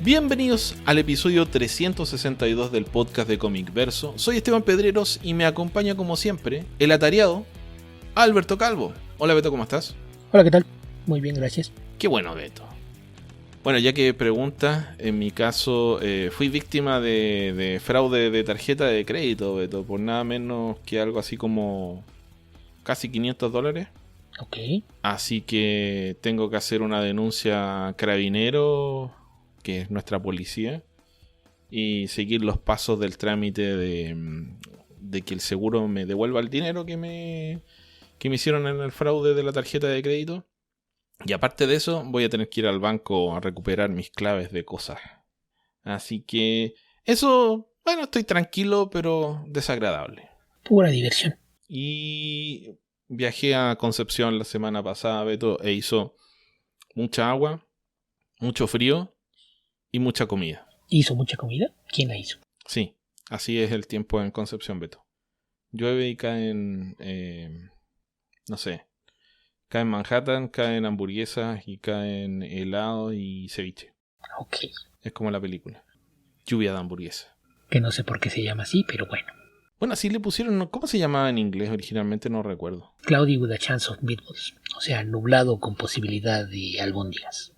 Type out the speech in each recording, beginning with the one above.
Bienvenidos al episodio 362 del podcast de Comic Verso. Soy Esteban Pedreros y me acompaña como siempre el atareado Alberto Calvo. Hola Beto, ¿cómo estás? Hola, ¿qué tal? Muy bien, gracias. Qué bueno, Beto. Bueno, ya que preguntas, en mi caso fui víctima de fraude de tarjeta de crédito, Beto, por nada menos que algo así como casi $500. Ok. Así que tengo que hacer una denuncia a Carabinero, que es nuestra policía, y seguir los pasos del trámite de que el seguro me devuelva el dinero que me hicieron en el fraude de la tarjeta de crédito. Y aparte de eso, voy a tener que ir al banco a recuperar mis claves de cosas. Así que eso, bueno, estoy tranquilo, pero desagradable. Pura diversión. Y viajé a Concepción la semana pasada, Beto, e hizo mucha agua, mucho frío y mucha comida. ¿Hizo mucha comida? ¿Quién la hizo? Sí, así es el tiempo en Concepción, Beto. Llueve y caen, no sé, caen Manhattan, caen hamburguesas y caen helados y ceviche. Ok. Es como la película. Lluvia de hamburguesa. Que no sé por qué se llama así, pero bueno. Bueno, así le pusieron, ¿cómo se llamaba en inglés originalmente? No recuerdo. Cloudy with a chance of meatballs. O sea, nublado con posibilidad de albóndigas.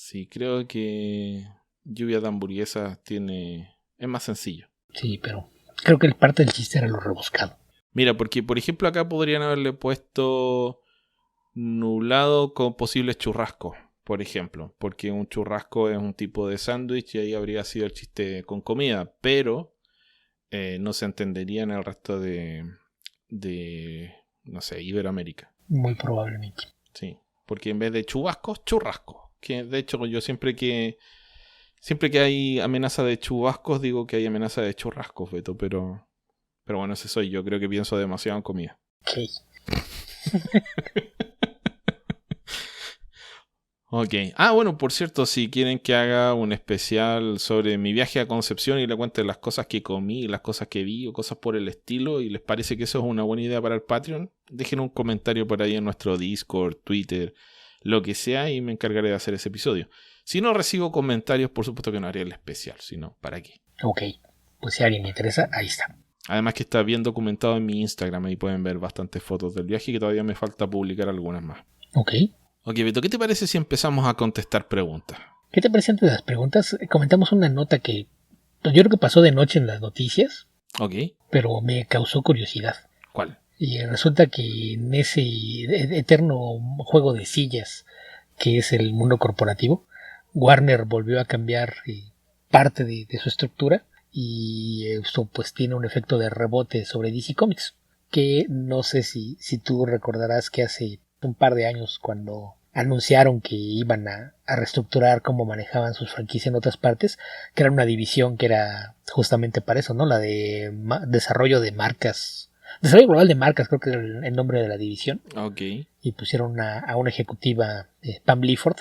Sí, creo que lluvia de hamburguesas es más sencillo. Sí, pero creo que el parte del chiste era lo rebuscado. Mira, porque por ejemplo acá podrían haberle puesto nublado con posibles churrascos, por ejemplo, porque un churrasco es un tipo de sándwich y ahí habría sido el chiste con comida, pero no se entendería en el resto de no sé, Iberoamérica. Muy probablemente. Sí, porque en vez de chubascos, churrascos. Que de hecho yo siempre que hay amenaza de chubascos digo que hay amenaza de churrascos, Beto, pero bueno, ese soy yo, creo que pienso demasiado en comida. Ok. Ok. Ah, bueno, por cierto, si quieren que haga un especial sobre mi viaje a Concepción y le cuente las cosas que comí, las cosas que vi o cosas por el estilo, y les parece que eso es una buena idea para el Patreon, dejen un comentario por ahí en nuestro Discord, Twitter, lo que sea, y me encargaré de hacer ese episodio. Si no recibo comentarios, por supuesto que no haré el especial, si no, ¿para qué? Ok. Pues si a alguien le interesa, ahí está. Además que está bien documentado en mi Instagram, ahí pueden ver bastantes fotos del viaje, que todavía me falta publicar algunas más. Ok. Ok, Beto, ¿qué te parece si empezamos a contestar preguntas? ¿Qué te parece antes de las preguntas? Comentamos una nota que yo creo que pasó de noche en las noticias, Ok. pero me causó curiosidad. ¿Cuál? Y resulta que en ese eterno juego de sillas que es el mundo corporativo, Warner volvió a cambiar parte de su estructura y esto pues tiene un efecto de rebote sobre DC Comics, que no sé si tú recordarás que hace un par de años cuando anunciaron que iban a reestructurar cómo manejaban sus franquicias en otras partes, que era una división que era justamente para eso, ¿no? La de desarrollo de marcas. Desarrollo global de marcas, creo que era el nombre de la división. Ok. Y pusieron a una ejecutiva, Pam Clifford,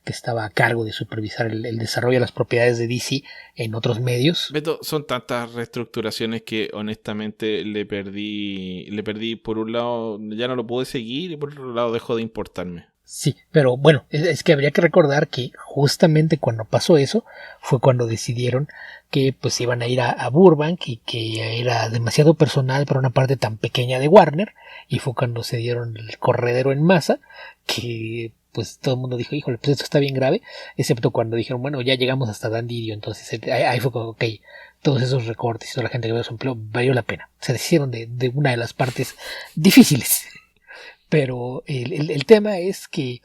que estaba a cargo de supervisar el desarrollo de las propiedades de DC en otros medios. Beto, son tantas reestructuraciones que honestamente le perdí por un lado, ya no lo pude seguir y por otro lado dejó de importarme. Sí, pero bueno, es que habría que recordar que justamente cuando pasó eso fue cuando decidieron que pues iban a ir a Burbank y que era demasiado personal para una parte tan pequeña de Warner, y fue cuando se dieron el corredero en masa que pues todo el mundo dijo, híjole, pues esto está bien grave, excepto cuando dijeron, bueno, ya llegamos hasta Dan Didio, entonces ahí fue como, ok, todos esos recortes y toda la gente que vio su empleo valió la pena, se deshicieron de una de las partes difíciles. Pero el tema es que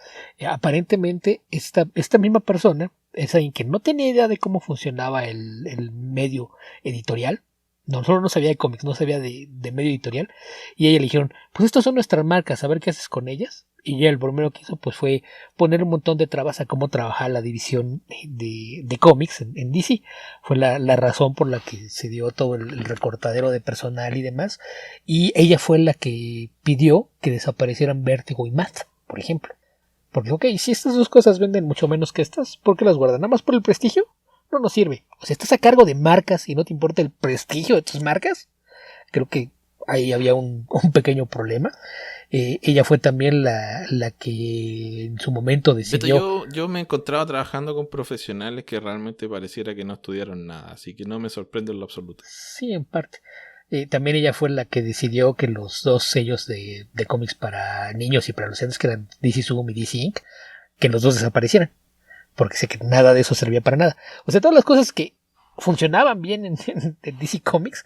aparentemente esta misma persona es alguien que no tenía idea de cómo funcionaba el medio editorial. No, solo no sabía de cómics, no sabía de medio editorial. Y a ella le dijeron, pues estas son nuestras marcas, a ver qué haces con ellas. Y ella lo primero que hizo pues fue poner un montón de trabas a cómo trabajar la división de cómics en DC. Fue la razón por la que se dio todo el recortadero de personal y demás. Y ella fue la que pidió que desaparecieran Vértigo y Matt, por ejemplo. Porque, ok, si estas dos cosas venden mucho menos que estas, ¿por qué las guardan? ¿Nada más por el prestigio? No nos sirve. O sea, estás a cargo de marcas y no te importa el prestigio de tus marcas. Creo que ahí había un pequeño problema. Ella fue también la que en su momento decidió... Yo me he encontrado trabajando con profesionales que realmente pareciera que no estudiaron nada, así que no me sorprende en lo absoluto. Sí, en parte. También ella fue la que decidió que los dos sellos de cómics para niños y para adolescentes, que eran DC Zoom y DC Inc., que los dos desaparecieran, porque sé que nada de eso servía para nada. O sea, todas las cosas que funcionaban bien en DC Comics,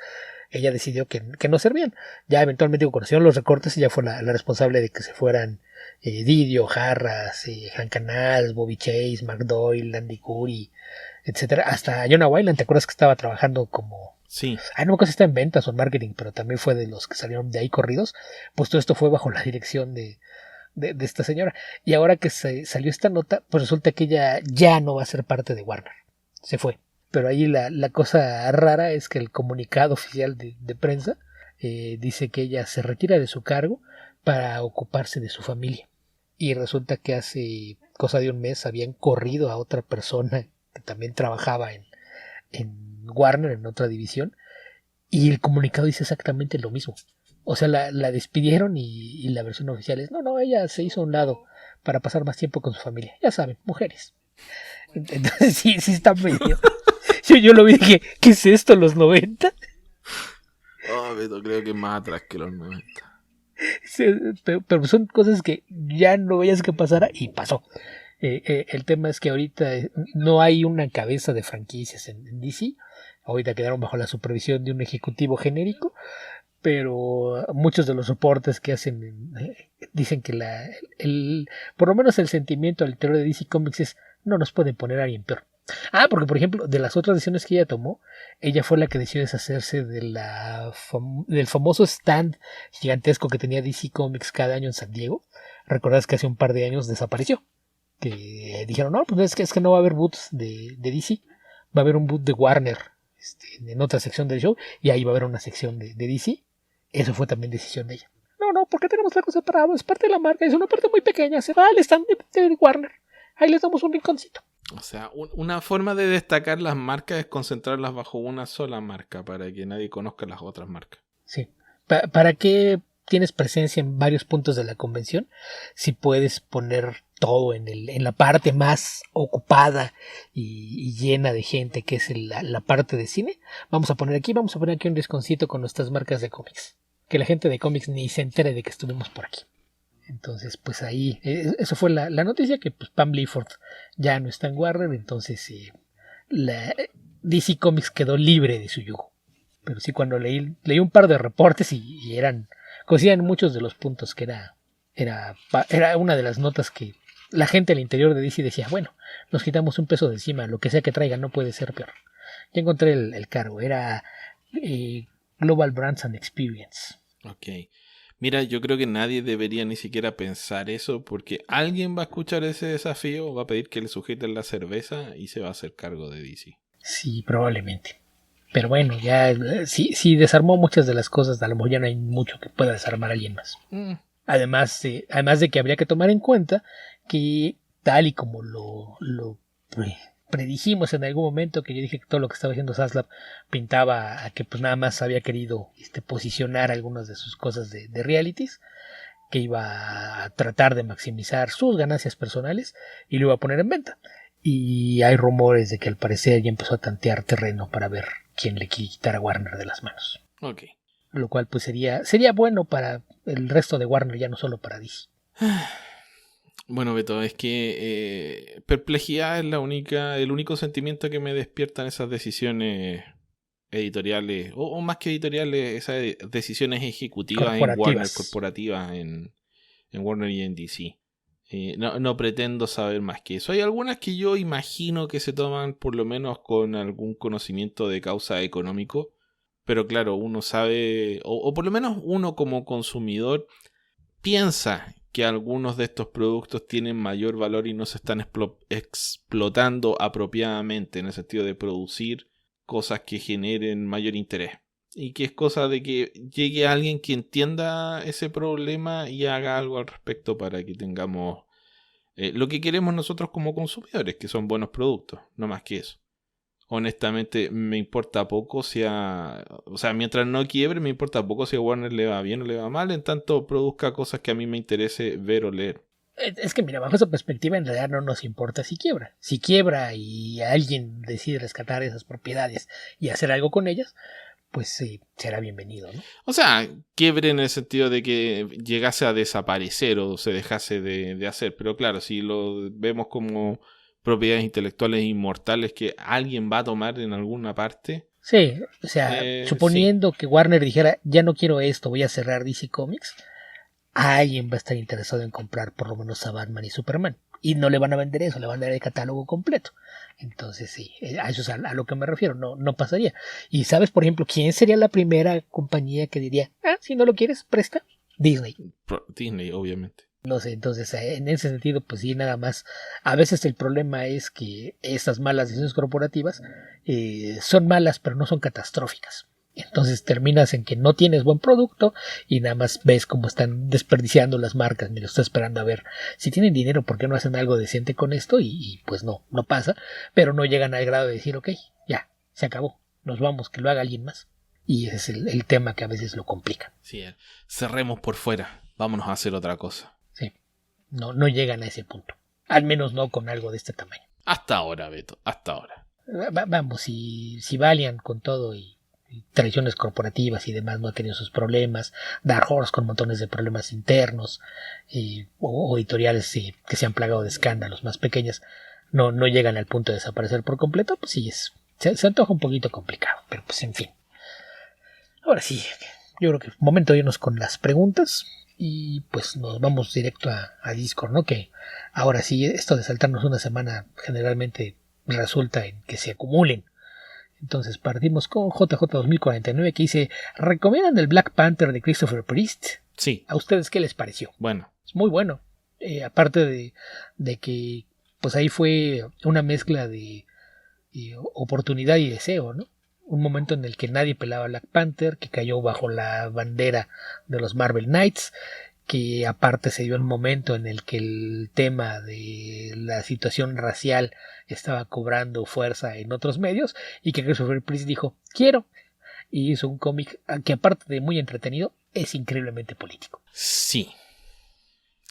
ella decidió que no servían. Ya eventualmente, cuando conocieron los recortes, ella fue la responsable de que se fueran Didio, Harras, Han Canals, Bobby Chase, Mark Doyle, Andy Curry, etcétera. Hasta Jonah Wyland, ¿te acuerdas que estaba trabajando como... Sí. no me acuerdo si está en ventas o en marketing, pero también fue de los que salieron de ahí corridos. Pues todo esto fue bajo la dirección de esta señora. Y ahora que salió esta nota, pues resulta que ella ya no va a ser parte de Warner. Se fue. Pero ahí la cosa rara es que el comunicado oficial de prensa dice que ella se retira de su cargo para ocuparse de su familia. Y resulta que hace cosa de un mes habían corrido a otra persona que también trabajaba en Warner, en otra división, y el comunicado dice exactamente lo mismo. O sea, la despidieron y la versión oficial es, no, ella se hizo a un lado para pasar más tiempo con su familia. Ya saben, mujeres. Entonces sí está medio... Yo lo vi y dije, ¿qué es esto, los 90? Beto, creo que es más atrás que los 90. Sí, pero son cosas que ya no veías que pasara y pasó. El tema es que ahorita no hay una cabeza de franquicias en DC. Ahorita quedaron bajo la supervisión de un ejecutivo genérico, pero muchos de los reportes que hacen dicen que por lo menos el sentimiento al interior de DC Comics es no nos pueden poner a alguien peor. Porque por ejemplo, de las otras decisiones que ella tomó, ella fue la que decidió deshacerse del famoso stand gigantesco que tenía DC Comics cada año en San Diego. Recordás que hace un par de años desapareció, que dijeron, no, pues es que no va a haber booths de DC, va a haber un booth de Warner en otra sección del show, y ahí va a haber una sección de DC. Eso fue también decisión de ella. No, porque tenemos la cosa separada, es parte de la marca, es una parte muy pequeña, se va al stand de Warner, ahí les damos un rinconcito. O sea, una forma de destacar las marcas es concentrarlas bajo una sola marca para que nadie conozca las otras marcas. Sí. ¿Para qué tienes presencia en varios puntos de la convención si puedes poner todo en la parte más ocupada y llena de gente, que es la parte de cine? Vamos a poner aquí un desconcito con nuestras marcas de cómics. Que la gente de cómics ni se entere de que estuvimos por aquí. Entonces, pues ahí, eso fue la noticia, que pues Pam Clifford ya no está en Warner, entonces la DC Comics quedó libre de su yugo. Pero sí, cuando leí un par de reportes y coincidían muchos de los puntos, que era una de las notas que la gente al interior de DC decía, bueno, nos quitamos un peso de encima, lo que sea que traigan no puede ser peor. Ya encontré el cargo, era Global Brands and Experience. Ok. Mira, yo creo que nadie debería ni siquiera pensar eso, porque alguien va a escuchar ese desafío, va a pedir que le sujeten la cerveza y se va a hacer cargo de DC. Sí, probablemente. Pero bueno, ya sí desarmó muchas de las cosas, a lo mejor ya no hay mucho que pueda desarmar a alguien más. Además de que habría que tomar en cuenta que, tal y como lo predijimos en algún momento, que yo dije que todo lo que estaba haciendo Zaslav pintaba a que pues nada más había querido posicionar algunas de sus cosas de realities, que iba a tratar de maximizar sus ganancias personales y lo iba a poner en venta. Y hay rumores de que al parecer ya empezó a tantear terreno para ver quién le quiere quitar a Warner de las manos. Ok. Lo cual pues sería bueno para el resto de Warner, ya no solo para DC. Bueno, Beto, es que perplejidad es el único sentimiento que me despiertan esas decisiones editoriales, o más que editoriales, esas decisiones ejecutivas en Warner, corporativas en Warner y en DC. No pretendo saber más que eso. Hay algunas que yo imagino que se toman por lo menos con algún conocimiento de causa económico, pero claro, uno sabe, o por lo menos uno como consumidor piensa que algunos de estos productos tienen mayor valor y no se están explotando apropiadamente, en el sentido de producir cosas que generen mayor interés. Y que es cosa de que llegue alguien que entienda ese problema y haga algo al respecto para que tengamos lo que queremos nosotros como consumidores, que son buenos productos, no más que eso. honestamente me importa poco o sea, mientras no quiebre, me importa poco si a Warner le va bien o le va mal, en tanto produzca cosas que a mí me interese ver o leer. Es que mira, bajo esa perspectiva en realidad no nos importa si quiebra. Si quiebra y alguien decide rescatar esas propiedades y hacer algo con ellas, pues sí, será bienvenido, ¿no? O sea, quiebre en el sentido de que llegase a desaparecer o se dejase de hacer. Pero claro, si lo vemos como propiedades intelectuales inmortales que alguien va a tomar en alguna parte. Sí, o sea, suponiendo que Warner dijera, ya no quiero esto, voy a cerrar DC Comics, alguien va a estar interesado en comprar por lo menos a Batman y Superman. Y no le van a vender eso, le van a dar el catálogo completo. Entonces sí, a eso es a lo que me refiero, no pasaría. Y sabes, por ejemplo, ¿quién sería la primera compañía que diría, si no lo quieres, presta? Disney. Disney, obviamente. No sé, entonces en ese sentido, pues sí, nada más. A veces el problema es que estas malas decisiones corporativas son malas, pero no son catastróficas. Entonces terminas en que no tienes buen producto y nada más ves cómo están desperdiciando las marcas. Mira, estoy esperando a ver si tienen dinero, ¿por qué no hacen algo decente con esto? Y pues no pasa, pero no llegan al grado de decir, ok, ya, se acabó, nos vamos, que lo haga alguien más. Y ese es el tema que a veces lo complica. Sí, cerremos por fuera, vámonos a hacer otra cosa. Sí, no llegan a ese punto, al menos no con algo de este tamaño. Hasta ahora, Beto, hasta ahora. Vamos, si Valiant con todo y tradiciones corporativas y demás no ha tenido sus problemas, Dark Horse con montones de problemas internos o editoriales que se han plagado de escándalos más pequeñas no llegan al punto de desaparecer por completo, pues sí se antoja un poquito complicado, pero pues en fin. Ahora sí, yo creo que es momento de irnos con las preguntas y pues nos vamos directo a Discord, ¿no? Que ahora sí, esto de saltarnos una semana generalmente resulta en que se acumulen. Entonces partimos con JJ2049 que dice, ¿recomiendan el Black Panther de Christopher Priest? Sí. ¿A ustedes qué les pareció? Bueno. Es muy bueno. Aparte de que pues ahí fue una mezcla de oportunidad y deseo, ¿no? Un momento en el que nadie pelaba a Black Panther, que cayó bajo la bandera de los Marvel Knights, que aparte se dio un momento en el que el tema de la situación racial estaba cobrando fuerza en otros medios y que Christopher Priest dijo, quiero, y hizo un cómic que aparte de muy entretenido, es increíblemente político. Sí.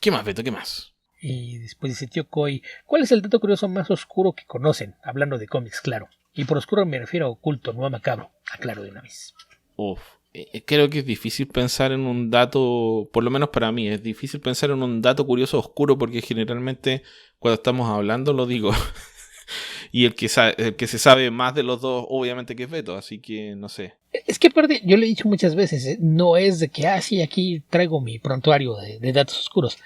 ¿Qué más, Beto? ¿Qué más? Y después dice Tío Coy, ¿cuál es el dato curioso más oscuro que conocen? Hablando de cómics, claro. Y por oscuro me refiero a oculto, no a macabro. Aclaro de una vez. Creo que es difícil pensar en un dato, por lo menos para mí, es difícil pensar en un dato curioso oscuro porque generalmente cuando estamos hablando lo digo. Y el que se sabe más de los dos, obviamente que es Beto, así que no sé. Es que aparte, yo le he dicho muchas veces, no es de que, sí, aquí traigo mi prontuario de datos oscuros.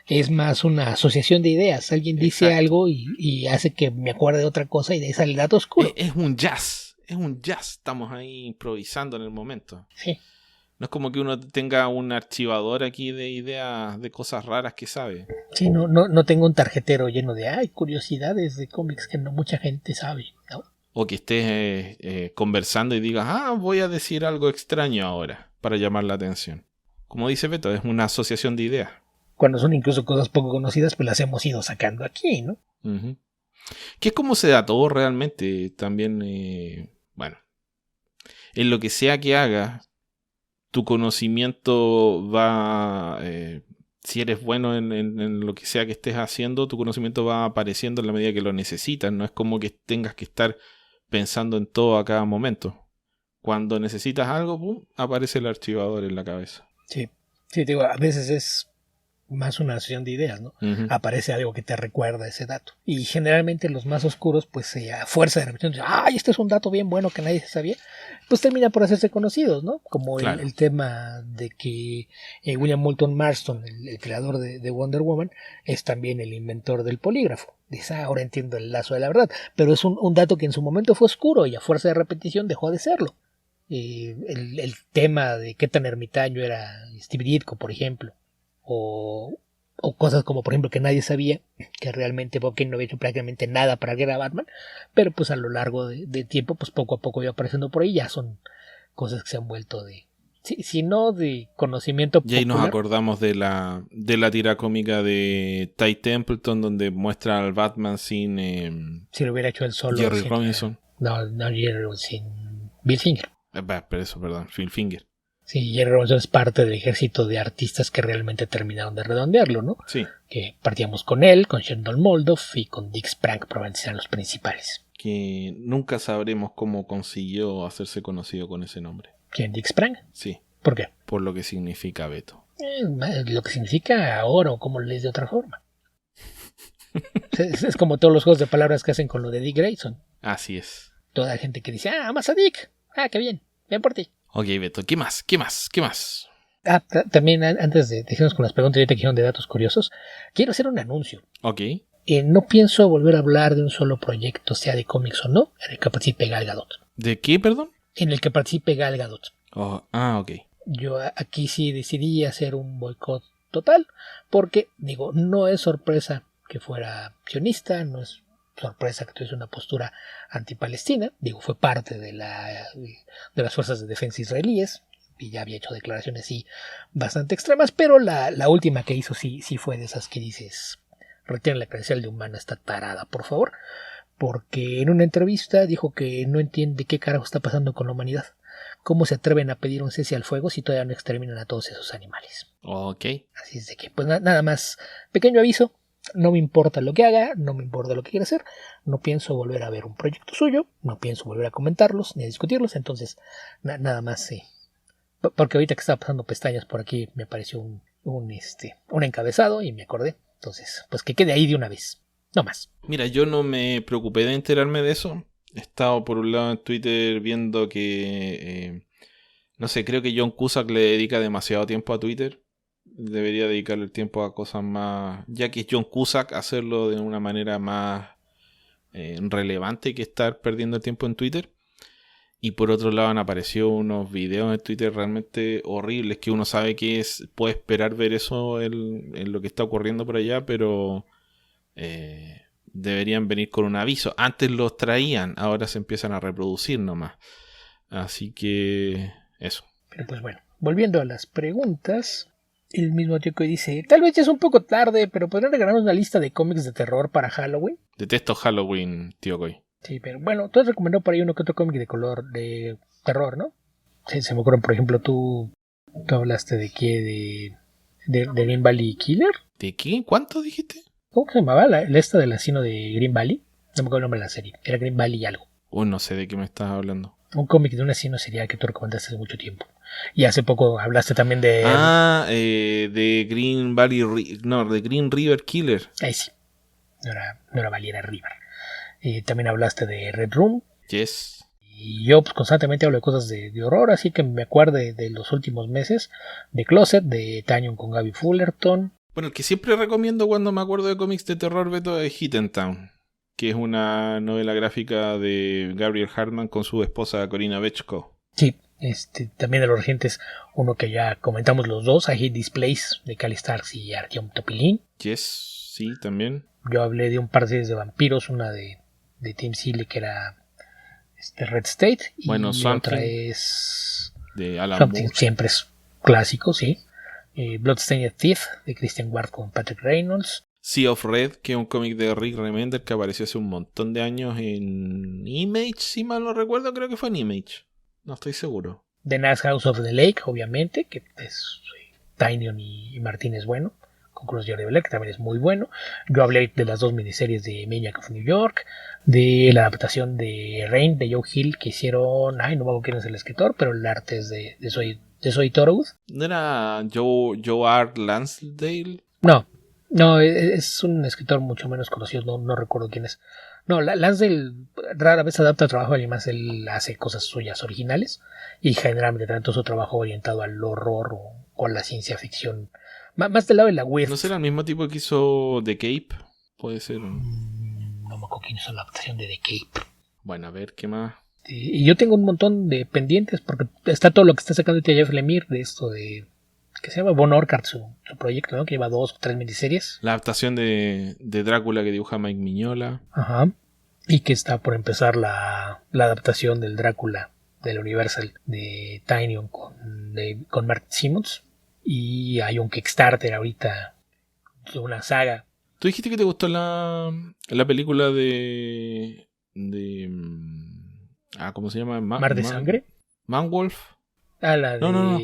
Es más una asociación de ideas. Alguien dice Exacto. algo y hace que me acuerde de otra cosa y de ahí sale el dato oscuro. Es un jazz. Es un jazz, estamos ahí improvisando en el momento. Sí. No es como que uno tenga un archivador aquí de ideas, de cosas raras que sabe. Sí, no tengo un tarjetero lleno de curiosidades de cómics que no mucha gente sabe, ¿no? O que estés conversando y digas, voy a decir algo extraño ahora para llamar la atención. Como dice Beto, es una asociación de ideas. Cuando son incluso cosas poco conocidas, pues las hemos ido sacando aquí, ¿no? Uh-huh. Que es como se da todo realmente. También, bueno, en lo que sea que hagas, tu conocimiento va, si eres bueno en lo que sea que estés haciendo, tu conocimiento va apareciendo en la medida que lo necesitas. No es como que tengas que estar pensando en todo a cada momento. Cuando necesitas algo, ¡pum!, aparece el archivador en la cabeza. Sí, te digo, a veces es más una asociación de ideas, ¿no? Uh-huh. Aparece algo que te recuerda ese dato. Y generalmente los más oscuros, pues a fuerza de repetición, este es un dato bien bueno que nadie sabía, pues termina por hacerse conocidos, ¿no? Como claro. el tema de que William Moulton Marston, el creador de Wonder Woman, es también el inventor del polígrafo. Dice, ahora entiendo el lazo de la verdad. Pero es un dato que en su momento fue oscuro y a fuerza de repetición dejó de serlo. El tema de qué tan ermitaño era Steve Ditko, por ejemplo. O cosas como por ejemplo que nadie sabía que realmente Bob Kane no había hecho prácticamente nada para que era Batman, pero pues a lo largo de tiempo pues poco a poco iba apareciendo por ahí. Ya son cosas que se han vuelto de, si no de conocimiento popular. Y ahí nos acordamos de la tira cómica de Ty Templeton donde muestra al Batman sin si lo hubiera hecho él solo Jerry Robinson. No Jerry Robinson, Bill Finger. Pero eso, perdón, Phil Finger. Sí, Jerry Robinson es parte del ejército de artistas que realmente terminaron de redondearlo, ¿no? Sí. Que partíamos con él, con Sheldon Moldoff y con Dick Sprang, probablemente sean los principales. Que nunca sabremos cómo consiguió hacerse conocido con ese nombre. ¿Quién? ¿Dick Sprang? Sí. ¿Por qué? Por lo que significa Beto. Lo que significa oro, como lo lees de otra forma. Es como todos los juegos de palabras que hacen con lo de Dick Grayson. Así es. Toda la gente que dice, amas a Dick. Qué bien, bien por ti. Ok, Beto, ¿qué más? ¿Qué más? ¿Qué más? También antes de dejarnos con las preguntas ahorita que dijeron de datos curiosos, quiero hacer un anuncio. Ok. No pienso volver a hablar de un solo proyecto, sea de cómics o no, en el que participe Gal Gadot. ¿De qué, perdón? En el que participe Gal Gadot. Ok. Yo aquí sí decidí hacer un boicot total, porque, digo, no es sorpresa que fuera sionista, no es sorpresa que tuviese una postura antipalestina, digo, fue parte de las fuerzas de defensa israelíes, y ya había hecho declaraciones sí bastante extremas, pero la última que hizo sí fue de esas que dices, retienen la credencial de humana, está tarada, por favor, porque en una entrevista dijo que no entiende qué carajo está pasando con la humanidad. ¿Cómo se atreven a pedir un cese al fuego si todavía no exterminan a todos esos animales? Ok. Así es de que, pues nada más, pequeño aviso, no me importa lo que haga, no me importa lo que quiera hacer, no pienso volver a ver un proyecto suyo, no pienso volver a comentarlos ni a discutirlos, entonces nada más, porque ahorita que estaba pasando pestañas por aquí me apareció un encabezado y me acordé, entonces, pues que quede ahí de una vez, no más. Mira, yo no me preocupé de enterarme de eso. He estado por un lado en Twitter viendo que, no sé, creo que John Cusack le dedica demasiado tiempo a Twitter. Debería dedicarle el tiempo a cosas más, ya que es John Cusack, hacerlo de una manera más relevante que estar perdiendo el tiempo en Twitter. Y por otro lado han aparecido unos videos en Twitter realmente horribles que uno sabe que puede esperar ver eso en lo que está ocurriendo por allá, pero deberían venir con un aviso. Antes los traían, ahora se empiezan a reproducir nomás. Así que eso. Pero pues bueno, volviendo a las preguntas, el mismo tío que dice, tal vez ya es un poco tarde, pero podrían regalarnos una lista de cómics de terror para Halloween. Detesto Halloween, tío Coy. Sí, pero bueno, tú has recomendado por ahí uno que otro cómic de color, de terror, ¿no? Sí, se me ocurre, por ejemplo, tú hablaste de qué, de Green Valley Killer. ¿De qué? ¿Cuánto dijiste? ¿Cómo se llamaba? Esta del asesino de Green Valley. No me acuerdo el nombre de la serie. Era Green Valley y algo. No sé de qué me estás hablando. Un cómic de un asesino serial que tú recomendaste hace mucho tiempo. Y hace poco hablaste también de... De Green Valley... No, de Green River Killer. Ahí sí. No era Valley, era River. También hablaste de Red Room. Yes. Y yo pues, constantemente hablo de cosas de horror, así que me acuerdo de los últimos meses. De Closet, de Tanyon con Gaby Fullerton. Bueno, el que siempre recomiendo cuando me acuerdo de cómics de terror, Beto, es Hidden Town, que es una novela gráfica de Gabriel Hartman con su esposa Corina Bechko. Sí, también de los recientes, uno que ya comentamos los dos, I Hate This Place, de Cali Starks y Artyom Topilin. Yes, sí, también. Yo hablé de un par de series de vampiros, una de Tim Seeley que era Red State, y bueno, otra es de Alan Something, Moore. siempre es clásico, sí. Bloodstained Thief, de Christian Ward con Patrick Reynolds. Sea of Red, que es un cómic de Rick Remender que apareció hace un montón de años en Image, si mal no recuerdo, creo que fue en Image. No estoy seguro. The Nice House of the Lake, obviamente, que es Tynion y Martínez bueno, con Cruz Jordi Beller, que también es muy bueno. Yo hablé de las dos miniseries de Maniac of New York, de la adaptación de Rain, de Joe Hill, que hicieron, no me acuerdo quién es el escritor, pero el arte es de Zoe Torwood. ¿No era Joe R. Lansdale? No, es un escritor mucho menos conocido, no recuerdo quién es. No, Lansdale rara vez adapta trabajo, además él hace cosas suyas originales y generalmente tanto su trabajo orientado al horror o a la ciencia ficción, más del lado de la weird. ¿No será el mismo tipo que hizo The Cape? Puede ser. No me acuerdo quién hizo la adaptación de The Cape. Bueno, a ver, ¿qué más? Y yo tengo un montón de pendientes porque está todo lo que está sacando Jeff Lemire de esto de... que se llama Von Orchard, su proyecto, ¿no? Que lleva 2 o 3 miniseries. La adaptación de Drácula que dibuja Mike Mignola. Ajá. Y que está por empezar la adaptación del Drácula del Universal de Tynion con Mark Simmons. Y hay un Kickstarter ahorita, una saga. ¿Tú dijiste que te gustó la película de ¿Cómo se llama? Mar de Sangre. Manwolf. La No, no, no.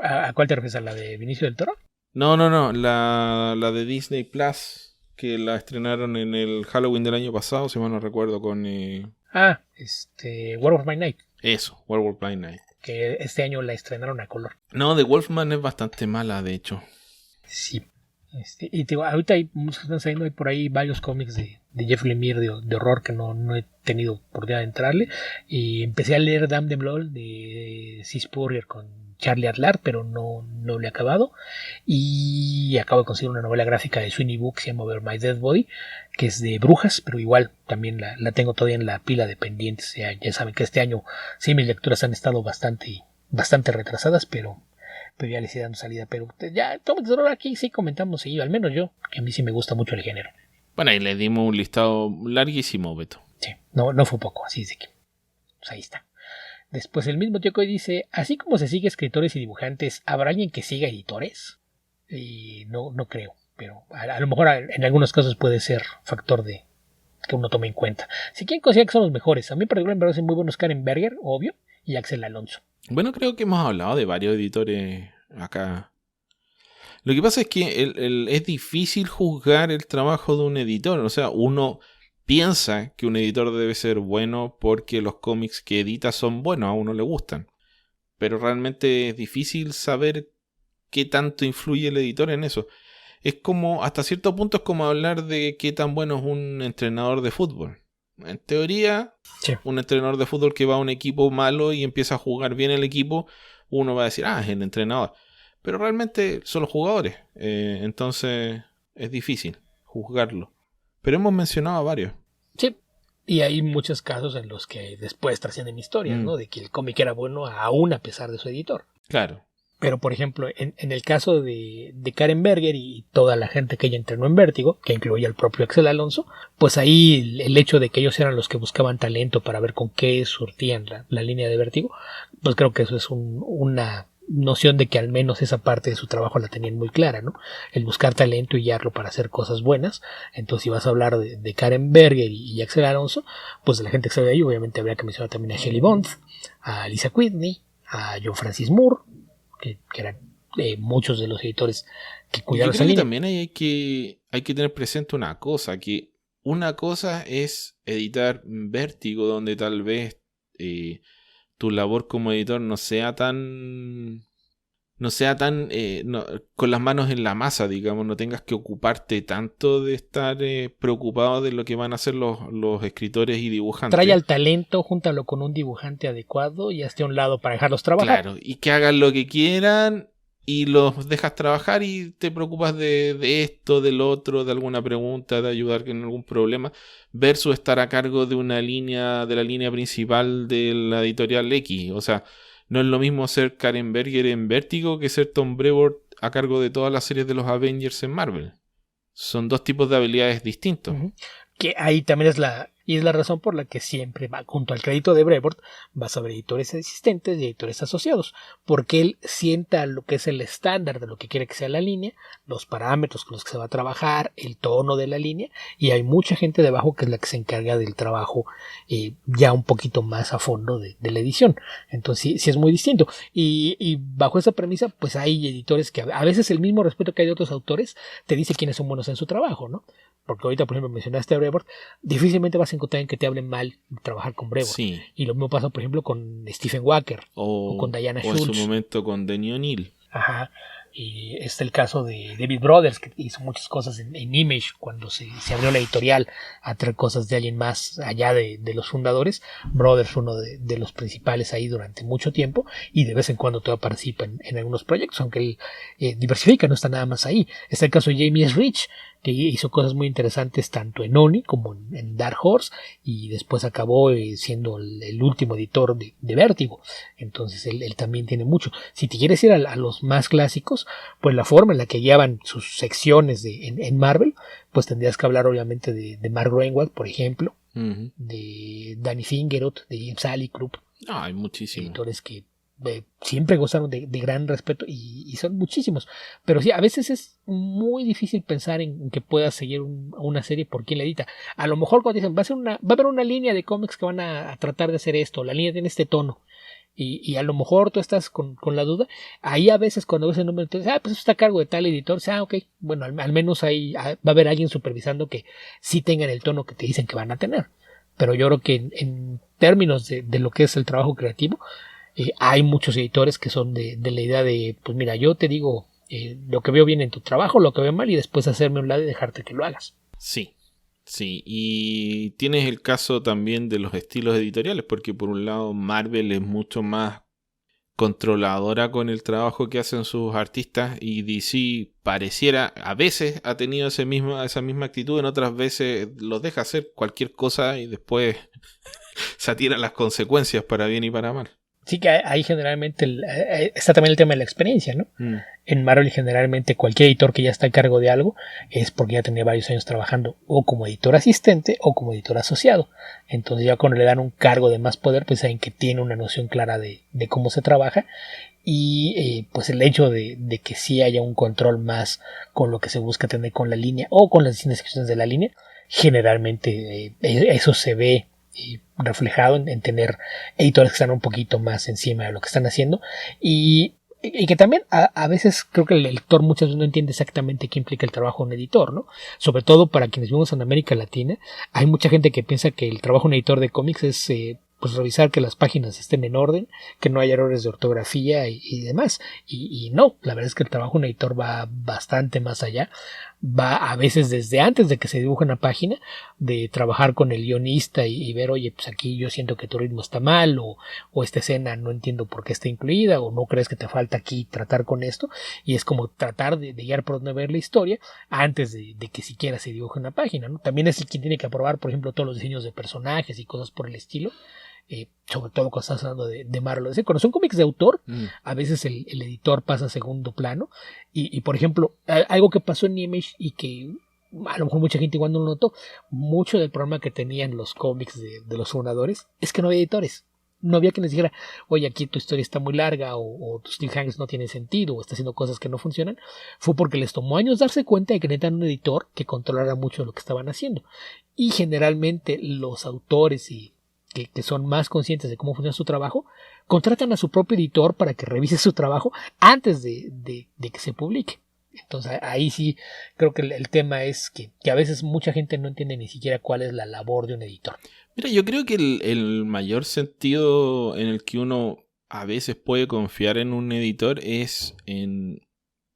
¿A cuál te refieres? ¿A la de Vinicio del Toro? No. La de Disney Plus, que la estrenaron en el Halloween del año pasado, si mal no recuerdo, con... Werewolf by Night. Eso, Werewolf by Night. Que este año la estrenaron a color. No, The Wolfman es bastante mala, de hecho. Sí. Y te digo, ahorita hay muchos que están saliendo, hay por ahí varios cómics de Jeff Lemire de horror que no he tenido oportunidad de entrarle. Y empecé a leer Damn the Blood de Cy Spurrier con Charlie Adlard, pero no le he acabado. Y acabo de conseguir una novela gráfica de Sweeney Book que se llama Over My Dead Body, que es de brujas, pero igual también la tengo todavía en la pila de pendientes. Ya saben que este año sí mis lecturas han estado bastante retrasadas, pero ya les iré dando salida. Pero ya, aquí sí comentamos seguido, al menos yo, que a mí sí me gusta mucho el género. Bueno, ahí le dimos un listado larguísimo, Beto. Sí, no fue poco, así de que pues ahí está. Después el mismo tío que dice, así como se sigue escritores y dibujantes, ¿habrá alguien que siga editores? Y no creo, pero a lo mejor en algunos casos puede ser factor de que uno tome en cuenta. Si quieren considerar que son los mejores, a mí particularmente me parecen muy buenos Karen Berger, obvio, y Axel Alonso. Bueno, creo que hemos hablado de varios editores acá. Lo que pasa es que es difícil juzgar el trabajo de un editor. O sea, uno piensa que un editor debe ser bueno porque los cómics que edita son buenos, a uno le gustan. Pero realmente es difícil saber qué tanto influye el editor en eso. Es como, hasta cierto punto es como hablar de qué tan bueno es un entrenador de fútbol. En teoría, sí, un entrenador de fútbol que va a un equipo malo y empieza a jugar bien el equipo, uno va a decir, es el entrenador. Pero realmente son los jugadores. Entonces es difícil juzgarlo. Pero hemos mencionado a varios. Sí, y hay muchos casos en los que después trascienden historias, ¿no? De que el cómic era bueno aún a pesar de su editor. Claro. Pero, por ejemplo, en el caso de Karen Berger y toda la gente que ella entrenó en Vértigo, que incluía al propio Axel Alonso, pues ahí el hecho de que ellos eran los que buscaban talento para ver con qué surtían la línea de Vértigo, pues creo que eso es una noción de que al menos esa parte de su trabajo la tenían muy clara, ¿no? El buscar talento y guiarlo para hacer cosas buenas. Entonces, si vas a hablar de Karen Berger y Axel Alonso, pues de la gente que sabe de ahí, obviamente habría que mencionar también a Shelley Bond, a Lisa Whitney, a John Francis Moore, que eran muchos de los editores que cuidaron esa línea. También hay que tener presente una cosa, que una cosa es editar Vértigo, donde tal vez tu labor como editor no sea tan con las manos en la masa, digamos, no tengas que ocuparte tanto de estar preocupado de lo que van a hacer los escritores y dibujantes. Trae al talento, júntalo con un dibujante adecuado y hazte a un lado para dejarlos trabajar. Claro, y que hagan lo que quieran y los dejas trabajar y te preocupas de esto, del otro, de alguna pregunta, de ayudar en algún problema, versus estar a cargo de una línea, de la línea principal de la editorial X. O sea, no es lo mismo ser Karen Berger en Vértigo que ser Tom Brevoort a cargo de todas las series de los Avengers en Marvel. Son dos tipos de habilidades distintos. Uh-huh. Que ahí también es la razón por la que siempre va junto al crédito de Brevoort vas a ver editores asistentes y editores asociados, porque él sienta lo que es el estándar de lo que quiere que sea la línea, los parámetros con los que se va a trabajar, el tono de la línea, y hay mucha gente debajo que es la que se encarga del trabajo ya un poquito más a fondo de la edición. Entonces sí es muy distinto, y bajo esa premisa pues hay editores que a veces el mismo respeto que hay de otros autores te dice quiénes son buenos en su trabajo, ¿no? Porque ahorita, por ejemplo, mencionaste a Brevoort, difícilmente vas a encontrar en que te hablen mal trabajar con Brevoort. Sí. Y lo mismo pasa, por ejemplo, con Stephen Walker o con Diana Schultz. O en su momento con Denny O'Neil. Ajá. Y está el caso de David Brothers, que hizo muchas cosas en Image cuando se abrió la editorial a traer cosas de alguien más allá de los fundadores. Brothers fue uno de los principales ahí durante mucho tiempo y de vez en cuando todavía participa en algunos proyectos, aunque él diversifica, no está nada más ahí. Está el caso de Jamie S. Rich, que hizo cosas muy interesantes tanto en Oni como en Dark Horse y después acabó siendo el último editor de Vértigo. Entonces él también tiene mucho. Si te quieres ir a los más clásicos, pues la forma en la que llevan sus secciones en Marvel, pues tendrías que hablar obviamente de Mark Greenwald, por ejemplo, uh-huh, de Danny Fingeroth, de Jim Salicrup. Hay muchísimos editores que siempre gozaron de gran respeto y son muchísimos. Pero sí, a veces es muy difícil pensar en que puedas seguir una serie por quién la edita. A lo mejor cuando dicen, va a haber una línea de cómics que van a tratar de hacer esto, la línea tiene este tono. Y a lo mejor tú estás con la duda. Ahí a veces cuando ves el número, entonces, pues eso está a cargo de tal editor. Ok, bueno, al menos ahí va a haber alguien supervisando que sí tengan el tono que te dicen que van a tener. Pero yo creo que en términos de lo que es el trabajo creativo, hay muchos editores que son de la idea de, pues mira, yo te digo lo que veo bien en tu trabajo, lo que veo mal, y después hacerme a un lado y dejarte que lo hagas. Sí, sí, y tienes el caso también de los estilos editoriales, porque por un lado Marvel es mucho más controladora con el trabajo que hacen sus artistas, y DC pareciera, a veces ha tenido esa misma actitud, en otras veces los deja hacer cualquier cosa y después se atiran las consecuencias para bien y para mal. Sí, que ahí generalmente está también el tema de la experiencia, ¿no? En Marvel generalmente cualquier editor que ya está a cargo de algo es porque ya tenía varios años trabajando o como editor asistente o como editor asociado. Entonces ya cuando le dan un cargo de más poder, pues saben que tiene una noción clara de cómo se trabaja, y pues el hecho de que sí haya un control más con lo que se busca tener con la línea o con las distintas secciones de la línea, generalmente eso se ve reflejado en tener editores que están un poquito más encima de lo que están haciendo, y que también a veces creo que el lector muchas veces no entiende exactamente qué implica el trabajo de un editor, ¿no? Sobre todo para quienes vivimos en América Latina, hay mucha gente que piensa que el trabajo de un editor de cómics es pues revisar que las páginas estén en orden, que no haya errores de ortografía y demás. Y no, la verdad es que el trabajo de un editor va bastante más allá. Va a veces desde antes de que se dibuje una página, de trabajar con el guionista y ver, oye, pues aquí yo siento que tu ritmo está mal, o esta escena no entiendo por qué está incluida, o no crees que te falta aquí tratar con esto, y es como tratar de guiar por dónde ver la historia antes de que siquiera se dibuje una página, ¿no? También es quien tiene que aprobar, por ejemplo, todos los diseños de personajes y cosas por el estilo. Sobre todo cuando estás hablando de Marvel. Cuando son cómics de autor, a veces el editor pasa a segundo plano, y por ejemplo, algo que pasó en Image y que a lo mejor mucha gente igual no lo notó, mucho del problema que tenían los cómics de los fundadores es que no había editores. No había quien les dijera, oye, aquí tu historia está muy larga, o tus cliffhangers no tienen sentido, o está haciendo cosas que no funcionan. Fue porque les tomó años darse cuenta de que necesitan un editor que controlara mucho de lo que estaban haciendo. Y generalmente los autores que son más conscientes de cómo funciona su trabajo, contratan a su propio editor para que revise su trabajo antes de que se publique. Entonces ahí sí creo que el tema es que a veces mucha gente no entiende ni siquiera cuál es la labor de un editor. Mira, yo creo que el mayor sentido en el que uno a veces puede confiar en un editor es en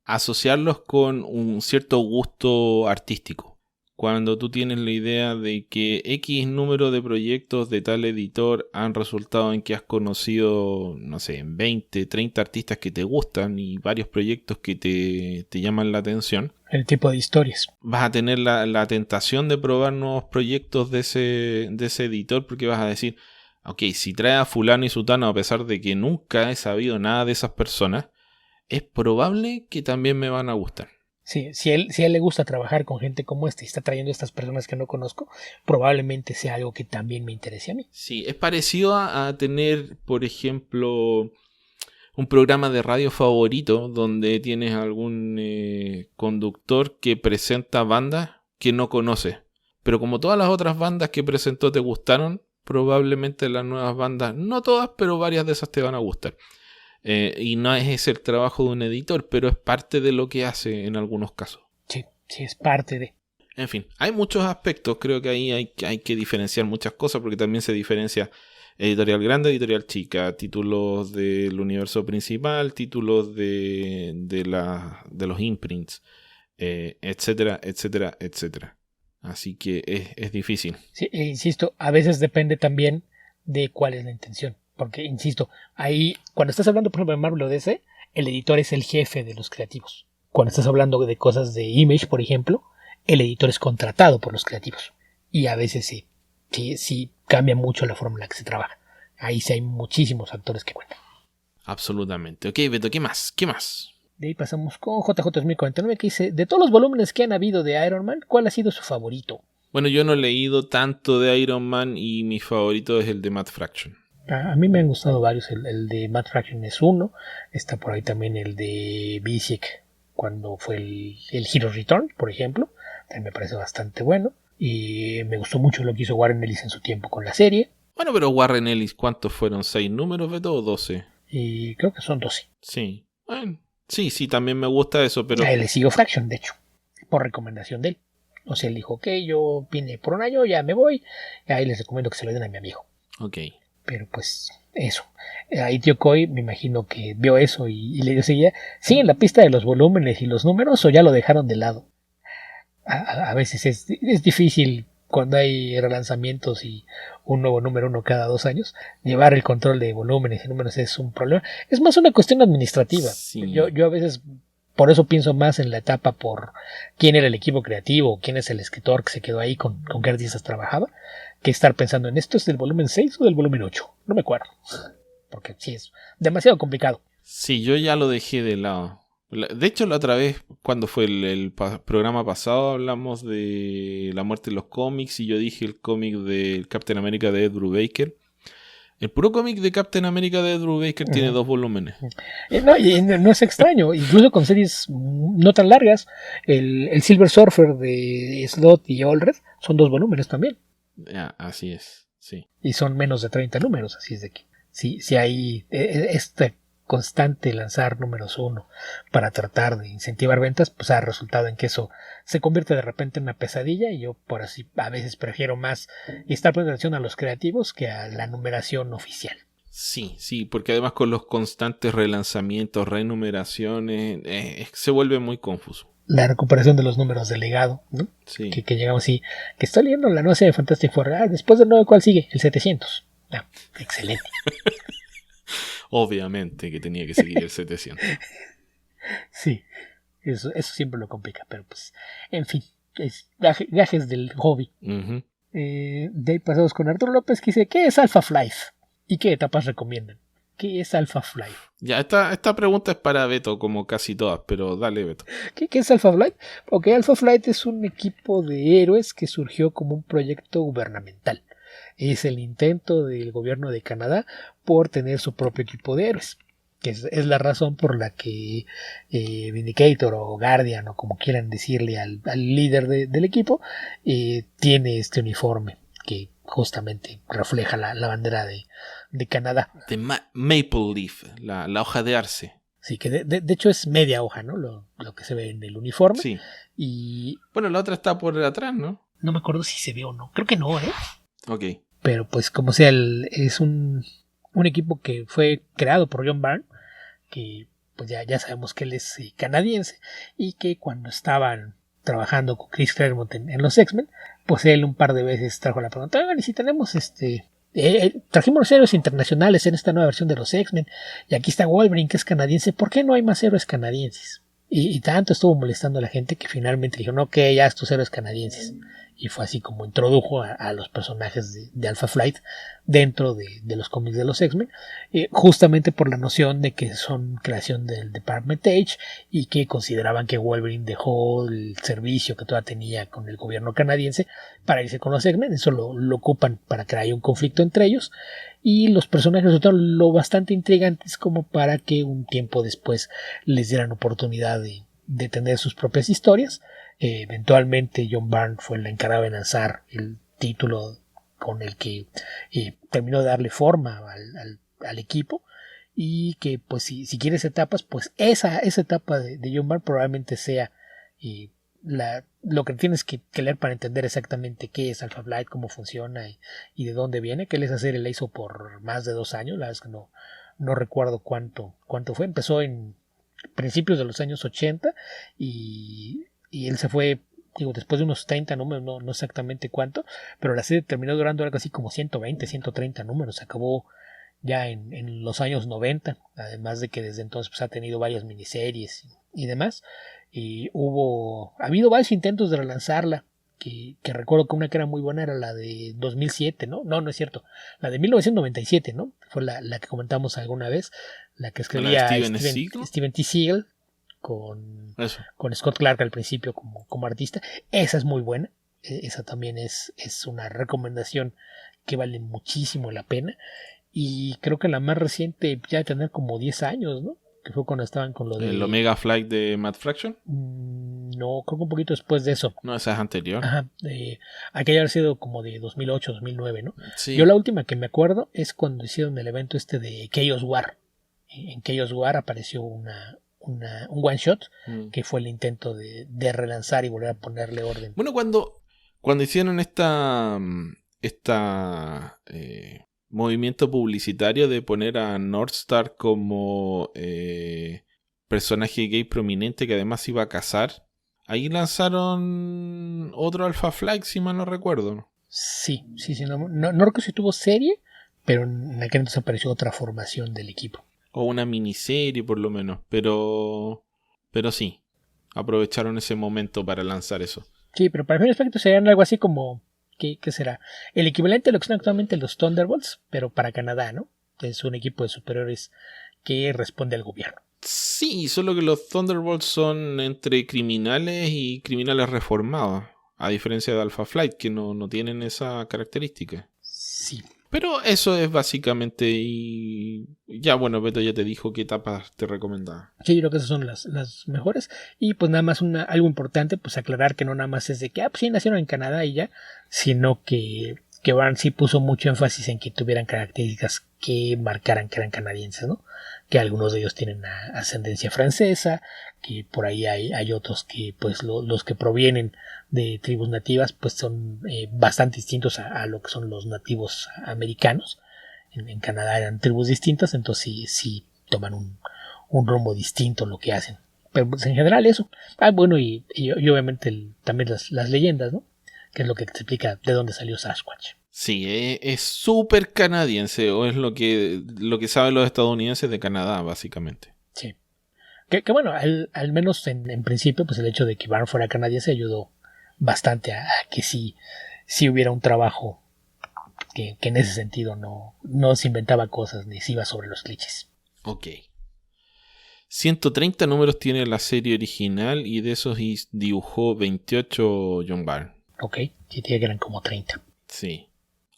asociarlos con un cierto gusto artístico. Cuando tú tienes la idea de que X número de proyectos de tal editor han resultado en que has conocido, no sé, 20, 30 artistas que te gustan y varios proyectos que te llaman la atención. El tipo de historias. Vas a tener la tentación de probar nuevos proyectos de ese editor, porque vas a decir, ok, si trae a fulano y sutano a pesar de que nunca he sabido nada de esas personas, es probable que también me van a gustar. Sí, si a él le gusta trabajar con gente como esta y está trayendo a estas personas que no conozco, probablemente sea algo que también me interese a mí. Sí, es parecido a tener, por ejemplo, un programa de radio favorito donde tienes algún conductor que presenta bandas que no conoces. Pero como todas las otras bandas que presentó te gustaron, probablemente las nuevas bandas, no todas, pero varias de esas te van a gustar. Y no es ese el trabajo de un editor, pero es parte de lo que hace en algunos casos. Sí, es parte de. En fin, hay muchos aspectos. Creo que ahí hay que diferenciar muchas cosas, porque también se diferencia editorial grande, editorial chica, títulos del universo principal, títulos de los imprints, etcétera, etcétera, etcétera. Así que es difícil. Sí, insisto, a veces depende también de cuál es la intención. Porque, insisto, ahí, cuando estás hablando, por ejemplo, de Marvel o DC, el editor es el jefe de los creativos. Cuando estás hablando de cosas de Image, por ejemplo, el editor es contratado por los creativos. Y a veces sí cambia mucho la forma en la que se trabaja. Ahí sí hay muchísimos factores que cuentan. Absolutamente. Ok, Beto, ¿qué más? De ahí pasamos con JJ 2049, que dice, de todos los volúmenes que han habido de Iron Man, ¿cuál ha sido su favorito? Bueno, yo no he leído tanto de Iron Man y mi favorito es el de Matt Fraction. A mí me han gustado varios. El de Matt Fraction es uno. Está por ahí también el de Bisiek cuando fue el Hero Return, por ejemplo. También me parece bastante bueno. Y me gustó mucho lo que hizo Warren Ellis en su tiempo con la serie. Bueno, pero Warren Ellis, ¿cuántos fueron? ¿6 números, Beto, o 12? Y creo que son 12. Sí. Bueno, sí, también me gusta eso, pero... A él le siguió Fraction, de hecho, por recomendación de él. O sea, él dijo, ok, yo vine por un año, ya me voy. Y ahí les recomiendo que se lo den a mi amigo. Ok. Pero pues, eso. Ahí Tío Coy, me imagino que vio eso y le seguía, ¿siguen la pista de los volúmenes y los números o ya lo dejaron de lado? A veces es difícil cuando hay relanzamientos y un nuevo número uno cada 2 años, llevar el control de volúmenes y números es un problema. Es más una cuestión administrativa. Sí. Yo a veces por eso pienso más en la etapa por quién era el equipo creativo, quién es el escritor que se quedó ahí, con qué artistas trabajaba, que estar pensando en esto es del volumen 6 o del volumen 8. No me acuerdo. Porque sí es demasiado complicado. Sí, yo ya lo dejé de lado. De hecho, la otra vez, cuando fue el programa pasado, hablamos de la muerte de los cómics y yo dije el cómic del Captain America de Ed Brubaker. El puro cómic de Captain America de Ed Brubaker tiene 2 volúmenes. No es extraño, incluso con series no tan largas. El Silver Surfer de Slott y Allred son 2 volúmenes también. Así es, sí. Y son menos de 30 números, así es de que si hay este constante lanzar números 1 para tratar de incentivar ventas, pues ha resultado en que eso se convierte de repente en una pesadilla y yo por así a veces prefiero más estar poniendo atención a los creativos que a la numeración oficial. Sí, porque además con los constantes relanzamientos, renumeraciones, se vuelve muy confuso. La recuperación de los números de legado, ¿no? Sí. Que llegamos así, que estoy leyendo la nueva serie de Fantastic Four, después del 9, ¿cuál sigue? El 700. Excelente. Obviamente que tenía que seguir el 700. Sí, eso siempre lo complica, pero pues, en fin, es gajes del hobby. Uh-huh. De ahí pasamos con Arturo López, que dice, ¿qué es Alpha Flight? ¿Y qué etapas recomiendan? ¿Qué es Alpha Flight? Ya, esta pregunta es para Beto, como casi todas, pero dale, Beto. ¿Qué es Alpha Flight? Ok, Alpha Flight es un equipo de héroes que surgió como un proyecto gubernamental. Es el intento del gobierno de Canadá por tener su propio equipo de héroes, que es la razón por la que Vindicator o Guardian o como quieran decirle al líder del equipo tiene este uniforme que justamente refleja la bandera de Canadá. De Maple Leaf, la hoja de arce. Sí, que de hecho es media hoja, ¿no? Lo que se ve en el uniforme. Sí. Y bueno, la otra está por atrás, ¿no? No me acuerdo si se ve o no. Creo que no, ¿eh? Ok. Pero pues como sea, es un equipo que fue creado por John Byrne, que pues ya sabemos que él es canadiense y que cuando estaban trabajando con Chris Claremont en los X-Men, pues él un par de veces trajo la pregunta, y si tenemos trajimos los héroes internacionales en esta nueva versión de los X-Men y aquí está Wolverine que es canadiense, ¿por qué no hay más héroes canadienses? Y tanto estuvo molestando a la gente que finalmente dijo, no, que ya estos héroes canadienses. Y fue así como introdujo a los personajes de Alpha Flight dentro de los cómics de los X-Men, justamente por la noción de que son creación del Department Age y que consideraban que Wolverine dejó el servicio que todavía tenía con el gobierno canadiense para irse con los X-Men. Eso lo ocupan para que haya un conflicto entre ellos y los personajes resultaron lo bastante intrigantes como para que un tiempo después les dieran oportunidad de tener sus propias historias. Eventualmente John Byrne fue el encargado de lanzar el título con el que terminó de darle forma al equipo y que pues si quieres etapas, pues esa etapa de John Byrne probablemente sea lo que tienes que leer para entender exactamente qué es Alpha Flight, cómo funciona y de dónde viene, que él esa serie la hizo por más de 2 años, la verdad es que no recuerdo cuánto fue, empezó en principios de los años 80 y él se fue, después de unos 30 números, no exactamente cuánto, pero la serie terminó durando algo así como 120, 130 números, acabó ya en los años 90, además de que desde entonces pues, ha tenido varias miniseries y demás, y ha habido varios intentos de relanzarla, que recuerdo que una que era muy buena era la de 2007, ¿no? No es cierto, la de 1997, ¿no? Fue la que comentamos alguna vez, la que escribía Steven T. Seagal, con Scott Clark al principio como artista. Esa es muy buena, esa también es una recomendación que vale muchísimo la pena Y creo que la más reciente ya de tener como 10 años, ¿no? Que fue cuando estaban con lo de... ¿El Omega Flight de Matt Fraction? No, creo que un poquito después de eso. No, esa es anterior. Ajá, aquella haber sido como de 2008, 2009, ¿no? Sí. Yo la última que me acuerdo es cuando hicieron el evento este de Chaos War. En Chaos War apareció un one shot que fue el intento de relanzar y volver a ponerle orden. Bueno, cuando hicieron esta movimiento publicitario de poner a Northstar como personaje gay prominente que además iba a casar, ahí lanzaron otro Alpha Flight, si mal no recuerdo. Sí, no recuerdo si tuvo serie, pero en aquel entonces apareció otra formación del equipo. O una miniserie por lo menos, pero sí, aprovecharon ese momento para lanzar eso. Sí, pero para mí aspecto serían algo así como, ¿qué será? El equivalente a lo que son actualmente los Thunderbolts, pero para Canadá, ¿no? Es un equipo de superiores que responde al gobierno. Sí, solo que los Thunderbolts son entre criminales y criminales reformados, a diferencia de Alpha Flight, que no tienen esa característica. Sí. Pero eso es básicamente, y ya bueno, Beto ya te dijo qué etapas te recomendaba. Sí, yo creo que esas son las mejores. Y pues nada más algo importante, pues aclarar que no nada más es de que, pues sí, nacieron en Canadá y ya, sino que Barnes sí puso mucho énfasis en que tuvieran características que marcaran que eran canadienses, ¿no? Que algunos de ellos tienen ascendencia francesa, que por ahí hay otros que, pues los que provienen de tribus nativas, pues son bastante distintos a lo que son los nativos americanos. En Canadá eran tribus distintas, entonces sí toman un rumbo distinto lo que hacen. Pero pues en general eso. Bueno, y obviamente también las leyendas, ¿no? Que es lo que te explica de dónde salió Sasquatch. Sí, es súper canadiense, o es lo que saben los estadounidenses de Canadá, básicamente. Sí. Que bueno, al menos en principio, pues el hecho de que Barnes fuera canadiense ayudó bastante a que sí hubiera un trabajo que en ese sentido no se inventaba cosas ni se iba sobre los clichés. Ok. 130 números tiene la serie original y de esos dibujó 28 John Byrne. Ok, sí, tiene que eran como 30. Sí.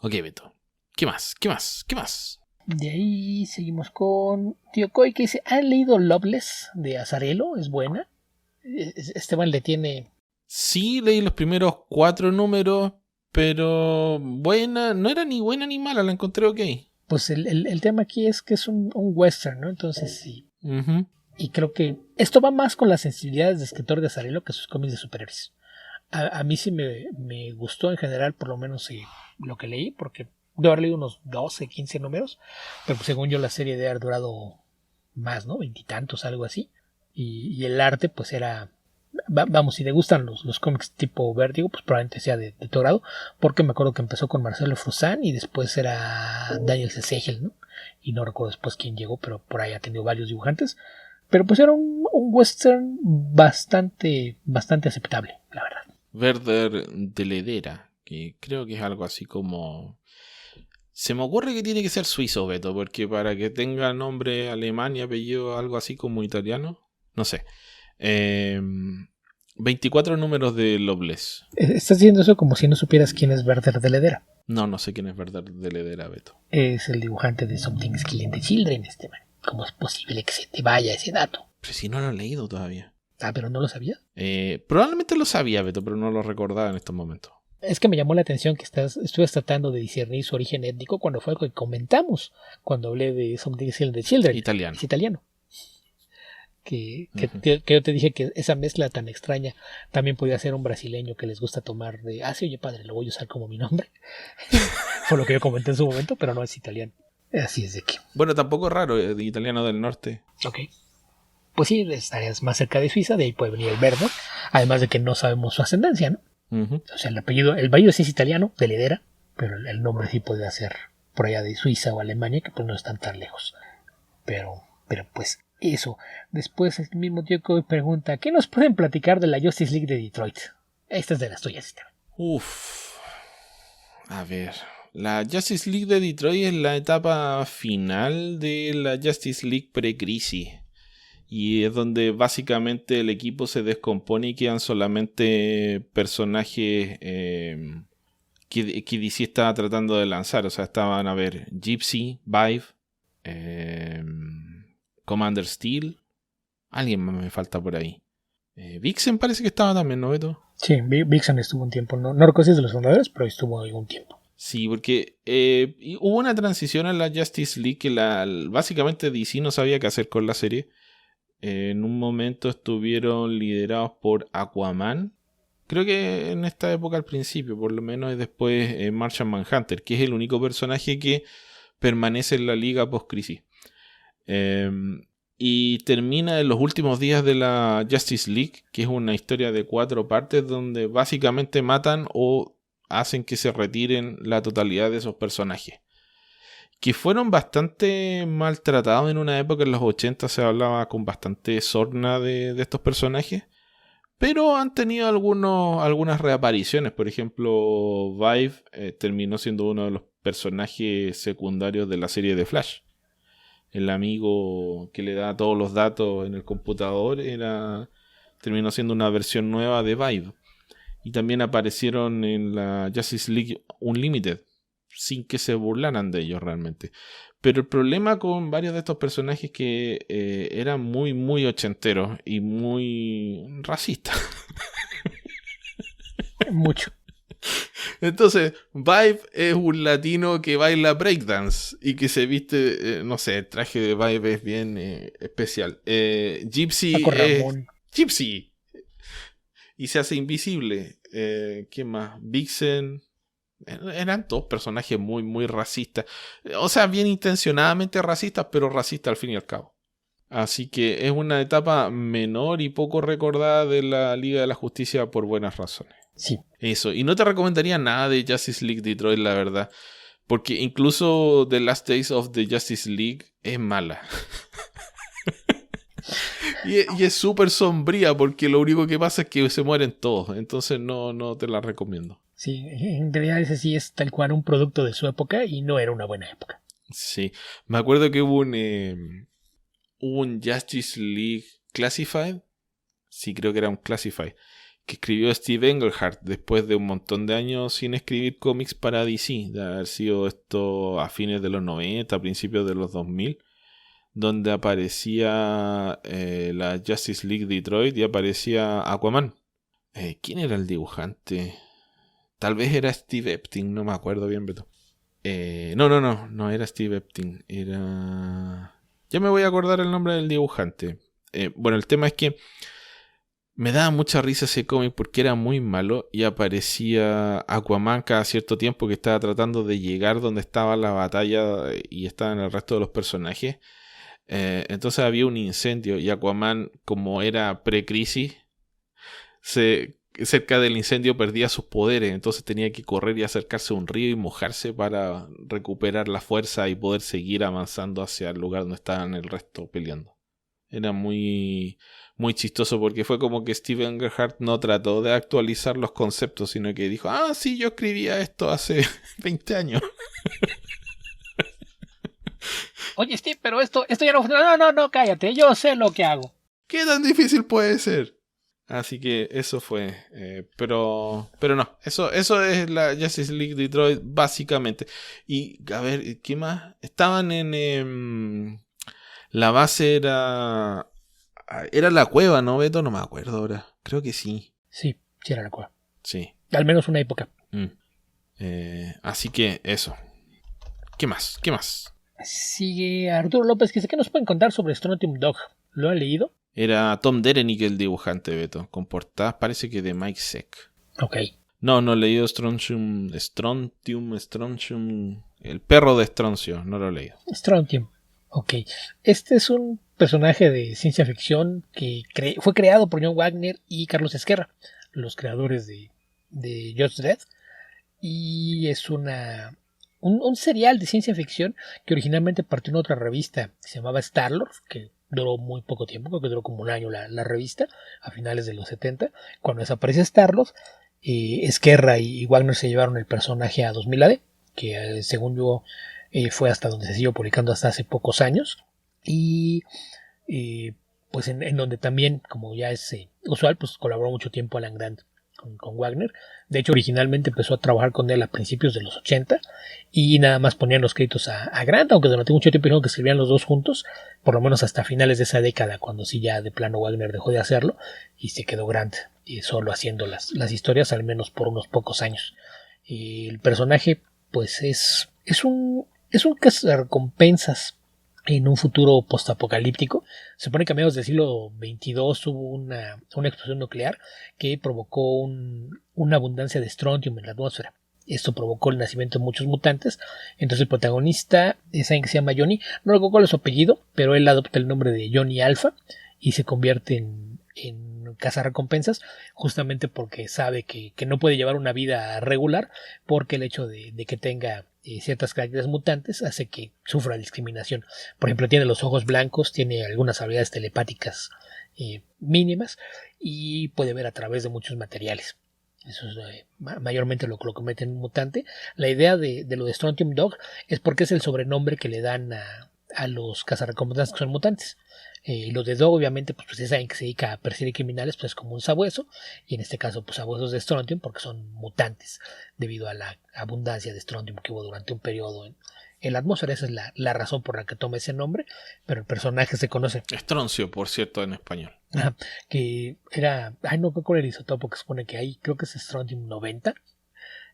Ok, Beto. ¿Qué más? ¿Qué más? ¿Qué más? De ahí seguimos con Tío Coy que dice, ¿han leído Loveless de Azarelo? ¿Es buena? Esteban le tiene... Sí, leí los primeros 4 números, pero buena, no era ni buena ni mala, la encontré ok. Pues el tema aquí es que es un western, ¿no? Entonces sí. Uh-huh. Y creo que esto va más con las sensibilidades de escritor de Azarelo que sus cómics de superhéroes. A mí sí me gustó en general, por lo menos lo que leí, porque debo haber leído unos 12, 15 números, pero pues, según yo la serie debe haber durado más, ¿no? 20 y tantos, algo así. Y el arte, pues era... Vamos, si te gustan los cómics tipo Vértigo, pues probablemente sea de tu grado, porque me acuerdo que empezó con Marcelo Frusán y después era Daniel Cecil, ¿no? Y no recuerdo después quién llegó, pero por ahí ha tenido varios dibujantes. Pero pues era un western bastante aceptable, la verdad. Werder de Ledera, que creo que es algo así como... Se me ocurre que tiene que ser suizo, Beto, porque para que tenga nombre alemán y apellido algo así como italiano, no sé. 24 números de Loveless. Estás diciendo eso como si no supieras quién es Werder de Ledera. No sé quién es Werder de Ledera, Beto. Es el dibujante de Something is Killing the Children, man. ¿Cómo es posible que se te vaya ese dato? Pero si no lo he leído todavía. Pero no lo sabía. Probablemente lo sabía, Beto, pero no lo recordaba en estos momentos. Es que me llamó la atención que estuvieras tratando de discernir su origen étnico cuando fue algo que comentamos cuando hablé de Something is Killing the Children. Italiano. Es italiano. Que yo te dije que esa mezcla tan extraña también podía ser un brasileño que les gusta tomar de, sí, oye padre, lo voy a usar como mi nombre. Fue lo que yo comenté en su momento, pero no es italiano. Así es de que... Bueno, tampoco es raro, italiano del norte. Ok. Pues sí, estarías más cerca de Suiza, de ahí puede venir el verde, además de que no sabemos su ascendencia, ¿no? Uh-huh. O sea, el apellido sí es italiano, de Ledera, pero el nombre sí puede ser por allá de Suiza o Alemania, que pues no están tan lejos. Pero pues eso. Después el mismo tío que hoy pregunta, ¿qué nos pueden platicar de la Justice League de Detroit? Esta es de las tuyas, Esteban. A ver, la Justice League de Detroit es la etapa final de la Justice League pre-crisis. Y es donde básicamente el equipo se descompone y quedan solamente personajes que DC estaba tratando de lanzar. O sea, estaban a ver Gypsy, Vibe, Commander Steel. Alguien más me falta por ahí. Vixen parece que estaba también, ¿no, Beto? Sí, Vixen estuvo un tiempo. No recuerdo si es de los fundadores, pero estuvo algún tiempo. Sí, porque hubo una transición en la Justice League que básicamente DC no sabía qué hacer con la serie. En un momento estuvieron liderados por Aquaman. Creo que en esta época al principio, por lo menos, y después Martian Manhunter, que es el único personaje que permanece en la liga post-crisis. Y termina en los últimos días de la Justice League, que es una historia de 4 partes donde básicamente matan o hacen que se retiren la totalidad de esos personajes, que fueron bastante maltratados en una época. En los 80 se hablaba con bastante sorna de estos personajes, pero han tenido algunas reapariciones. Por ejemplo, Vibe terminó siendo uno de los personajes secundarios de la serie de Flash. El amigo que le da todos los datos en el computador terminó siendo una versión nueva de Vibe. Y también aparecieron en la Justice League Unlimited, sin que se burlaran de ellos realmente. Pero el problema con varios de estos personajes es que eran muy, muy ochenteros y muy racistas. Mucho. Entonces, Vibe es un latino que baila breakdance y que se viste, no sé, el traje de Vibe es bien especial. Gypsy es Gypsy y se hace invisible. ¿Quién más? Vixen. Eran todos personajes muy, muy racistas. O sea, bien intencionadamente racistas, pero racistas al fin y al cabo. Así que es una etapa menor y poco recordada de la Liga de la Justicia por buenas razones. Sí. Eso. Y no te recomendaría nada de Justice League Detroit, la verdad. Porque incluso The Last Days of the Justice League es mala. y es súper sombría porque lo único que pasa es que se mueren todos. Entonces no te la recomiendo. Sí, en realidad ese sí es tal cual un producto de su época y no era una buena época. Sí, me acuerdo que hubo un Justice League Classified. Sí, creo que era un Classified. Que escribió Steve Englehart después de un montón de años sin escribir cómics para DC. De haber sido esto a fines de los 90, a principios de los 2000. Donde aparecía la Justice League Detroit y aparecía Aquaman. ¿Quién era el dibujante? Tal vez era Steve Epting, no me acuerdo bien, Beto. No era Steve Epting, era... Ya me voy a acordar el nombre del dibujante. Bueno, el tema es que me daba mucha risa ese cómic porque era muy malo y aparecía Aquaman cada cierto tiempo que estaba tratando de llegar donde estaba la batalla y estaban el resto de los personajes. Entonces había un incendio y Aquaman, como era pre-crisis, cerca del incendio perdía sus poderes, entonces tenía que correr y acercarse a un río y mojarse para recuperar la fuerza y poder seguir avanzando hacia el lugar donde estaban el resto peleando. Era muy, muy chistoso porque fue como que Steve Englehart no trató de actualizar los conceptos, sino que dijo, sí, yo escribía esto hace 20 años. Oye, Steve, pero esto ya no funciona. No, cállate, yo sé lo que hago. ¿Qué tan difícil puede ser? Así que eso fue. Pero no, eso es la Justice League Detroit básicamente. Y a ver, ¿qué más? Estaban en... la base era la cueva, ¿no, Beto? No me acuerdo ahora. Creo que sí. Sí era la cueva. Sí. Al menos una época. Así que eso. ¿Qué más? Sigue Arturo López, que sé que nos pueden contar sobre Strontium Dog. ¿Lo ha leído? Era Tom Derenick el dibujante, Beto. Con portadas parece que de Mike Zeck. Ok. No he leído Strontium. El perro de Stroncio. No lo he leído. Strontium. Ok. Este es un personaje de ciencia ficción que fue creado por John Wagner y Carlos Ezquerra, los creadores de Just Death. Y es un serial de ciencia ficción que originalmente partió en otra revista que se llamaba Star-Lord, que duró muy poco tiempo, creo que duró como un año la revista, a finales de los 70. Cuando desaparece Star-Lord, Ezquerra y Wagner se llevaron el personaje a 2000 AD, que según yo fue hasta donde se siguió publicando hasta hace pocos años. Y pues en donde también, como ya es usual, pues colaboró mucho tiempo Alan Grant con Wagner. De hecho, originalmente empezó a trabajar con él a principios de los 80 y nada más ponían los créditos a Grant, aunque durante mucho tiempo dijeron que escribían los dos juntos, por lo menos hasta finales de esa década, cuando sí ya de plano Wagner dejó de hacerlo y se quedó Grant solo haciendo las historias, al menos por unos pocos años. El personaje, pues es un cazarrecompensas en un futuro postapocalíptico. Se supone que a mediados del siglo XXII hubo una explosión nuclear que provocó una abundancia de strontium en la atmósfera. Esto provocó el nacimiento de muchos mutantes. Entonces el protagonista es alguien que se llama Johnny. No recuerdo cuál es su apellido, pero él adopta el nombre de Johnny Alpha y se convierte en cazarrecompensas, justamente porque sabe que no puede llevar una vida regular, porque el hecho de que tenga ciertas características mutantes hace que sufra discriminación. Por ejemplo, tiene los ojos blancos, tiene algunas habilidades telepáticas mínimas y puede ver a través de muchos materiales. Eso es mayormente lo que mete en un mutante. La idea de lo de Strontium Dog es porque es el sobrenombre que le dan a los cazarrecompensas que son mutantes. Los de Dog, obviamente, pues es alguien que se dedica a perseguir criminales, pues es como un sabueso, y en este caso, pues sabuesos de Strontium, porque son mutantes, debido a la abundancia de Strontium que hubo durante un periodo en la atmósfera. Esa es la razón por la que toma ese nombre, pero el personaje se conoce. Estroncio, por cierto, en español. Que era. Ay, no, ¿cuál era el isótopo que se supone que hay? Creo que es Strontium 90.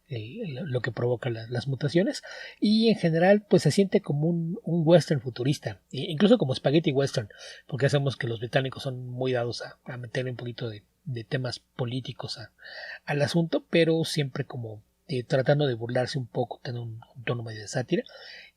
Lo que provoca las mutaciones, y en general pues se siente como un western futurista, incluso como spaghetti western, porque sabemos que los británicos son muy dados a meterle un poquito de temas políticos al asunto, pero siempre como tratando de burlarse un poco, tener un tono medio de sátira,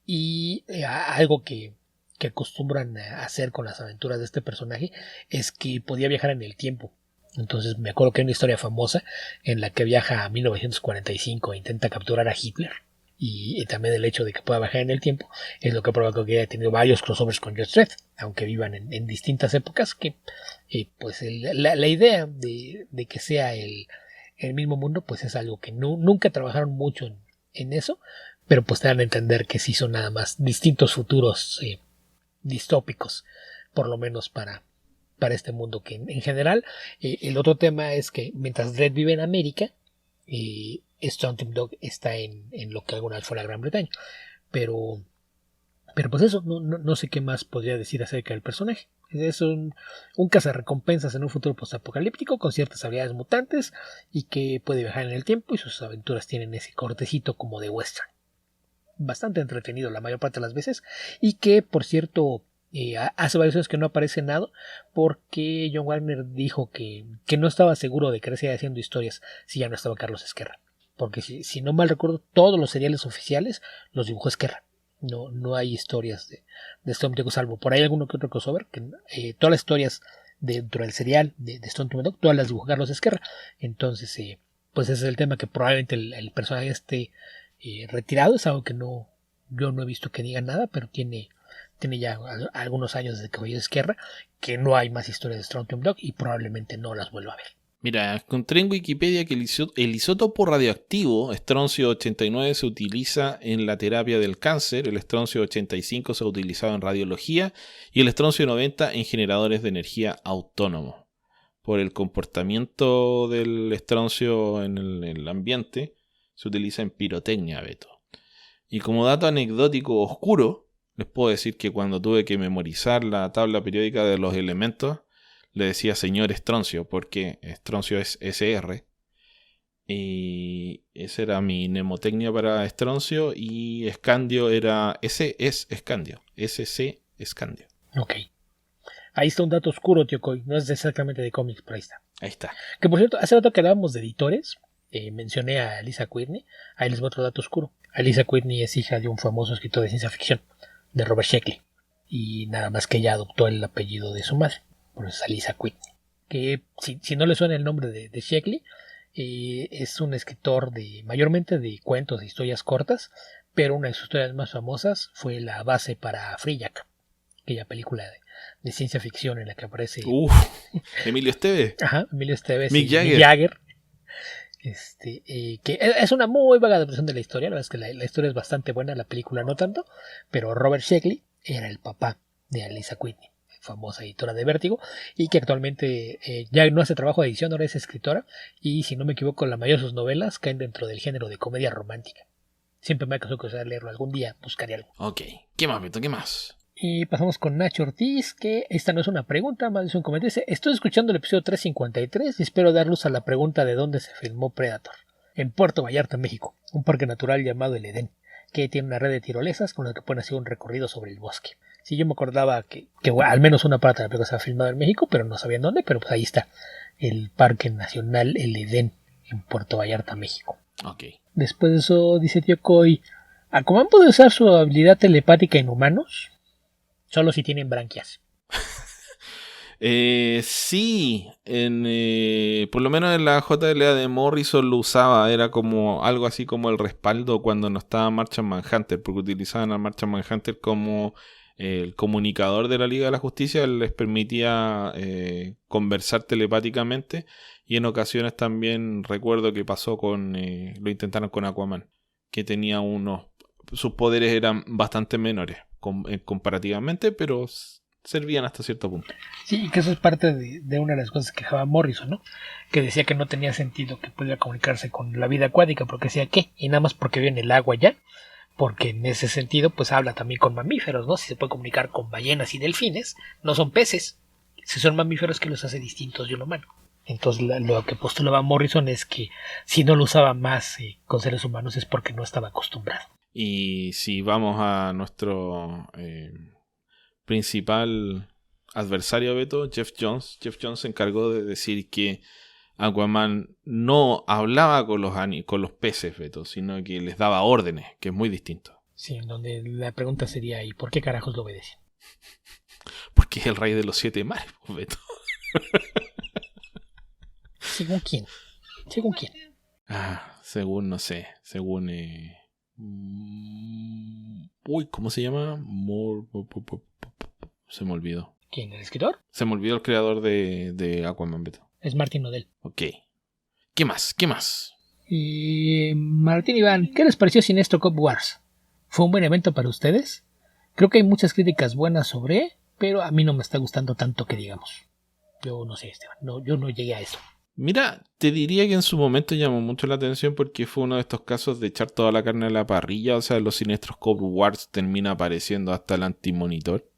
y algo que acostumbran a hacer con las aventuras de este personaje es que podía viajar en el tiempo. Entonces me acuerdo que hay una historia famosa en la que viaja a 1945 e intenta capturar a Hitler, y también el hecho de que pueda viajar en el tiempo es lo que provocó que haya tenido varios crossovers con Judge Dredd, aunque vivan en distintas épocas, que pues la idea de que sea el mismo mundo pues es algo que nunca trabajaron mucho en eso, pero pues te dan a entender que sí son nada más distintos futuros distópicos, por lo menos para este mundo, que en general el otro tema es que mientras Dredd vive en América, Strontium Dog está en lo que alguna vez fue la Gran Bretaña, pero pues eso, no sé qué más podría decir acerca del personaje. Es un cazarrecompensas en un futuro postapocalíptico con ciertas habilidades mutantes y que puede viajar en el tiempo, y sus aventuras tienen ese cortecito como de western, bastante entretenido la mayor parte de las veces, y que por cierto hace varios años que no aparece nada, porque John Wagner dijo que no estaba seguro de que siga haciendo historias si ya no estaba Carlos Ezquerra, porque si no mal recuerdo, todos los seriales oficiales los dibujó Ezquerra. No hay historias de Strontium, salvo por ahí alguno que otro crossover, que todas las historias dentro del serial de Strontium Dog, todas las dibujó Carlos Ezquerra. Entonces pues ese es el tema, que probablemente el personaje esté retirado. Es algo que yo no he visto que diga nada, pero tiene ya algunos años desde que fue Ezquerra que no hay más historias de Strontium Dog y probablemente no las vuelva a ver. Mira, encontré en Wikipedia que el isótopo radioactivo estroncio 89 se utiliza en la terapia del cáncer, el estroncio 85 se ha utilizado en radiología y el estroncio 90 en generadores de energía autónomos. Por el comportamiento del estroncio en el ambiente, se utiliza en pirotecnia, Beto. Y como dato anecdótico oscuro, les puedo decir que cuando tuve que memorizar la tabla periódica de los elementos, le decía señor estroncio, porque estroncio es SR. Y esa era mi mnemotecnia para estroncio, y escandio era S es escandio. SC escandio. Ok. Ahí está un dato oscuro, tío Coy. No es exactamente de cómics, pero ahí está. Ahí está. Que por cierto, hace rato que hablábamos de editores, mencioné a Lisa Quinney. Ahí les voy otro dato oscuro. Lisa Quinney es hija de un famoso escritor de ciencia ficción, de Robert Sheckley. Y nada más que ella adoptó el apellido de su madre. Por eso es Lisa Quinney. Que si no le suena el nombre de Sheckley, es un escritor mayormente de cuentos, de historias cortas, pero una de sus historias más famosas fue la base para Free Jack, aquella película de ciencia ficción en la que aparece Emilio Estevez. Ajá, Emilio Estevez, Mick Jagger. Que es una muy vaga adaptación de la historia. La verdad es que la historia es bastante buena, la película no tanto, pero Robert Sheckley era el papá de Lisa Quinney. famosa editora de Vértigo, y que actualmente ya no hace trabajo de edición, ahora es escritora, y si no me equivoco, la mayoría de sus novelas caen dentro del género de comedia romántica. Siempre me ha causado curiosidad leerlo, algún día buscaré algo. Ok, ¿qué más, Beto? ¿Qué más? Y pasamos con Nacho Ortiz, que esta no es una pregunta, más es un comentario. Dice: estoy escuchando el episodio 353 y espero dar luz a la pregunta de dónde se filmó Predator. En Puerto Vallarta, México, un parque natural llamado El Edén, que tiene una red de tirolesas con la que pueden hacer un recorrido sobre el bosque. Sí, yo me acordaba que bueno, al menos una parte de la película se ha filmado en México, pero no sabía en dónde, pero pues ahí está, el Parque Nacional El Edén, en Puerto Vallarta, México. Ok. Después de eso, dice Tío Coy: ¿Aquaman puede usar su habilidad telepática en humanos? Solo si tienen branquias. Sí, por lo menos en la JLA de Morrison lo usaba, era como algo así como el respaldo cuando no estaba Martian Manhunter, porque utilizaban a Martian Manhunter como el comunicador de la Liga de la Justicia, les permitía conversar telepáticamente, y en ocasiones también recuerdo que pasó lo intentaron con Aquaman, que tenía sus poderes eran bastante menores comparativamente, pero servían hasta cierto punto. Sí, y que eso es parte de una de las cosas que quejaba Morrison, ¿no? Que decía que no tenía sentido que pudiera comunicarse con la vida acuática, porque decía que, y nada más porque vive en el agua ya, porque en ese sentido pues habla también con mamíferos, ¿no? Si se puede comunicar con ballenas y delfines, no son peces, si son mamíferos, que los hace distintos de un humano. Entonces lo que postulaba Morrison es que si no lo usaba más con seres humanos es porque no estaba acostumbrado. Y si vamos a nuestro principal adversario, Beto, Jeff Jones se encargó de decir que Aquaman no hablaba con los peces, Beto, sino que les daba órdenes, que es muy distinto. Sí, en donde la pregunta sería: ¿y por qué carajos lo obedecen? Porque es el rey de los 7 mares, Beto. ¿Según quién? ¿Según quién? Según, no sé, según... Uy, ¿cómo se llama? Se me olvidó. ¿Quién? ¿El escritor? Se me olvidó el creador de Aquaman, Beto. Es Martin Odell. Ok. ¿Qué más? ¿Qué más? Y Martín Iván, ¿qué les pareció Sinestro Cop Wars? ¿Fue un buen evento para ustedes? Creo que hay muchas críticas buenas sobre, pero a mí no me está gustando tanto que digamos. Yo no sé, Esteban, yo no llegué a eso. Mira, te diría que en su momento llamó mucho la atención porque fue uno de estos casos de echar toda la carne a la parrilla. O sea, los Sinestros Cop Wars termina apareciendo hasta el Antimonitor.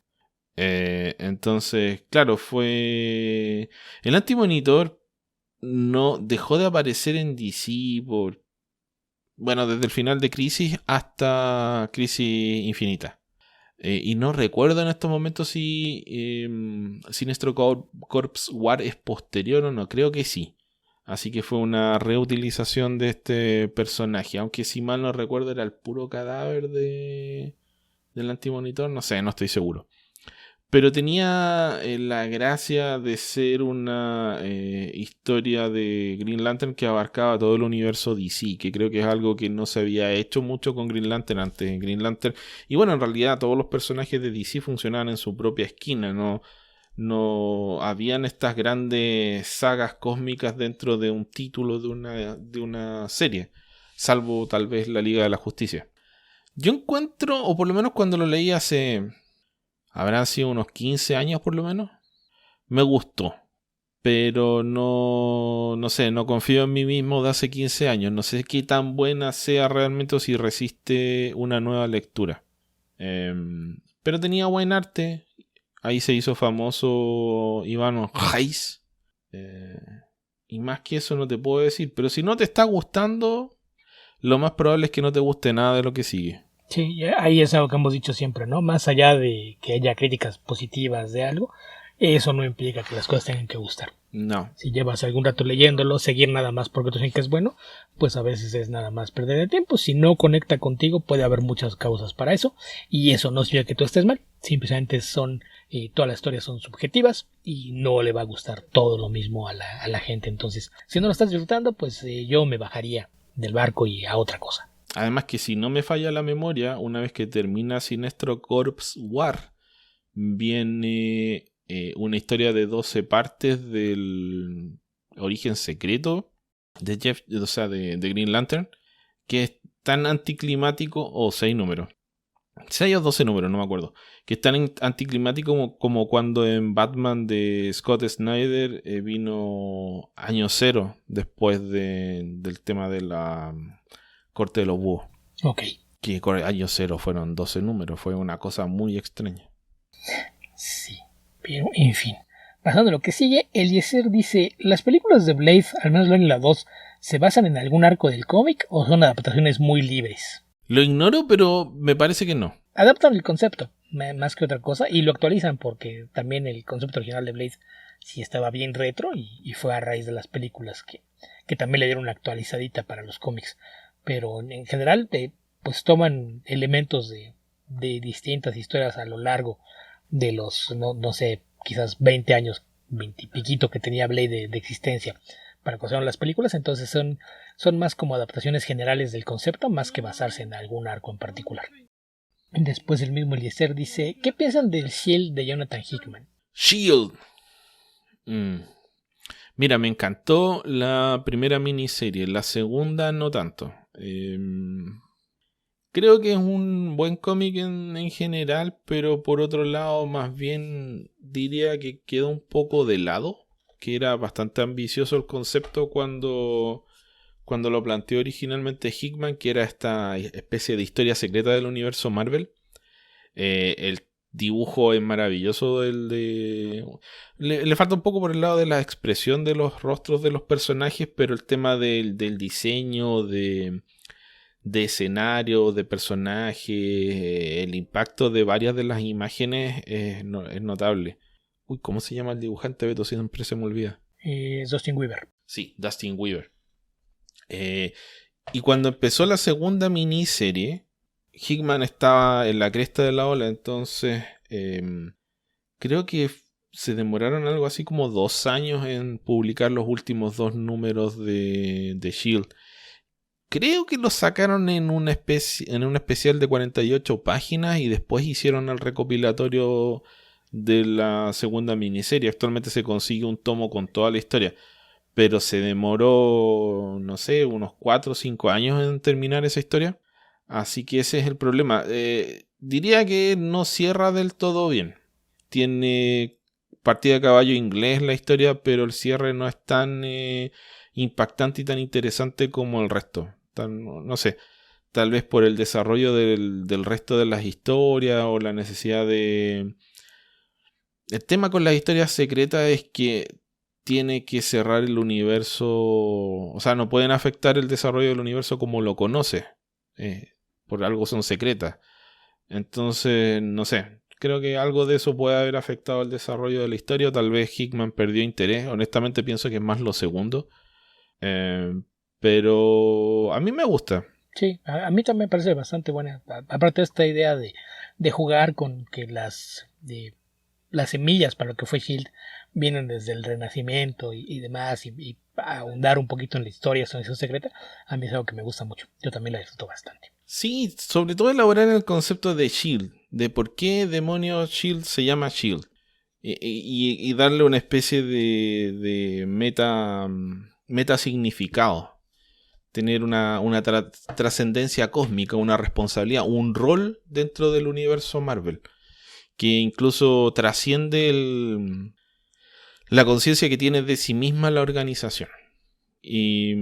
Entonces, claro, fue... El Antimonitor no dejó de aparecer en DC desde el final de Crisis hasta Crisis Infinita. Y no recuerdo en estos momentos si Sinestro Corps War es posterior o no, creo que sí. Así que fue una reutilización de este personaje, aunque si mal no recuerdo era el puro cadáver del Antimonitor, no sé, no estoy seguro. Pero tenía la gracia de ser una historia de Green Lantern que abarcaba todo el universo DC, que creo que es algo que no se había hecho mucho con Green Lantern antes. Green Lantern, y bueno, en realidad todos los personajes de DC funcionaban en su propia esquina, no habían estas grandes sagas cósmicas dentro de un título de una serie, salvo tal vez la Liga de la Justicia. Yo encuentro, o por lo menos cuando lo leí habrán sido unos 15 años por lo menos, me gustó. Pero no sé, no confío en mí mismo de hace 15 años. No sé qué tan buena sea realmente o si resiste una nueva lectura. Pero tenía buen arte. Ahí se hizo famoso Iván Reis. Y más que eso no te puedo decir. Pero si no te está gustando, lo más probable es que no te guste nada de lo que sigue. Sí, ahí es algo que hemos dicho siempre, ¿no? Más allá de que haya críticas positivas de algo, eso no implica que las cosas tengan que gustar. No. Si llevas algún rato leyéndolo, seguir nada más porque tú sabes que es bueno, pues a veces es nada más perder el tiempo. Si no conecta contigo, puede haber muchas causas para eso, y eso no significa que tú estés mal. Simplemente todas las historias son subjetivas y no le va a gustar todo lo mismo a la gente. Entonces, si no lo estás disfrutando, pues yo me bajaría del barco y a otra cosa. Además que si no me falla la memoria, una vez que termina Sinestro Corps War, viene una historia de 12 partes del origen secreto de de Green Lantern, que es tan anticlimático, o 6 números. 6 o 12 números, no me acuerdo. que es tan anticlimático como cuando en Batman de Scott Snyder vino Año Cero después del tema de la Corte de los Búhos. Ok. Que Año Cero fueron 12 números, fue una cosa muy extraña. Sí, pero en fin. Pasando a lo que sigue, Eliezer dice, ¿las películas de Blade, al menos la 1 y la 2, se basan en algún arco del cómic o son adaptaciones muy libres? Lo ignoro, pero me parece que no. Adaptan el concepto, más que otra cosa, y lo actualizan porque también el concepto original de Blade sí estaba bien retro y fue a raíz de las películas que también le dieron una actualizadita para los cómics. Pero en general, pues toman elementos de distintas historias a lo largo de los, no sé, quizás 20 años, 20 y piquito que tenía Blade de existencia para que las películas. Entonces son más como adaptaciones generales del concepto más que basarse en algún arco en particular. Después el mismo Eliezer dice, ¿qué piensan del Shield de Jonathan Hickman? Shield. Mira, me encantó la primera miniserie, la segunda no tanto. Creo que es un buen cómic en general, pero por otro lado más bien diría que quedó un poco de lado, que era bastante ambicioso el concepto cuando lo planteó originalmente Hickman, que era esta especie de historia secreta del universo Marvel. El dibujo es maravilloso, le falta un poco por el lado de la expresión de los rostros de los personajes, pero el tema del diseño, de escenario, de personajes, el impacto de varias de las imágenes es notable. Uy, ¿cómo se llama el dibujante? Beto, siempre se me olvida. Dustin Weaver. Sí, Dustin Weaver. Y cuando empezó la segunda miniserie, Hickman estaba en la cresta de la ola, entonces creo que se demoraron algo así como 2 años en publicar los últimos 2 números de Shield. Creo que lo sacaron en un especial de 48 páginas y después hicieron el recopilatorio de la segunda miniserie. Actualmente se consigue un tomo con toda la historia, pero se demoró, no sé, unos 4 o 5 años en terminar esa historia. Así que ese es el problema. Diría que no cierra del todo bien. Tiene partida de caballo inglés la historia, pero el cierre no es tan impactante y tan interesante como el resto. No sé, tal vez por el desarrollo del resto de las historias o la necesidad de... El tema con las historias secretas es que tiene que cerrar el universo, o sea, no pueden afectar el desarrollo del universo como lo conoce, por algo son secretas. Entonces, no sé, creo que algo de eso puede haber afectado el desarrollo de la historia. Tal vez Hickman perdió interés, honestamente pienso que es más lo segundo, pero a mí me gusta. Sí, a mí también me parece bastante buena. Aparte de esta idea de jugar con que las semillas para lo que fue Shield vienen desde el Renacimiento y demás, y ahondar un poquito en la historia, su misión secreta, a mí es algo que me gusta mucho. Yo también la disfruto bastante. Sí, sobre todo elaborar el concepto de Shield, de por qué demonios Shield se llama Shield, y darle una especie de meta significado. Tener una trascendencia cósmica, una responsabilidad, un rol dentro del universo Marvel, que incluso trasciende la conciencia que tiene de sí misma la organización. Y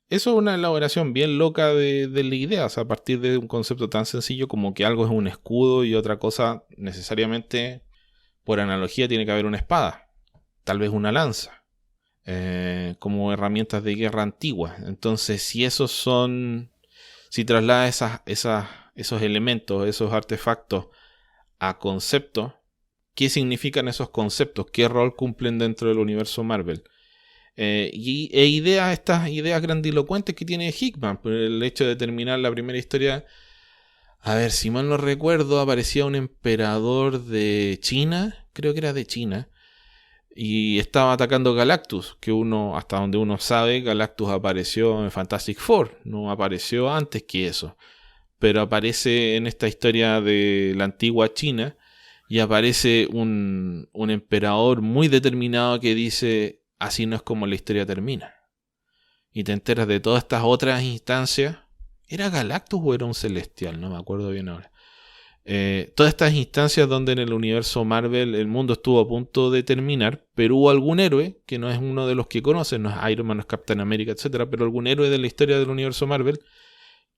eso es una elaboración bien loca de la idea, o sea, a partir de un concepto tan sencillo como que algo es un escudo y otra cosa necesariamente, por analogía, tiene que haber una espada, tal vez una lanza. Como herramientas de guerra antiguas. Entonces, si trasladas esos elementos, esos artefactos a conceptos, ¿qué significan esos conceptos? ¿Qué rol cumplen dentro del universo Marvel? Estas ideas grandilocuentes que tiene Hickman, por el hecho de terminar la primera historia. A ver, si mal no recuerdo, aparecía un emperador de China, creo que era de China, y estaba atacando Galactus, que hasta donde uno sabe, Galactus apareció en Fantastic Four, no apareció antes que eso, pero aparece en esta historia de la antigua China y aparece un emperador muy determinado que dice: así no es como la historia termina. Y te enteras de todas estas otras instancias. ¿Era Galactus o era un celestial? No me acuerdo bien ahora. Todas estas instancias donde en el universo Marvel el mundo estuvo a punto de terminar, pero hubo algún héroe, que no es uno de los que conocen, no es Iron Man, no es Captain America, etcétera, pero algún héroe de la historia del universo Marvel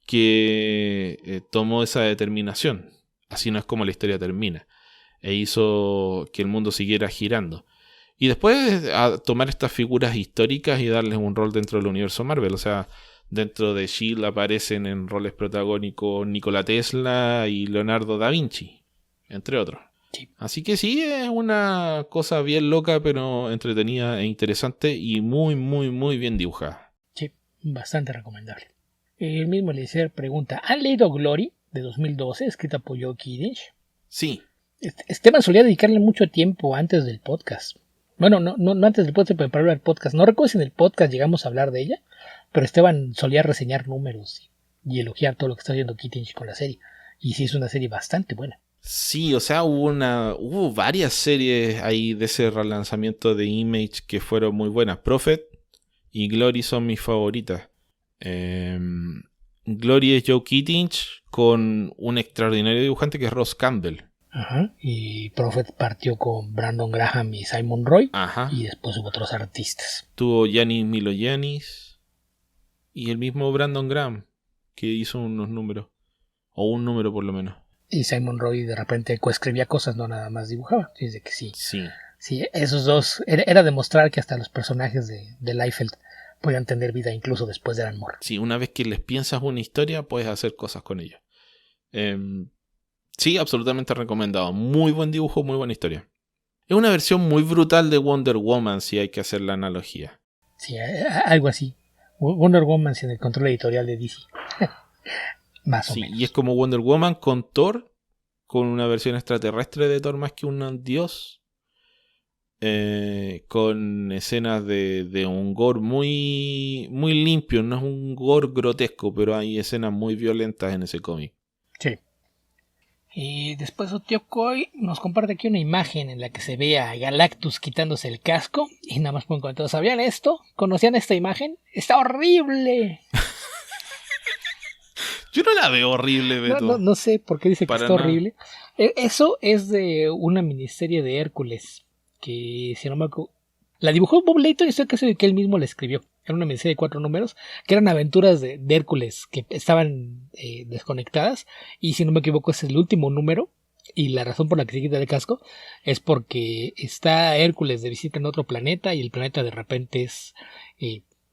que tomó esa determinación. Así no es como la historia termina. E hizo que el mundo siguiera girando. Y después a tomar estas figuras históricas y darles un rol dentro del universo Marvel. O sea, dentro de S.H.I.E.L.D. aparecen en roles protagónicos Nikola Tesla y Leonardo da Vinci, entre otros. Sí. Así que sí, es una cosa bien loca, pero entretenida e interesante y muy, muy, muy bien dibujada. Sí, bastante recomendable. El mismo Eliezer pregunta, ¿han leído Glory de 2012, escrita por Joe Kiddich? Sí. Esteban solía dedicarle mucho tiempo antes del podcast. Bueno, no antes del podcast, pero para el podcast. No recuerdo si en el podcast llegamos a hablar de ella, pero Esteban solía reseñar números y elogiar todo lo que está haciendo Kittich con la serie. Y sí, es una serie bastante buena. Sí, o sea, hubo varias series ahí de ese relanzamiento de Image que fueron muy buenas. Prophet y Glory son mis favoritas. Glory es Joe Kittich con un extraordinario dibujante que es Ross Campbell. Ajá. Y Prophet partió con Brandon Graham y Simon Roy. Ajá. Y después hubo otros artistas. Tuvo Yanis Miloyanis y el mismo Brandon Graham que hizo unos números. O un número por lo menos. Y Simon Roy de repente coescribía cosas, no nada más dibujaba. Dice que sí. Sí, esos dos. Era demostrar que hasta los personajes de Liefeld podían tener vida incluso después de Alan Moore. Sí, una vez que les piensas una historia, puedes hacer cosas con ellos. Sí, absolutamente recomendado. Muy buen dibujo, muy buena historia. Es una versión muy brutal de Wonder Woman, si hay que hacer la analogía. Sí, algo así. Wonder Woman sin el control editorial de DC. Más o menos. Y es como Wonder Woman con Thor, con una versión extraterrestre de Thor más que un dios. Con escenas de un gore muy, muy limpio. No es un gore grotesco, pero hay escenas muy violentas en ese cómic. Sí. Y después Otiokoi nos comparte aquí una imagen en la que se ve a Galactus quitándose el casco. Y nada más pongo cuando ¿sabían esto? ¿Conocían esta imagen? ¡Está horrible! Yo no la veo horrible, Beto. No sé por qué dice que está horrible. Nada. Eso es de una miniserie de Hércules. Que si no me acuerdo, la dibujó Bob Layton y estoy casi de que él mismo la escribió. Era una miniserie de 4 números que eran aventuras de Hércules que estaban desconectadas. Y si no me equivoco, ese es el último número. Y la razón por la que se quita el casco es porque está Hércules de visita en otro planeta y el planeta de repente es...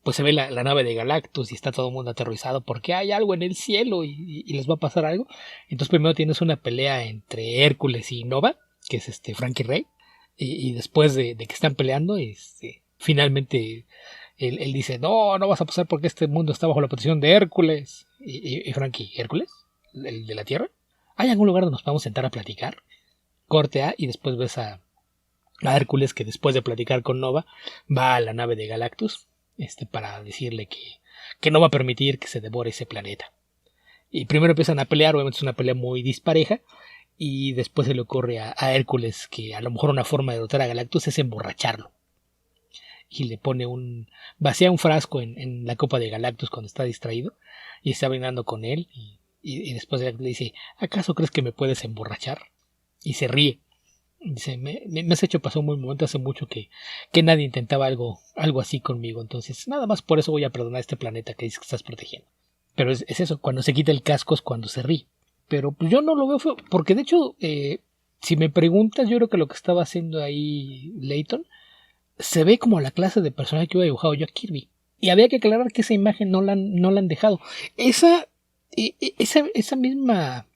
pues se ve la nave de Galactus y está todo el mundo aterrorizado porque hay algo en el cielo y les va a pasar algo. Entonces primero tienes una pelea entre Hércules y Nova, que es Frankie Ray. Y después de que están peleando, finalmente él dice, no vas a pasar porque este mundo está bajo la protección de Hércules. Y Frankie, ¿Hércules? ¿El de la Tierra? ¿Hay algún lugar donde nos podamos sentar a platicar? Corte A y después ves a Hércules que después de platicar con Nova va a la nave de Galactus para decirle que no va a permitir que se devore ese planeta. Y primero empiezan a pelear, obviamente es una pelea muy dispareja. Y después se le ocurre a Hércules que a lo mejor una forma de derrotar a Galactus es emborracharlo. Y le pone vacía un frasco en la copa de Galactus cuando está distraído. Y está brindando con él. Y después le dice, ¿acaso crees que me puedes emborrachar? Y se ríe. Dice, me has hecho pasar un buen momento, hace mucho que nadie intentaba algo así conmigo. Entonces, nada más por eso voy a perdonar este planeta que dices que estás protegiendo. Pero es eso, cuando se quita el casco es cuando se ríe. Pero pues yo no lo veo feo, porque de hecho, si me preguntas, yo creo que lo que estaba haciendo ahí Layton se ve como la clase de personaje que hubiera dibujado yo a Kirby. Y había que aclarar que esa imagen no la han dejado. Esa misma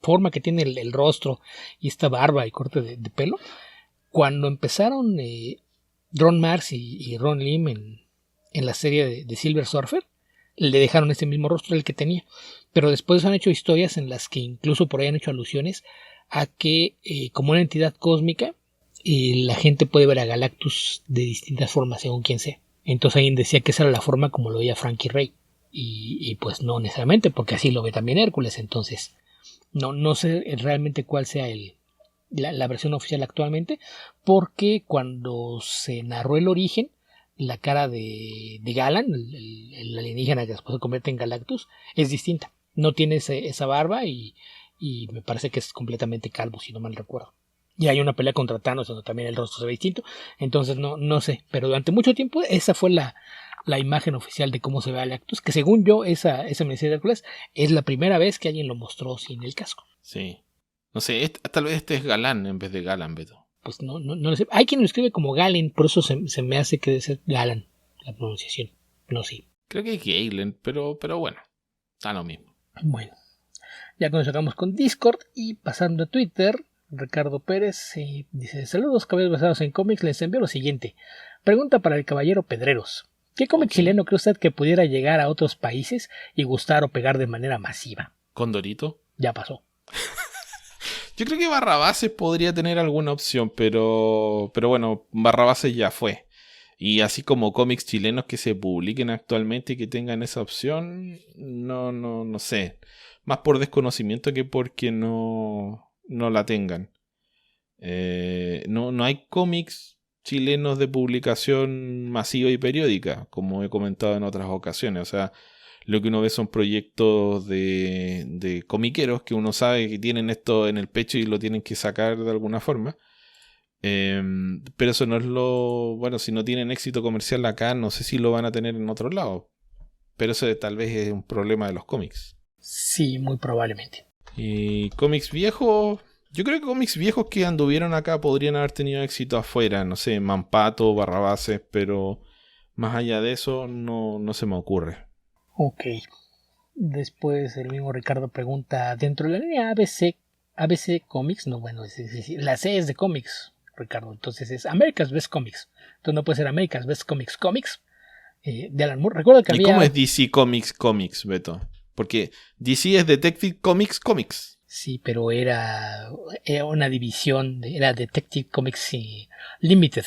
forma que tiene el rostro y esta barba y corte de pelo, cuando empezaron Ron Marz y Ron Lim en la serie de Silver Surfer, le dejaron ese mismo rostro el que tenía. Pero después han hecho historias en las que incluso por ahí han hecho alusiones a que como una entidad cósmica la gente puede ver a Galactus de distintas formas según quien sea. Entonces alguien decía que esa era la forma como lo veía Frankie Ray. Y pues no necesariamente, porque así lo ve también Hércules. Entonces no sé realmente cuál sea la versión oficial actualmente, porque cuando se narró el origen, la cara de Galan, el alienígena que después se convierte en Galactus, es distinta. No tiene esa barba y y me parece que es completamente calvo, si no mal recuerdo. Y hay una pelea contra Thanos donde también el rostro se ve distinto. Entonces no sé. Pero durante mucho tiempo esa fue la imagen oficial de cómo se ve a Galactus. Que según yo, esa miniserie de Hércules es la primera vez que alguien lo mostró sin el casco. Sí. No sé, tal vez este es Galán en vez de Galan, Beto. Pues no lo sé. Hay quien lo escribe como Galen, por eso se me hace que debe ser Galan la pronunciación. No sé. Creo que es Galen, pero bueno. Está lo mismo. Bueno. Ya con eso acabamos con Discord y pasando a Twitter. Ricardo Pérez dice: saludos caballeros basados en cómics, les envío lo siguiente. Pregunta para el caballero Pedreros. ¿Qué cómic chileno cree usted que pudiera llegar a otros países y gustar o pegar de manera masiva? ¿Condorito? Ya pasó. Yo creo que Barrabases podría tener alguna opción, pero bueno, Barrabases ya fue. Y así como cómics chilenos que se publiquen actualmente y que tengan esa opción, no sé. Más por desconocimiento que porque no la tengan. No hay cómics chilenos de publicación masiva y periódica, como he comentado en otras ocasiones. O sea, lo que uno ve son proyectos de comiqueros que uno sabe que tienen esto en el pecho y lo tienen que sacar de alguna forma. Pero eso no es lo... Bueno, si no tienen éxito comercial acá, no sé si lo van a tener en otro lado. Pero eso tal vez es un problema de los cómics. Sí, muy probablemente. Y cómics viejos... Yo creo que cómics viejos que anduvieron acá podrían haber tenido éxito afuera. No sé, Mampato, Barrabases, pero más allá de eso no se me ocurre. Ok. Después el mismo Ricardo pregunta, dentro de la línea ABC Comics, no, bueno, la C es de cómics, Ricardo, entonces es America's Best Comics. Entonces no puede ser America's Best Comics, de Alan Moore. Recuerdo que ¿Y había... cómo es DC Comics, Beto? Porque DC es Detective Comics. Sí, pero era una división, era Detective Comics Limited.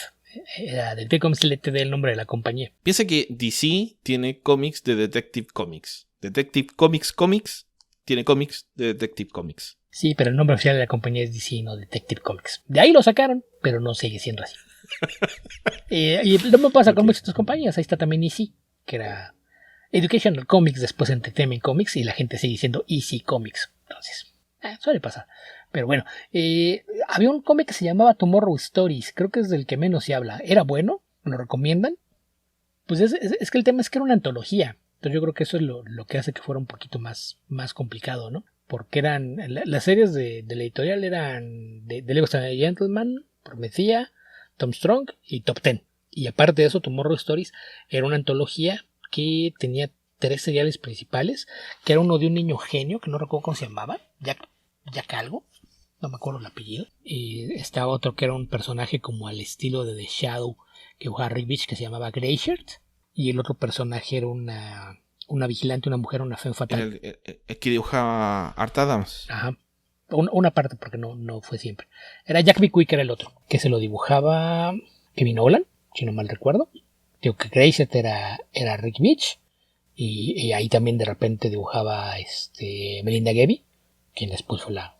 Era Detective Comics Limited el nombre de la compañía. Piensa que DC tiene cómics de Detective Comics. Detective Comics tiene cómics de Detective Comics. Sí, pero el nombre oficial de la compañía es DC, no Detective Comics. De ahí lo sacaron, pero no sigue siendo así. Y lo mismo pasa con muchas otras compañías. Ahí está también EC, que era Educational Comics, después Entertainment Comics, y la gente sigue diciendo EC Comics. Entonces, suele pasar. Pero bueno, había un cómic que se llamaba Tomorrow Stories. Creo que es del que menos se habla. ¿Era bueno? ¿Lo recomiendan? Pues es que el tema es que era una antología. Entonces yo creo que eso es lo que hace que fuera un poquito más complicado, ¿no? Porque eran las series de la editorial eran de Lego Gentleman, Promethea, Tom Strong y Top Ten. Y aparte de eso, Tomorrow Stories era una antología que tenía 3 seriales principales, que era uno de un niño genio, que no recuerdo cómo se llamaba, Jack algo, no me acuerdo el apellido. Y estaba otro que era un personaje como al estilo de The Shadow, que dibujaba Rick Beach, que se llamaba Greyshirt. Y el otro personaje era una vigilante, una mujer, una femme fatal. El que dibujaba Art Adams. Ajá. Una parte, porque no fue siempre. Era Jack B. Quick, era el otro, que se lo dibujaba Kevin Nolan, si no mal recuerdo. Digo que Greyshirt era Rick Beach. Y ahí también de repente dibujaba Melinda Gevy, quien después fue la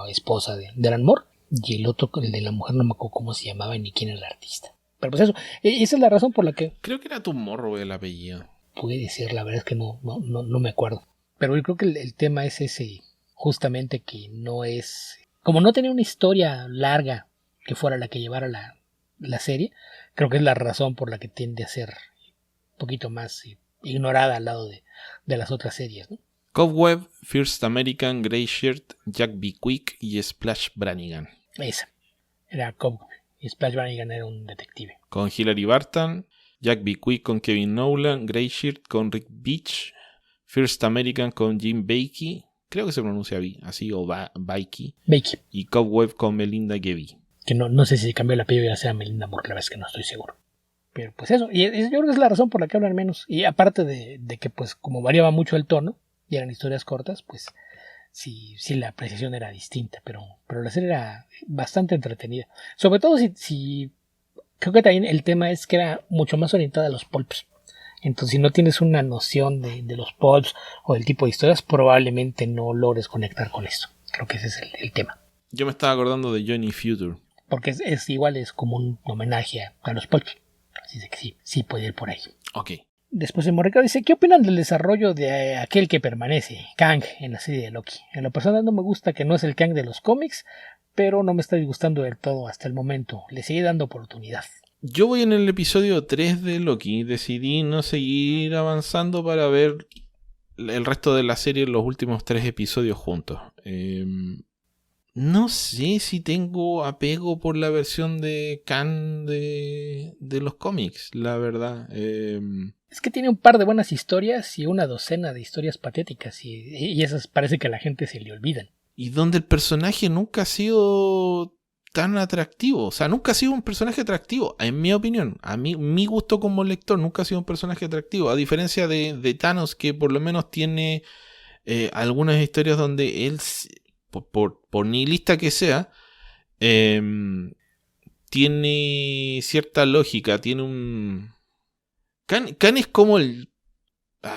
esposa de Alan Moore. Y el otro, el de la mujer, no me acuerdo cómo se llamaba ni quién era el artista. Pero pues eso, esa es la razón por la que... Creo que era Tomorrow el apellido. Puede ser, la verdad es que no me acuerdo. Pero yo creo que el tema es ese, justamente que no es... Como no tenía una historia larga que fuera la que llevara la serie, creo que es la razón por la que tiende a ser un poquito más ignorada al lado de las otras series, ¿no? Cobweb, First American, Greyshirt, Jack B. Quick y Splash Brannigan. Esa, era Cobweb. Y Splash Brannigan era un detective. Con Hilary Barton, Jack B. Quick con Kevin Nolan, Greyshirt con Rick Beach, First American con Jim Bakey, creo que se pronuncia así, o Bakey, y Cobweb con Melinda Gevy. Que no sé si se cambió el apellido y ya sea Melinda Moore, la verdad es que no estoy seguro. Pero pues eso, y yo creo que es la razón por la que hablan menos. Y aparte de que pues como variaba mucho el tono y eran historias cortas, pues sí la apreciación era distinta, pero la serie era bastante entretenida. Sobre todo si creo que también el tema es que era mucho más orientada a los pulps. Entonces si no tienes una noción de los pulps o del tipo de historias, probablemente no logres conectar con esto. Creo que ese es el tema. Yo me estaba acordando de Johnny Future. Porque es igual, es como un homenaje a los pulps. Así que sí puede ir por ahí. Ok. Después de Morrica dice, ¿qué opinan del desarrollo de aquel que permanece, Kang, en la serie de Loki? En lo personal no me gusta que no es el Kang de los cómics, pero no me está disgustando del todo hasta el momento. Le sigue dando oportunidad. Yo voy en el episodio 3 de Loki. Decidí no seguir avanzando para ver el resto de la serie en los últimos 3 episodios juntos. No sé si tengo apego por la versión de Kang de los cómics, la verdad. Es que tiene un par de buenas historias y una docena de historias patéticas y esas parece que a la gente se le olvidan. Y donde el personaje nunca ha sido tan atractivo. O sea, nunca ha sido un personaje atractivo, en mi opinión. A mí, mi gusto como lector nunca ha sido un personaje atractivo. A diferencia de Thanos, que por lo menos tiene algunas historias donde él, por nihilista que sea, tiene cierta lógica. Tiene un... Khan es como el...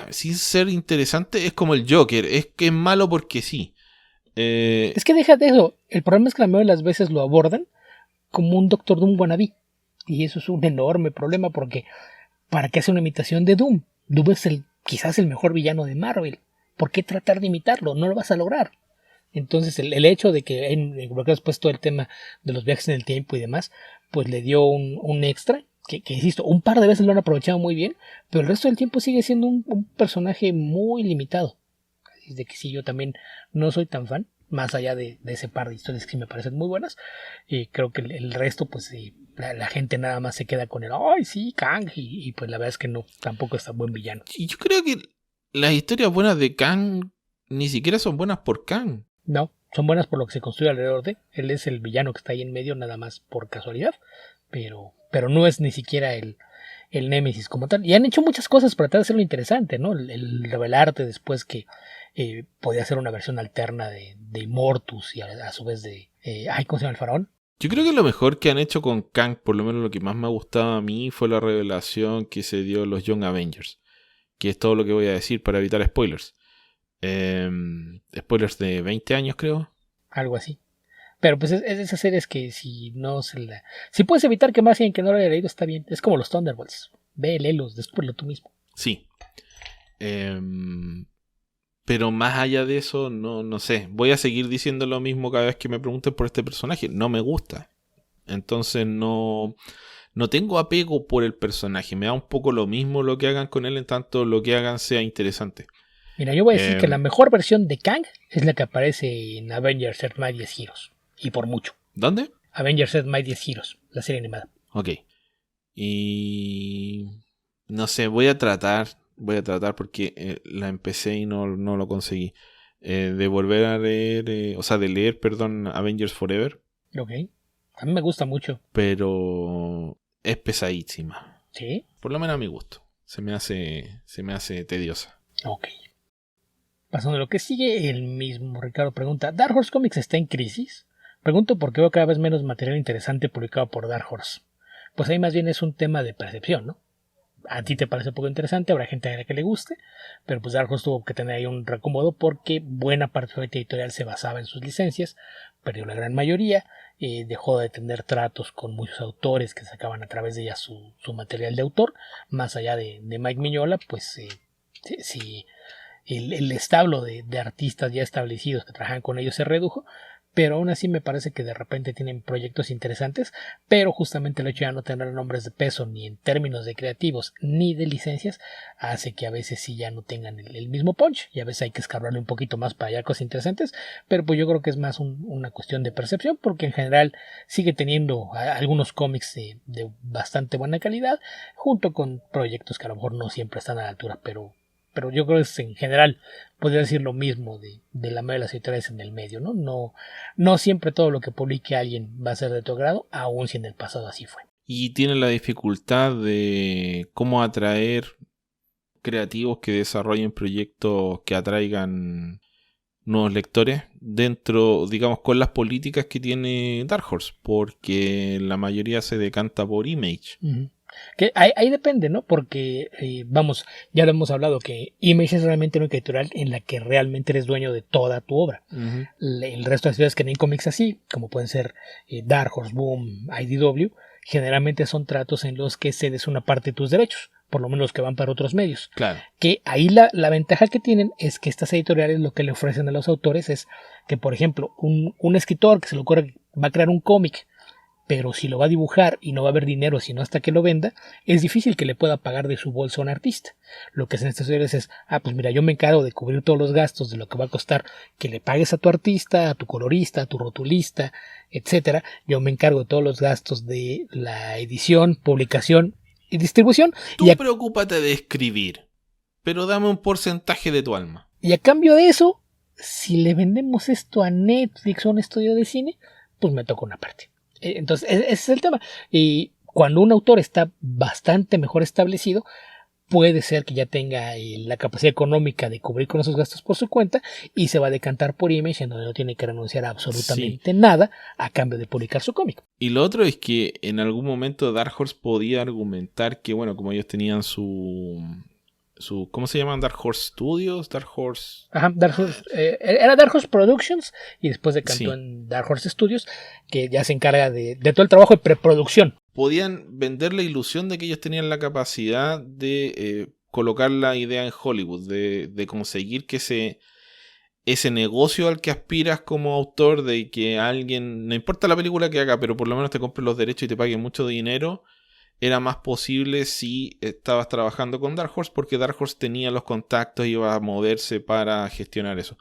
sin ser interesante, es como el Joker. Es que es malo porque sí. Es que déjate eso. El problema es que la mayoría de las veces lo abordan como un Doctor Doom wannabe. Y eso es un enorme problema porque ¿para qué hace una imitación de Doom? Doom es quizás el mejor villano de Marvel. ¿Por qué tratar de imitarlo? No lo vas a lograr. Entonces el hecho de que porque has puesto el tema de los viajes en el tiempo y demás, pues le dio un extra. Que insisto, un par de veces lo han aprovechado muy bien, pero el resto del tiempo sigue siendo un personaje muy limitado. De que sí, yo también no soy tan fan, más allá de ese par de historias que me parecen muy buenas. Creo que el resto, pues la gente nada más se queda con el ¡ay, sí, Kang! Y pues la verdad es que no, tampoco es tan buen villano. Y yo creo que las historias buenas de Kang ni siquiera son buenas por Kang. No, son buenas por lo que se construye alrededor de. Él es el villano que está ahí en medio, nada más por casualidad, pero no es ni siquiera el Némesis como tal. Y han hecho muchas cosas para tratar de hacerlo interesante, ¿no? El revelarte después que podía ser una versión alterna de Immortus y a su vez de... ¿cómo se llama el faraón? Yo creo que lo mejor que han hecho con Kang, por lo menos lo que más me ha gustado a mí, fue la revelación que se dio en los Young Avengers. Que es todo lo que voy a decir para evitar spoilers. Spoilers de 20 años, creo. Algo así. Pero pues es de esas series que si no se la... Si puedes evitar que más alguien que no lo haya leído, está bien. Es como los Thunderbolts. Ve, léelos, descúbrelo tú mismo. Sí. Pero más allá de eso, no sé. Voy a seguir diciendo lo mismo cada vez que me pregunten por este personaje. No me gusta. Entonces no tengo apego por el personaje. Me da un poco lo mismo lo que hagan con él, en tanto lo que hagan sea interesante. Mira, yo voy a decir que la mejor versión de Kang es la que aparece en Avengers Earth Mightiest Heroes. Y por mucho. ¿Dónde? Avengers Earth Mightiest Heroes, la serie animada. Ok. Y... no sé, voy a tratar porque la empecé y no lo conseguí. De volver a leer, de leer, Avengers Forever. Ok. A mí me gusta mucho. Pero es pesadísima. ¿Sí? Por lo menos a mi gusto. Se me hace tediosa. Ok. Pasando a lo que sigue, el mismo Ricardo pregunta, ¿Dark Horse Comics está en crisis? Pregunto porque veo cada vez menos material interesante publicado por Dark Horse. Pues ahí más bien es un tema de percepción, ¿no? A ti te parece poco interesante, habrá gente a la que le guste, pero pues Dark Horse tuvo que tener ahí un reacomodo porque buena parte de su editorial se basaba en sus licencias, perdió la gran mayoría, dejó de tener tratos con muchos autores que sacaban a través de ella su material de autor, más allá de Mike Mignola, pues sí, el establo de artistas ya establecidos que trabajan con ellos se redujo, pero aún así me parece que de repente tienen proyectos interesantes, pero justamente el hecho de ya no tener nombres de peso ni en términos de creativos ni de licencias hace que a veces sí ya no tengan el mismo punch y a veces hay que escarbarle un poquito más para hallar cosas interesantes, pero pues yo creo que es más una cuestión de percepción porque en general sigue teniendo algunos cómics de bastante buena calidad junto con proyectos que a lo mejor no siempre están a la altura, pero yo creo que es, en general podría decir lo mismo de la mayoría de las editoriales en el medio, ¿no? No siempre todo lo que publique alguien va a ser de tu agrado, aun si en el pasado así fue. Y tiene la dificultad de cómo atraer creativos que desarrollen proyectos que atraigan nuevos lectores dentro, digamos, con las políticas que tiene Dark Horse, porque la mayoría se decanta por Image. Uh-huh. Que ahí depende, ¿no? Porque, ya lo hemos hablado, que Image es realmente una editorial en la que realmente eres dueño de toda tu obra. Uh-huh. El resto de las ciudades que no hay cómics así, como pueden ser Dark Horse, Boom, IDW, generalmente son tratos en los que cedes una parte de tus derechos, por lo menos los que van para otros medios. Claro. Que ahí la ventaja que tienen es que estas editoriales lo que le ofrecen a los autores es que, por ejemplo, un escritor que se le ocurre que va a crear un cómic, pero si lo va a dibujar y no va a haber dinero sino hasta que lo venda, es difícil que le pueda pagar de su bolsa a un artista. Lo que hacen estas editoriales es, pues mira, yo me encargo de cubrir todos los gastos de lo que va a costar que le pagues a tu artista, a tu colorista, a tu rotulista, etcétera. Yo me encargo de todos los gastos de la edición, publicación y distribución. Tú preocúpate de escribir, pero dame un porcentaje de tu alma. Y a cambio de eso, si le vendemos esto a Netflix o a un estudio de cine, pues me toca una parte. Entonces, ese es el tema. Y cuando un autor está bastante mejor establecido, puede ser que ya tenga la capacidad económica de cubrir con esos gastos por su cuenta y se va a decantar por Image, en donde no tiene que renunciar a absolutamente nada a cambio de publicar su cómic. Y lo otro es que en algún momento Dark Horse podía argumentar que, bueno, como ellos tenían su ¿cómo se llaman? Dark Horse Studios, Dark Horse... Ajá, era Dark Horse Productions y después decantó en Dark Horse Studios, que ya se encarga de todo el trabajo de preproducción. Podían vender la ilusión de que ellos tenían la capacidad de colocar la idea en Hollywood, de conseguir que ese negocio al que aspiras como autor, de que alguien, no importa la película que haga, pero por lo menos te compre los derechos y te pague mucho dinero, era más posible si estabas trabajando con Dark Horse, porque Dark Horse tenía los contactos y iba a moverse para gestionar eso.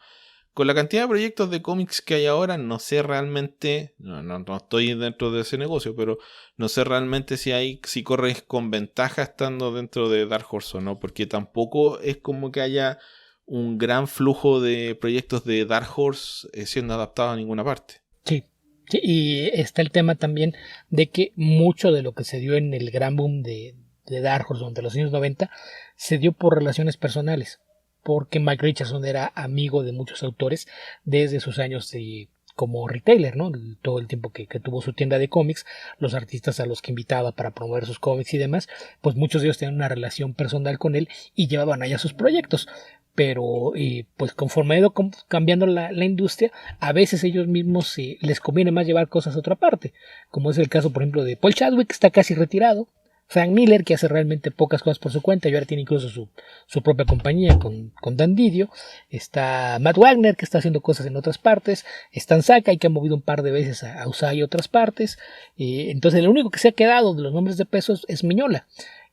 Con la cantidad de proyectos de cómics que hay ahora, no sé realmente, no estoy dentro de ese negocio, pero no sé realmente si corres con ventaja estando dentro de Dark Horse o no, porque tampoco es como que haya un gran flujo de proyectos de Dark Horse siendo adaptados a ninguna parte. Sí. Sí, y está el tema también de que mucho de lo que se dio en el gran boom de Dark Horse durante los años 90 se dio por relaciones personales, porque Mike Richardson era amigo de muchos autores desde sus años como retailer, ¿no? Todo el tiempo que tuvo su tienda de cómics, los artistas a los que invitaba para promover sus cómics y demás, pues muchos de ellos tenían una relación personal con él y llevaban allá sus proyectos. Pero pues conforme ha ido cambiando la industria, a veces ellos mismos les conviene más llevar cosas a otra parte, como es el caso por ejemplo de Paul Chadwick, que está casi retirado, Frank Miller, que hace realmente pocas cosas por su cuenta y ahora tiene incluso su propia compañía con Dan Didio, está Matt Wagner, que está haciendo cosas en otras partes, Stan Sakai, que ha movido un par de veces a Usagi y otras partes, entonces el único que se ha quedado de los nombres de peso es Miñola.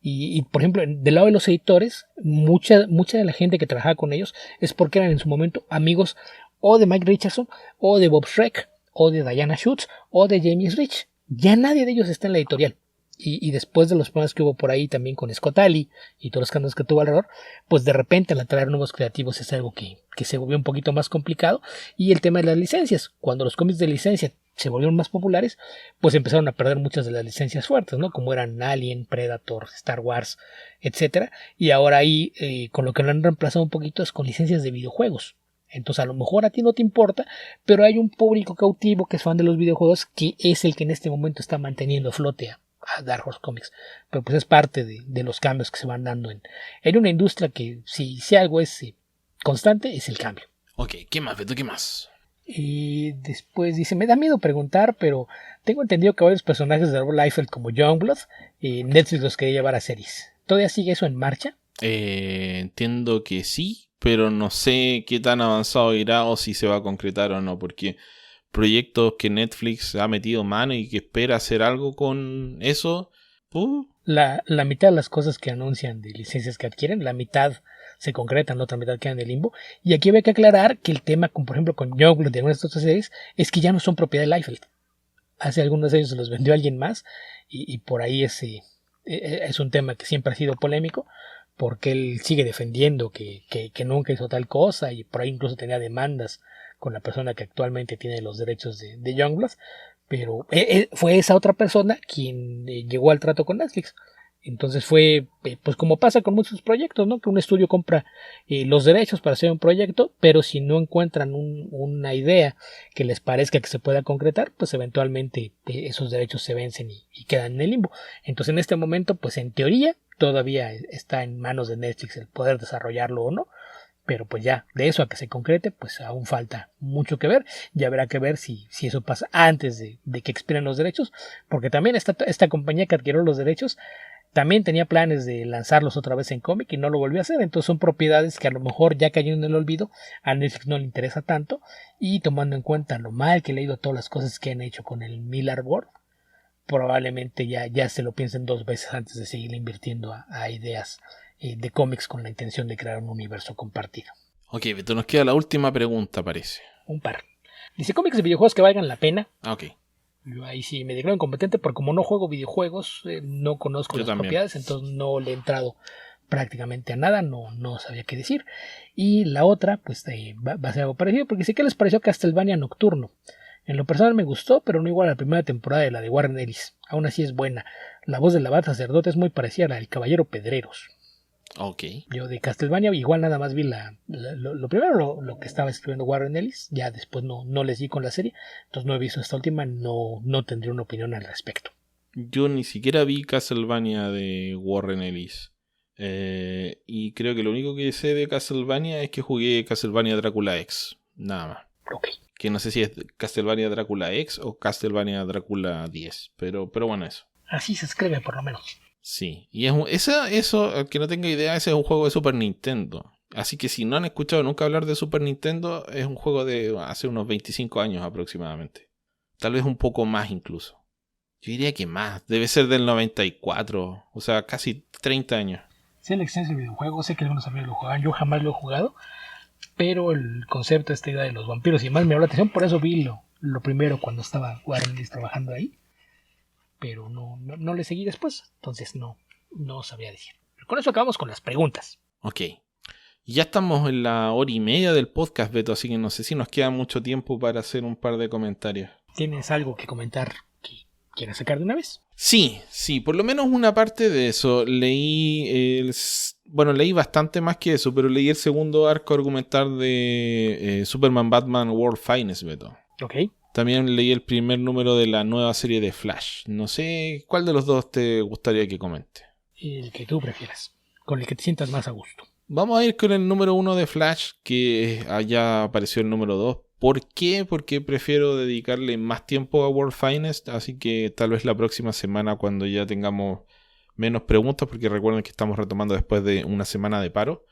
Y por ejemplo, del lado de los editores, mucha de la gente que trabajaba con ellos es porque eran en su momento amigos o de Mike Richardson, o de Bob Schreck, o de Diana Schutz, o de James Rich. Ya nadie de ellos está en la editorial. Y después de los problemas que hubo por ahí también con Scott Allie y todos los cambios que tuvo alrededor, pues de repente al atraer nuevos creativos es algo que se volvió un poquito más complicado. Y el tema de las licencias, cuando los cómics de licencia se volvieron más populares, pues empezaron a perder muchas de las licencias fuertes, ¿no? Como eran Alien, Predator, Star Wars, etcétera. Y ahora ahí con lo que lo han reemplazado un poquito es con licencias de videojuegos. Entonces a lo mejor a ti no te importa, pero hay un público cautivo que es fan de los videojuegos que es el que en este momento está manteniendo a flote a Dark Horse Comics. Pero pues es parte de los cambios que se van dando en una industria que si algo es constante es el cambio. Ok, ¿qué más, Beto? ¿Qué más? Y después dice, me da miedo preguntar, pero tengo entendido que varios personajes de Rob Liefeld como Youngblood, Netflix los quería llevar a series. ¿Todavía sigue eso en marcha? Entiendo que sí, pero no sé qué tan avanzado irá o si se va a concretar o no, porque proyectos que Netflix ha metido mano y que espera hacer algo con eso, La mitad de las cosas que anuncian de licencias que adquieren, la mitad se concretan, la otra mitad quedan en el limbo. Y aquí había que aclarar que el tema, por ejemplo, con Youngblood de algunas otras series, es que ya no son propiedad de Liefeld. Hace algunos años se los vendió a alguien más y por ahí es un tema que siempre ha sido polémico, porque él sigue defendiendo que nunca hizo tal cosa y por ahí incluso tenía demandas con la persona que actualmente tiene los derechos de Youngblood, pero fue esa otra persona quien llegó al trato con Netflix. Entonces fue, pues como pasa con muchos proyectos, ¿no? Que un estudio compra los derechos para hacer un proyecto, pero si no encuentran una idea que les parezca que se pueda concretar, pues eventualmente esos derechos se vencen y quedan en el limbo. Entonces en este momento, pues en teoría, todavía está en manos de Netflix el poder desarrollarlo o no, Pero pues ya, de eso a que se concrete, pues aún falta mucho que ver. Ya habrá que ver si eso pasa antes de que expiren los derechos, porque también esta compañía que adquirió los derechos también tenía planes de lanzarlos otra vez en cómic y no lo volvió a hacer. Entonces son propiedades que a lo mejor ya cayeron en el olvido, a Netflix no le interesa tanto, y tomando en cuenta lo mal que le ha ido todas las cosas que han hecho con el Miller Board, probablemente ya se lo piensen 2 veces antes de seguir invirtiendo a ideas de cómics con la intención de crear un universo compartido. Ok, Beto, nos queda la última pregunta, parece. Un par. Dice, cómics de videojuegos que valgan la pena. Ok. Yo ahí sí me declaro incompetente porque como no juego videojuegos, no conozco las propiedades, entonces no le he entrado prácticamente a nada, no sabía qué decir. Y la otra, pues va a ser algo parecido, porque sé que les pareció Castlevania Nocturno. En lo personal me gustó, pero no igual a la primera temporada de la de Warren Ellis. Aún así es buena. La voz del abad sacerdote es muy parecida a la del caballero Pedreros. Ok. Yo de Castlevania igual nada más vi lo primero lo que estaba escribiendo Warren Ellis, ya después no les di con la serie, entonces no he visto esta última, no tendré una opinión al respecto. Yo ni siquiera vi Castlevania de Warren Ellis. Y creo que lo único que sé de Castlevania es que jugué Castlevania Drácula X, nada más. Ok. Que no sé si es Castlevania Drácula X o Castlevania Drácula 10, pero bueno, eso. Así se escribe por lo menos. Sí, y eso, al que no tenga idea, ese es un juego de Super Nintendo. Así que si no han escuchado nunca hablar de Super Nintendo, es un juego de hace unos 25 años aproximadamente. Tal vez un poco más incluso. Yo diría que más, debe ser del 94, o sea, casi 30 años. Sé la existencia del videojuego, sé que algunos amigos lo jugaban, yo jamás lo he jugado, pero el concepto, esta idea de los vampiros y más me llamó la atención, por eso vi lo primero cuando estaba Warren Ellis trabajando ahí. Pero no le seguí después, entonces no sabría decir. Pero con eso acabamos con las preguntas. Ok. Ya estamos en la 1:30 del podcast, Beto, así que no sé si nos queda mucho tiempo para hacer un par de comentarios. ¿Tienes algo que comentar que quieras sacar de una vez? Sí, por lo menos una parte de eso. Leí bastante más que eso, pero leí el segundo arco argumental de Superman Batman World Finest, Beto. Ok. También leí el primer número de la nueva serie de Flash. No sé cuál de los dos te gustaría que comente. El que tú prefieras, con el que te sientas más a gusto. Vamos a ir con el número 1 de Flash, que allá apareció el número 2. ¿Por qué? Porque prefiero dedicarle más tiempo a World Finest, así que tal vez la próxima semana, cuando ya tengamos menos preguntas, porque recuerden que estamos retomando después de una semana de paro,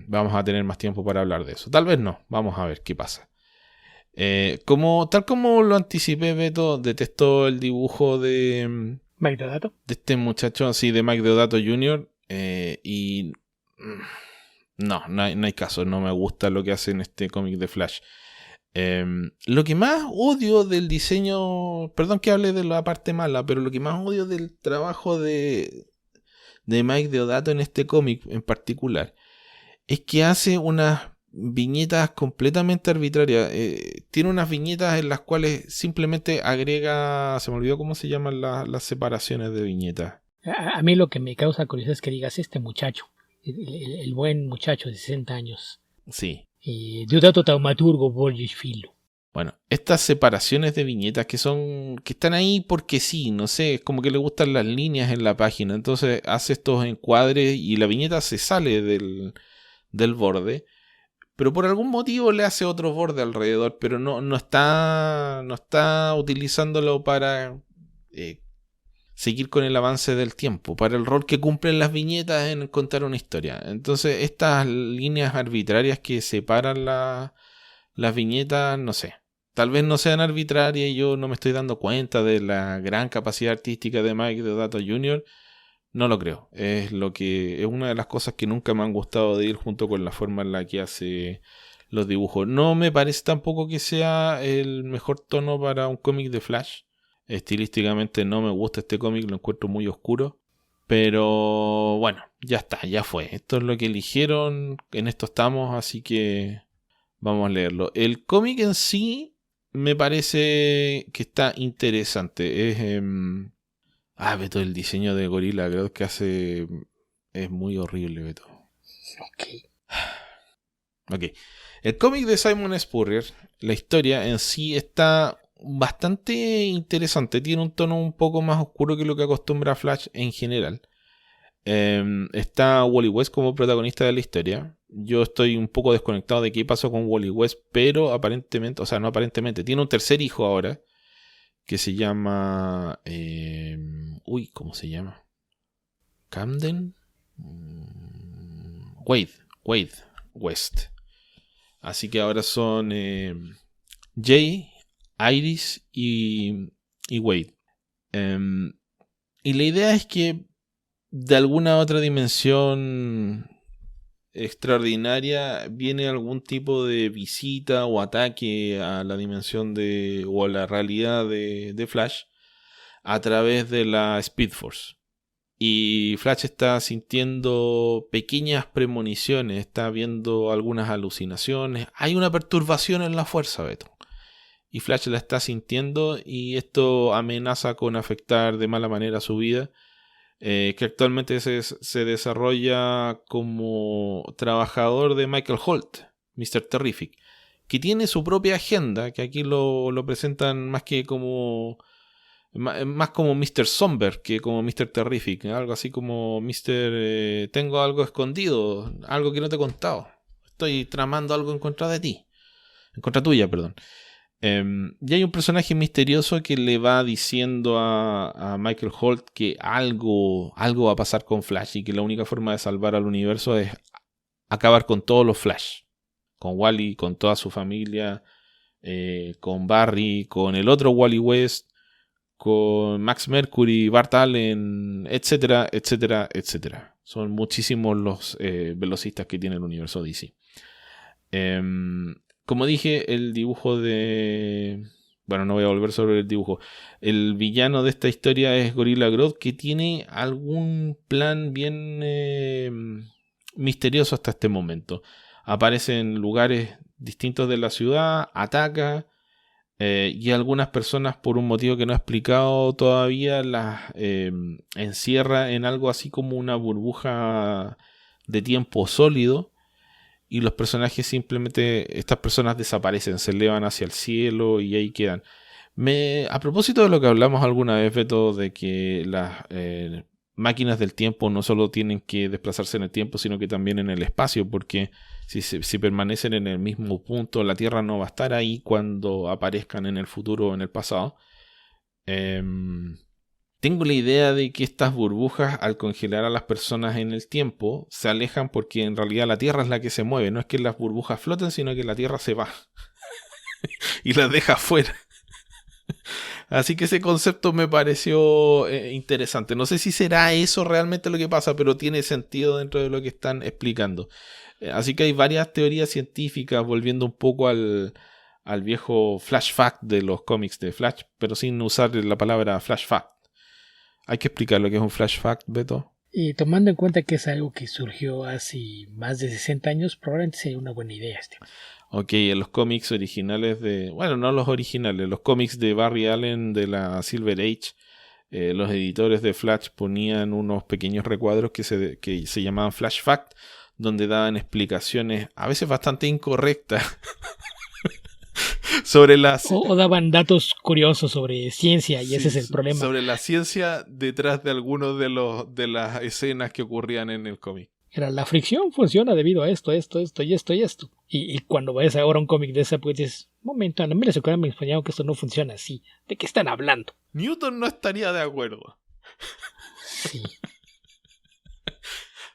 vamos a tener más tiempo para hablar de eso. Tal vez no, vamos a ver qué pasa. Tal como lo anticipé, Beto, detesto el dibujo de Mike Deodato. De este muchacho, así, de Mike Deodato Jr. Y no hay caso, no me gusta lo que hace en este cómic de Flash. Lo que más odio del diseño, perdón que hable de la parte mala, pero lo que más odio del trabajo de Mike Deodato en este cómic en particular es que hace unas viñetas completamente arbitrarias. Tiene unas viñetas en las cuales simplemente agrega, se me olvidó cómo se llaman las separaciones de viñetas. A mí lo que me causa curiosidad es que digas este muchacho, el buen muchacho de 60 años. Sí. Deodato taumaturgo Borges Filo. Bueno, estas separaciones de viñetas que están ahí porque sí, no sé, es como que le gustan las líneas en la página, entonces hace estos encuadres y la viñeta se sale del borde, pero por algún motivo le hace otro borde alrededor, pero no está utilizándolo para seguir con el avance del tiempo, para el rol que cumplen las viñetas en contar una historia. Entonces estas líneas arbitrarias que separan las viñetas, no sé, tal vez no sean arbitrarias y yo no me estoy dando cuenta de la gran capacidad artística de Mike Deodato Jr., no lo creo. Es una de las cosas que nunca me han gustado de él, junto con la forma en la que hace los dibujos. No me parece tampoco que sea el mejor tono para un cómic de Flash. Estilísticamente no me gusta este cómic, lo encuentro muy oscuro. Pero bueno, ya está, ya fue. Esto es lo que eligieron, en esto estamos, así que vamos a leerlo. El cómic en sí me parece que está interesante. Es... Beto, el diseño de Gorila creo que hace... Es muy horrible, Beto. Ok. El cómic de Simon Spurrier, la historia en sí está bastante interesante. Tiene un tono un poco más oscuro que lo que acostumbra Flash en general. Está Wally West como protagonista de la historia. Yo estoy un poco desconectado de qué pasó con Wally West, pero aparentemente, o sea, no aparentemente, tiene un tercer hijo ahora que se llama... ¿cómo se llama? ¿Camden? Wade West. Así que ahora son Jay, Iris y Wade. Y la idea es que de alguna otra dimensión extraordinaria viene algún tipo de visita o ataque a la dimensión o a la realidad de Flash a través de la Speed Force. Y Flash está sintiendo pequeñas premoniciones, está viendo algunas alucinaciones. Hay una perturbación en la fuerza, Beto. Y Flash la está sintiendo y esto amenaza con afectar de mala manera su vida. Que actualmente se desarrolla como trabajador de Michael Holt, Mr. Terrific, que tiene su propia agenda, que aquí lo presentan más como Mr. Somber que como Mr. Terrific, algo así como Mr. Tengo algo escondido, algo que no te he contado, estoy tramando algo en contra de ti, en contra tuya, perdón. Y hay un personaje misterioso que le va diciendo a Michael Holt que algo va a pasar con Flash y que la única forma de salvar al universo es acabar con todos los Flash, con Wally, con toda su familia, con Barry, con el otro Wally West, con Max Mercury, Bart Allen, etcétera, etcétera, etcétera. Son muchísimos los velocistas que tiene el universo DC. Como dije, el dibujo de... Bueno, no voy a volver sobre el dibujo. El villano de esta historia es Gorilla Grodd, que tiene algún plan bien misterioso hasta este momento. Aparece en lugares distintos de la ciudad, ataca, y algunas personas, por un motivo que no he explicado todavía, las encierra en algo así como una burbuja de tiempo sólido. Y los personajes simplemente, estas personas desaparecen, se elevan hacia el cielo y ahí quedan. A propósito de lo que hablamos alguna vez, Beto, de que las máquinas del tiempo no solo tienen que desplazarse en el tiempo, sino que también en el espacio, porque si permanecen en el mismo punto, la Tierra no va a estar ahí cuando aparezcan en el futuro o en el pasado. Tengo la idea de que estas burbujas, al congelar a las personas en el tiempo, se alejan porque en realidad la Tierra es la que se mueve. No es que las burbujas floten, sino que la Tierra se va y las deja fuera. Así que ese concepto me pareció interesante. No sé si será eso realmente lo que pasa, pero tiene sentido dentro de lo que están explicando. Así que hay varias teorías científicas, volviendo un poco al viejo Flash Fact de los cómics de Flash, pero sin usar la palabra Flash Fact. Hay que explicar lo que es un Flash Fact, Beto. Y tomando en cuenta que es algo que surgió hace más de 60 años, probablemente sería una buena idea. Ok, en los cómics originales bueno, no los originales, los cómics de Barry Allen de la Silver Age, los editores de Flash ponían unos pequeños recuadros que se llamaban Flash Fact, donde daban explicaciones a veces bastante incorrectas sobre las... O daban datos curiosos sobre ciencia, y sí, ese es el problema. Sobre la ciencia detrás de algunos de las escenas que ocurrían en el cómic. Era, la fricción funciona debido a esto y esto. Y cuando vayas ahora a un cómic de esa, pues dices, momento, a mí me enseñaron que esto no funciona así. ¿De qué están hablando? Newton no estaría de acuerdo. Sí.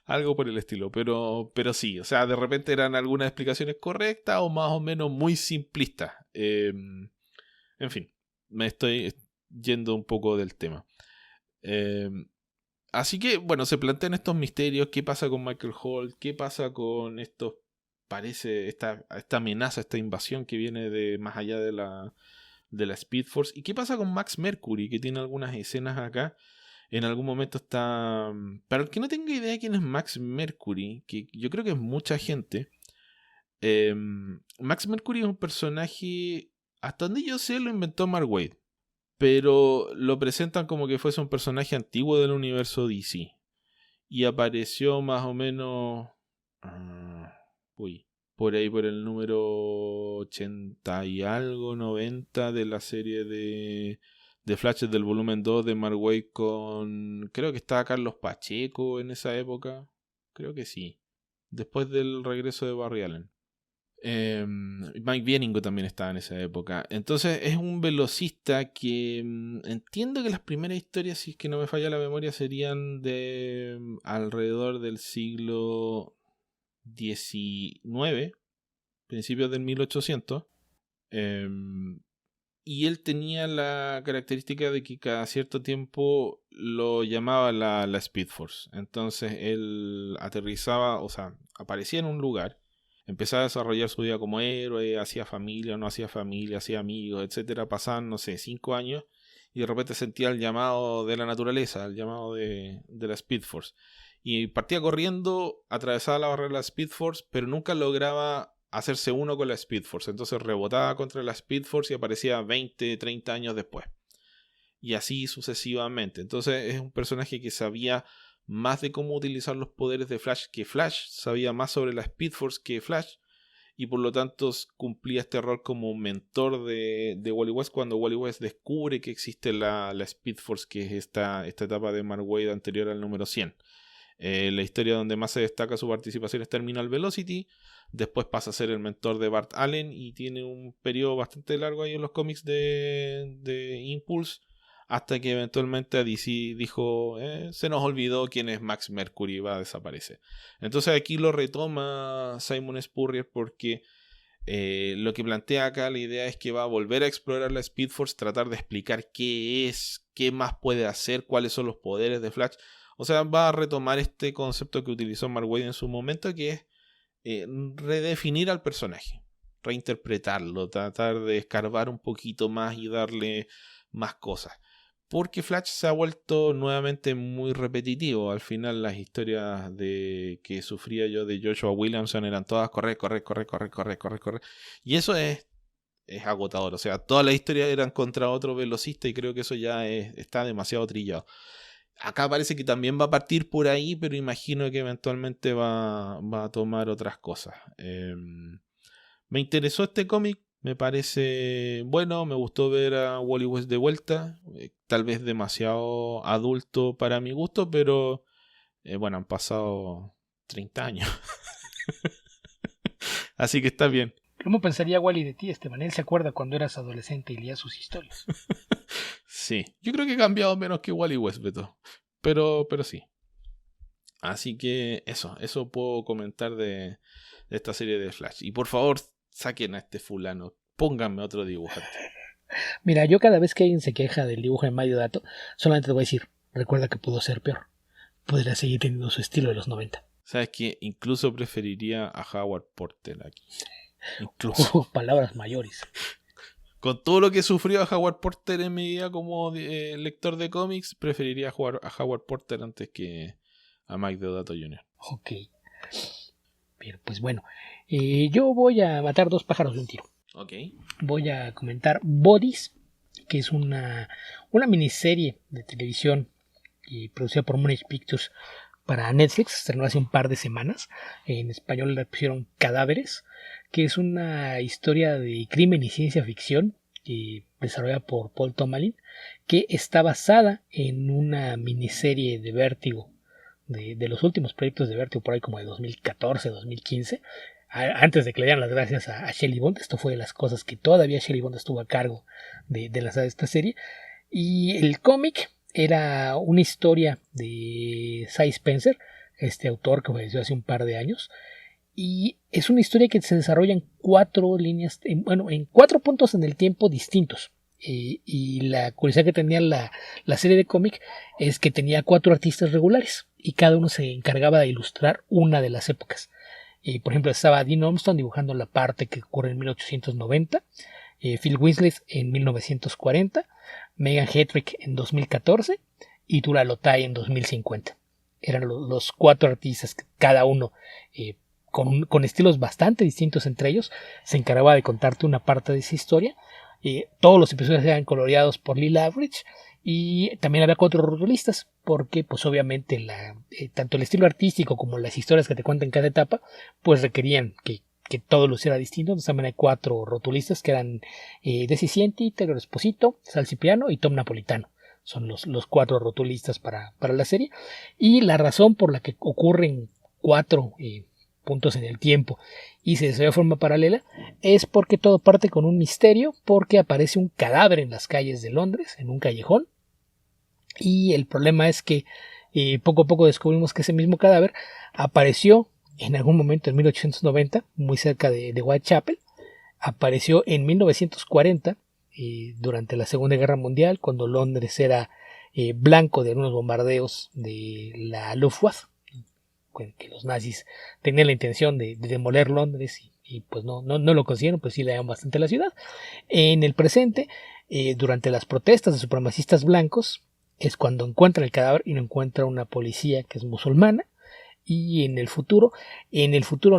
Algo por el estilo, pero sí, o sea, de repente eran algunas explicaciones correctas o más o menos muy simplistas. En fin, me estoy yendo un poco del tema. Así que, bueno, se plantean estos misterios. ¿Qué pasa con Michael Holt? ¿Qué pasa con estos? Parece esta amenaza, esta invasión que viene de más allá de la Speed Force. ¿Y qué pasa con Max Mercury? Que tiene algunas escenas acá. En algún momento está... Para el que no tenga idea de quién es Max Mercury, que yo creo que es mucha gente, Max Mercury es un personaje, hasta donde yo sé, lo inventó Mark Waid, pero lo presentan como que fuese un personaje antiguo del universo DC. Y apareció más o menos... por ahí por el número 80 y algo, 90 de la serie de Flash del volumen 2 de Mark Waid con... Creo que estaba Carlos Pacheco en esa época. Creo que sí. después del regreso de Barry Allen. Mike Bienigo también estaba en esa época. Entonces es un velocista que entiendo que las primeras historias, si es que no me falla la memoria, serían de alrededor del siglo XIX, principios del 1800. Y él tenía la característica de que cada cierto tiempo lo llamaba la Speed Force. Entonces él aterrizaba, o sea, aparecía en un lugar, empezaba a desarrollar su vida como héroe, hacía familia, no hacía familia, hacía amigos, etcétera. Pasaban, no sé, 5 años y de repente sentía el llamado de la naturaleza, el llamado de la Speed Force. Y partía corriendo, atravesaba la barrera de la Speed Force, pero nunca lograba hacerse uno con la Speed Force. Entonces rebotaba contra la Speed Force y aparecía 20, 30 años después. Y así sucesivamente. Entonces es un personaje que sabía más de cómo utilizar los poderes de Flash que Flash, sabía más sobre la Speed Force que Flash, y por lo tanto cumplía este rol como mentor de Wally West cuando Wally West descubre que existe la Speed Force, que es esta etapa de Mark Waid anterior al número 100. La historia donde más se destaca su participación es Terminal Velocity. Después pasa a ser el mentor de Bart Allen y tiene un periodo bastante largo ahí en los cómics de Impulse, hasta que eventualmente a DC dijo, se nos olvidó quién es Max Mercury, va a desaparecer. Entonces aquí lo retoma Simon Spurrier porque lo que plantea acá, la idea es que va a volver a explorar la Speed Force, tratar de explicar qué es, qué más puede hacer, cuáles son los poderes de Flash. O sea, va a retomar este concepto que utilizó Mark Waid en su momento, que es redefinir al personaje, reinterpretarlo, tratar de escarbar un poquito más y darle más cosas. Porque Flash se ha vuelto nuevamente muy repetitivo. Al final las historias que sufría yo de Joshua Williamson eran todas correr. Y eso es agotador. O sea, todas las historias eran contra otro velocista y creo que eso ya está demasiado trillado. Acá parece que también va a partir por ahí, pero imagino que eventualmente va a tomar otras cosas. Me interesó este cómic, me parece bueno, me gustó ver a Wally West de vuelta, tal vez demasiado adulto para mi gusto, pero bueno, han pasado 30 años. Así que está bien. ¿Cómo pensaría Wally de ti, Esteban? Él se acuerda cuando eras adolescente y leía sus historias. Sí, yo creo que he cambiado menos que Wally West, Beto. Pero sí. Así que eso puedo comentar de esta serie de Flash. Y por favor, saquen a este fulano, pónganme otro dibujante. Mira, yo cada vez que alguien se queja del dibujo de Mario Dato, solamente te voy a decir, recuerda que pudo ser peor. Podría seguir teniendo su estilo de los 90. ¿Sabes qué? Incluso preferiría a Howard Porter aquí. Incluso. Palabras mayores. Con todo lo que sufrió a Howard Porter en mi vida como lector de cómics, preferiría a Howard Porter antes que a Mike Deodato Jr. Ok. Pero pues bueno, yo voy a matar 2 pájaros de un tiro. Ok. Voy a comentar Bodies, que es una miniserie de televisión producida por Moonage Pictures para Netflix. Se estrenó hace un par de semanas. En español la pusieron Cadáveres, que es una historia de crimen y ciencia ficción desarrollada por Paul Tomalin, que está basada en una miniserie de Vértigo, de los últimos proyectos de Vértigo, por ahí como de 2014, 2015, antes de que le dieran las gracias a Shelley Bond. Esto fue de las cosas que todavía Shelley Bond estuvo a cargo de lanzar esta serie. Y el cómic era una historia de Cy Spencer, este autor que falleció hace un par de años, y es una historia que se desarrolla en 4 líneas, en 4 puntos en el tiempo distintos. Y la curiosidad que tenía la serie de cómic es que tenía 4 artistas regulares y cada uno se encargaba de ilustrar una de las épocas. Por ejemplo, estaba Dean Ormston dibujando la parte que ocurre en 1890, Phil Winslet en 1940, Megan Hetrick en 2014 y Tura Lotay en 2050. Eran los 4 artistas, cada uno con estilos bastante distintos entre ellos, se encargaba de contarte una parte de esa historia. Todos los episodios eran coloreados por Lee Lavridge y también había 4 rotulistas, porque pues obviamente tanto el estilo artístico como las historias que te cuentan en cada etapa pues requerían que todo luciera distinto. Entonces también hay 4 rotulistas que eran Desi Cienti, Taylor Esposito, Sal Cipriano y Tom Napolitano. Son los 4 rotulistas para la serie, y la razón por la que ocurren 4 puntos en el tiempo y se desarrolla de forma paralela, es porque todo parte con un misterio, porque aparece un cadáver en las calles de Londres, en un callejón, y el problema es que poco a poco descubrimos que ese mismo cadáver apareció en algún momento en 1890, muy cerca de Whitechapel, apareció en 1940, durante la Segunda Guerra Mundial, cuando Londres era blanco de algunos bombardeos de la Luftwaffe, que los nazis tenían la intención de demoler Londres y pues no lo consiguieron, pues sí le daban bastante a la ciudad. En el presente, durante las protestas de supremacistas blancos, es cuando encuentra el cadáver y no encuentra una policía que es musulmana. Y en el futuro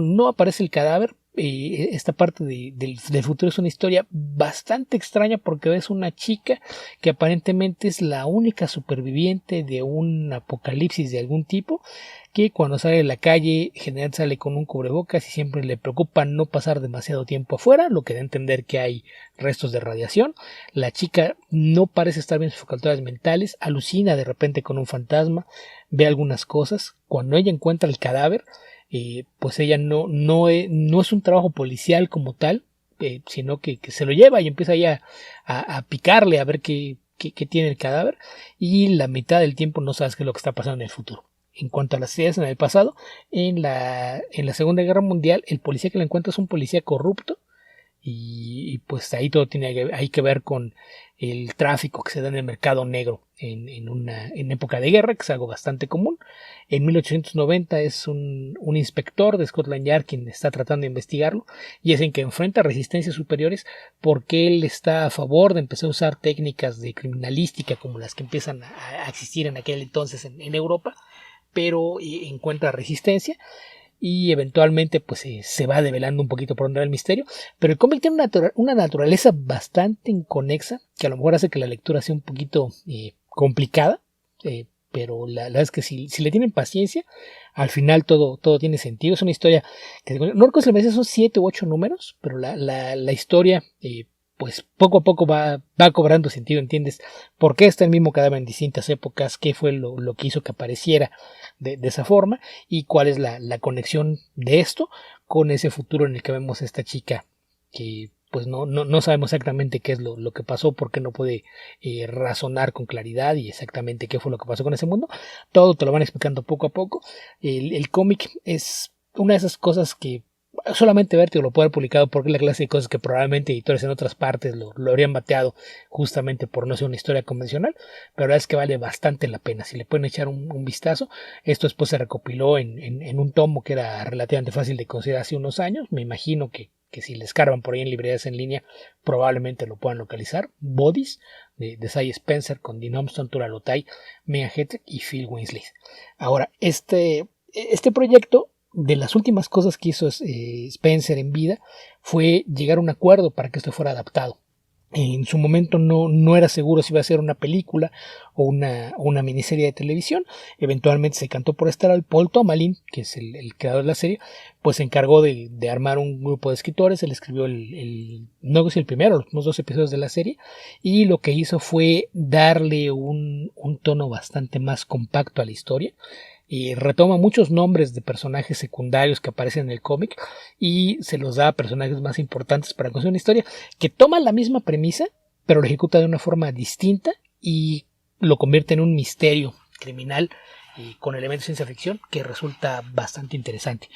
no aparece el cadáver. Esta parte del futuro es una historia bastante extraña, porque ves una chica que aparentemente es la única superviviente de un apocalipsis de algún tipo, que cuando sale de la calle generalmente sale con un cubrebocas y siempre le preocupa no pasar demasiado tiempo afuera, lo que da a entender que hay restos de radiación. La chica no parece estar bien en sus facultades mentales, alucina de repente con un fantasma, ve algunas cosas. Cuando ella encuentra el cadáver, pues ella no es un trabajo policial como tal, sino que se lo lleva y empieza ya a picarle a ver qué tiene el cadáver, y la mitad del tiempo no sabes qué es lo que está pasando en el futuro. En cuanto a las ideas en el pasado, en la Segunda Guerra Mundial, el policía que la encuentra es un policía corrupto, y pues ahí todo hay que ver con el tráfico que se da en el mercado negro en época de guerra, que es algo bastante común. En 1890 es un inspector de Scotland Yard quien está tratando de investigarlo, y es en que enfrenta resistencias superiores, porque él está a favor de empezar a usar técnicas de criminalística como las que empiezan a existir en aquel entonces en Europa, pero encuentra resistencia. Y eventualmente pues se va develando un poquito por donde va el misterio, pero el cómic tiene una naturaleza bastante inconexa, que a lo mejor hace que la lectura sea un poquito complicada, pero la verdad es que si le tienen paciencia, al final todo tiene sentido. Es una historia que no recuerdo si me son 7 u 8 números, pero la historia pues poco a poco va cobrando sentido, ¿entiendes? ¿Por qué está el mismo cadáver en distintas épocas? ¿Qué fue lo que hizo que apareciera de esa forma? ¿Y cuál es la conexión de esto con ese futuro en el que vemos a esta chica que pues no sabemos exactamente qué es lo que pasó, porque no puede razonar con claridad y exactamente qué fue lo que pasó con ese mundo? Todo te lo van explicando poco a poco. El cómic es una de esas cosas que solamente Vértigo lo puede haber publicado, porque es la clase de cosas que probablemente editores en otras partes lo habrían bateado, justamente por no ser una historia convencional, pero la verdad es que vale bastante la pena. Si le pueden echar un vistazo, esto después se recopiló en un tomo que era relativamente fácil de conseguir hace unos años. Me imagino que si le escarban por ahí en librerías en línea, probablemente lo puedan localizar. Bodies, de Cy Spencer, con Dean Armstrong, Tura Lotay, Megan Hetrick y Phil Winsley. Ahora, este proyecto, de las últimas cosas que hizo Spencer en vida, fue llegar a un acuerdo para que esto fuera adaptado. En su momento no era seguro si iba a ser una película o una miniserie de televisión. Eventualmente se cantó por esta. Paul Tomalin, que es el creador de la serie, pues se encargó de armar un grupo de escritores. Él escribió no sé si el primero, los primeros 2 episodios de la serie, y lo que hizo fue darle un tono bastante más compacto a la historia. Y retoma muchos nombres de personajes secundarios que aparecen en el cómic y se los da a personajes más importantes para construir una historia que toma la misma premisa, pero lo ejecuta de una forma distinta y lo convierte en un misterio criminal con elementos de ciencia ficción que resulta bastante interesante.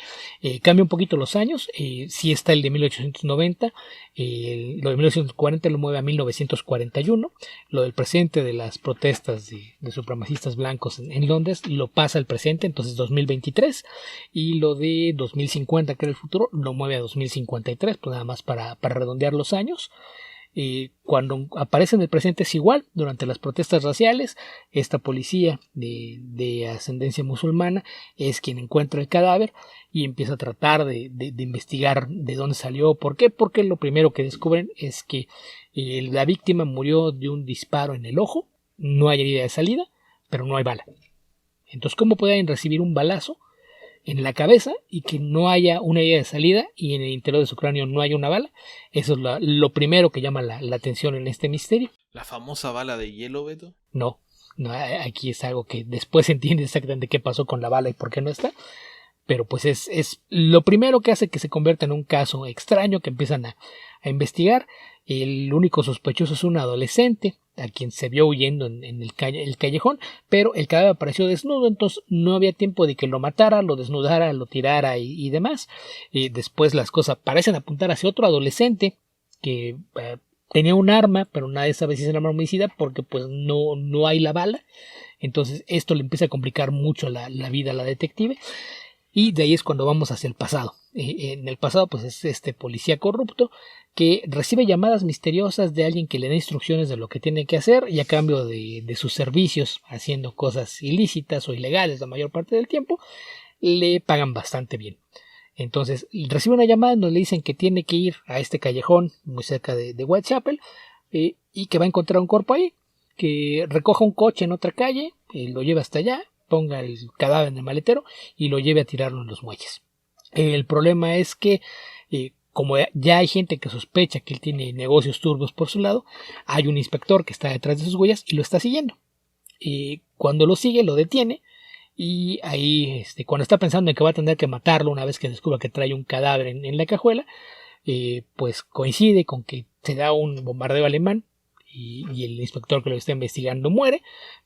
Cambia un poquito los años. Sí está el de 1890, lo de 1940 lo mueve a 1941, lo del presente de las protestas de supremacistas blancos en Londres lo pasa al presente, entonces 2023, y lo de 2050, que era el futuro, lo mueve a 2053, pues nada más para redondear los años. Cuando aparece en el presente es igual. Durante las protestas raciales, esta policía de ascendencia musulmana es quien encuentra el cadáver y empieza a tratar de investigar de dónde salió. ¿Por qué? Porque lo primero que descubren es que la víctima murió de un disparo en el ojo. No hay herida de salida, pero no hay bala. Entonces, ¿cómo pueden recibir un balazo en la cabeza y que no haya una herida de salida y en el interior de su cráneo no haya una bala? Eso es lo primero que llama la atención en este misterio. ¿La famosa bala de hielo, Beto? No, aquí es algo que después se entiende exactamente qué pasó con la bala y por qué no está. pero pues es lo primero que hace que se convierta en un caso extraño que empiezan a investigar. El único sospechoso es un adolescente a quien se vio huyendo en el callejón, pero el cadáver apareció desnudo, entonces no había tiempo de que lo matara, lo desnudara, lo tirara y demás. Después las cosas parecen apuntar hacia otro adolescente que tenía un arma, pero nadie sabe si es un arma homicida porque pues no hay la bala. Entonces esto le empieza a complicar mucho la vida a la detective. Y de ahí es cuando vamos hacia el pasado. En el pasado pues es este policía corrupto que recibe llamadas misteriosas de alguien que le da instrucciones de lo que tiene que hacer y a cambio de sus servicios haciendo cosas ilícitas o ilegales la mayor parte del tiempo le pagan bastante bien. Entonces recibe una llamada donde le dicen que tiene que ir a este callejón muy cerca de Whitechapel y que va a encontrar un cuerpo ahí, que recoja un coche en otra calle, lo lleva hasta allá, ponga el cadáver en el maletero y lo lleve a tirarlo en los muelles. El problema es que como ya hay gente que sospecha que él tiene negocios turbios por su lado, hay un inspector que está detrás de sus huellas y lo está siguiendo. Cuando lo sigue, lo detiene y ahí cuando está pensando en que va a tener que matarlo una vez que descubra que trae un cadáver en la cajuela, pues coincide con que se da un bombardeo alemán y el inspector que lo está investigando muere,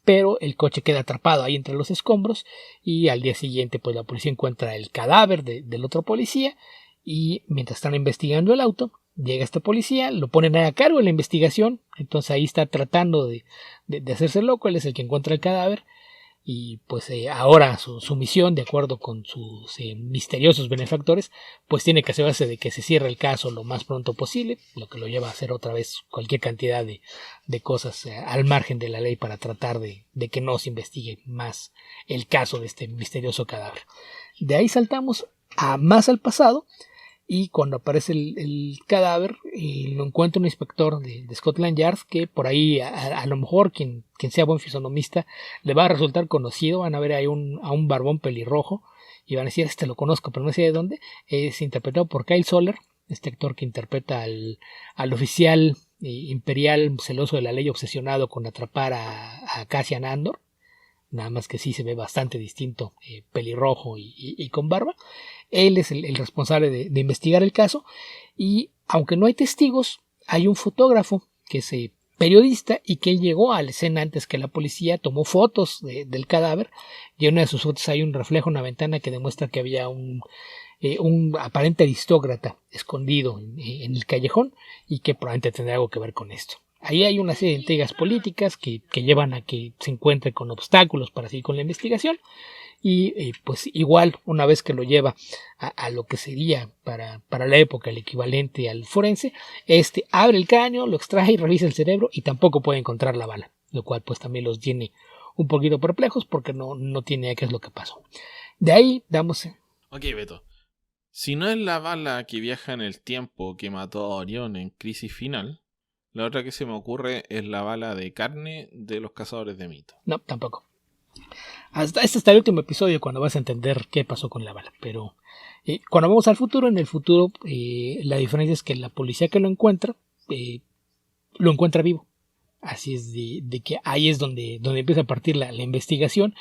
pero el coche queda atrapado ahí entre los escombros y al día siguiente pues la policía encuentra el cadáver del otro policía y mientras están investigando el auto llega este policía, lo ponen a cargo de la investigación, entonces ahí está tratando de hacerse loco, él es el que encuentra el cadáver y pues ahora su misión, de acuerdo con sus misteriosos benefactores, pues tiene que asegurarse de que se cierre el caso lo más pronto posible, lo que lo lleva a hacer otra vez cualquier cantidad de cosas al margen de la ley para tratar de que no se investigue más el caso de este misterioso cadáver. De ahí saltamos más al pasado y cuando aparece el cadáver lo encuentra un inspector de Scotland Yard que por ahí a lo mejor quien sea buen fisonomista le va a resultar conocido, van a ver ahí a un barbón pelirrojo y van a decir lo conozco pero no sé de dónde. Es interpretado por Kyle Soller, este actor que interpreta al oficial imperial celoso de la ley obsesionado con atrapar a Cassian Andor, nada más que sí se ve bastante distinto, pelirrojo y con barba. Él es el responsable de investigar el caso y aunque no hay testigos, hay un fotógrafo que es periodista y que él llegó a la escena antes que la policía, tomó fotos del cadáver y en una de sus fotos hay un reflejo en una ventana que demuestra que había un aparente aristócrata escondido en el callejón y que probablemente tendrá algo que ver con esto. Ahí hay una serie de intrigas políticas que llevan a que se encuentre con obstáculos para seguir con la investigación y pues igual una vez que lo lleva a lo que sería para la época el equivalente al forense, abre el cráneo, lo extrae y revisa el cerebro y tampoco puede encontrar la bala, lo cual pues también los tiene un poquito perplejos porque no tiene idea qué es lo que pasó. De ahí damos... Ok, Beto. Si no es la bala que viaja en el tiempo que mató a Orión en Crisis Final, la otra que se me ocurre es la bala de carne de los cazadores de mitos. No, tampoco. Hasta el último episodio cuando vas a entender qué pasó con la bala. Pero cuando vamos al futuro, en el futuro la diferencia es que la policía que lo encuentra vivo. Así es de que ahí es donde empieza a partir la investigación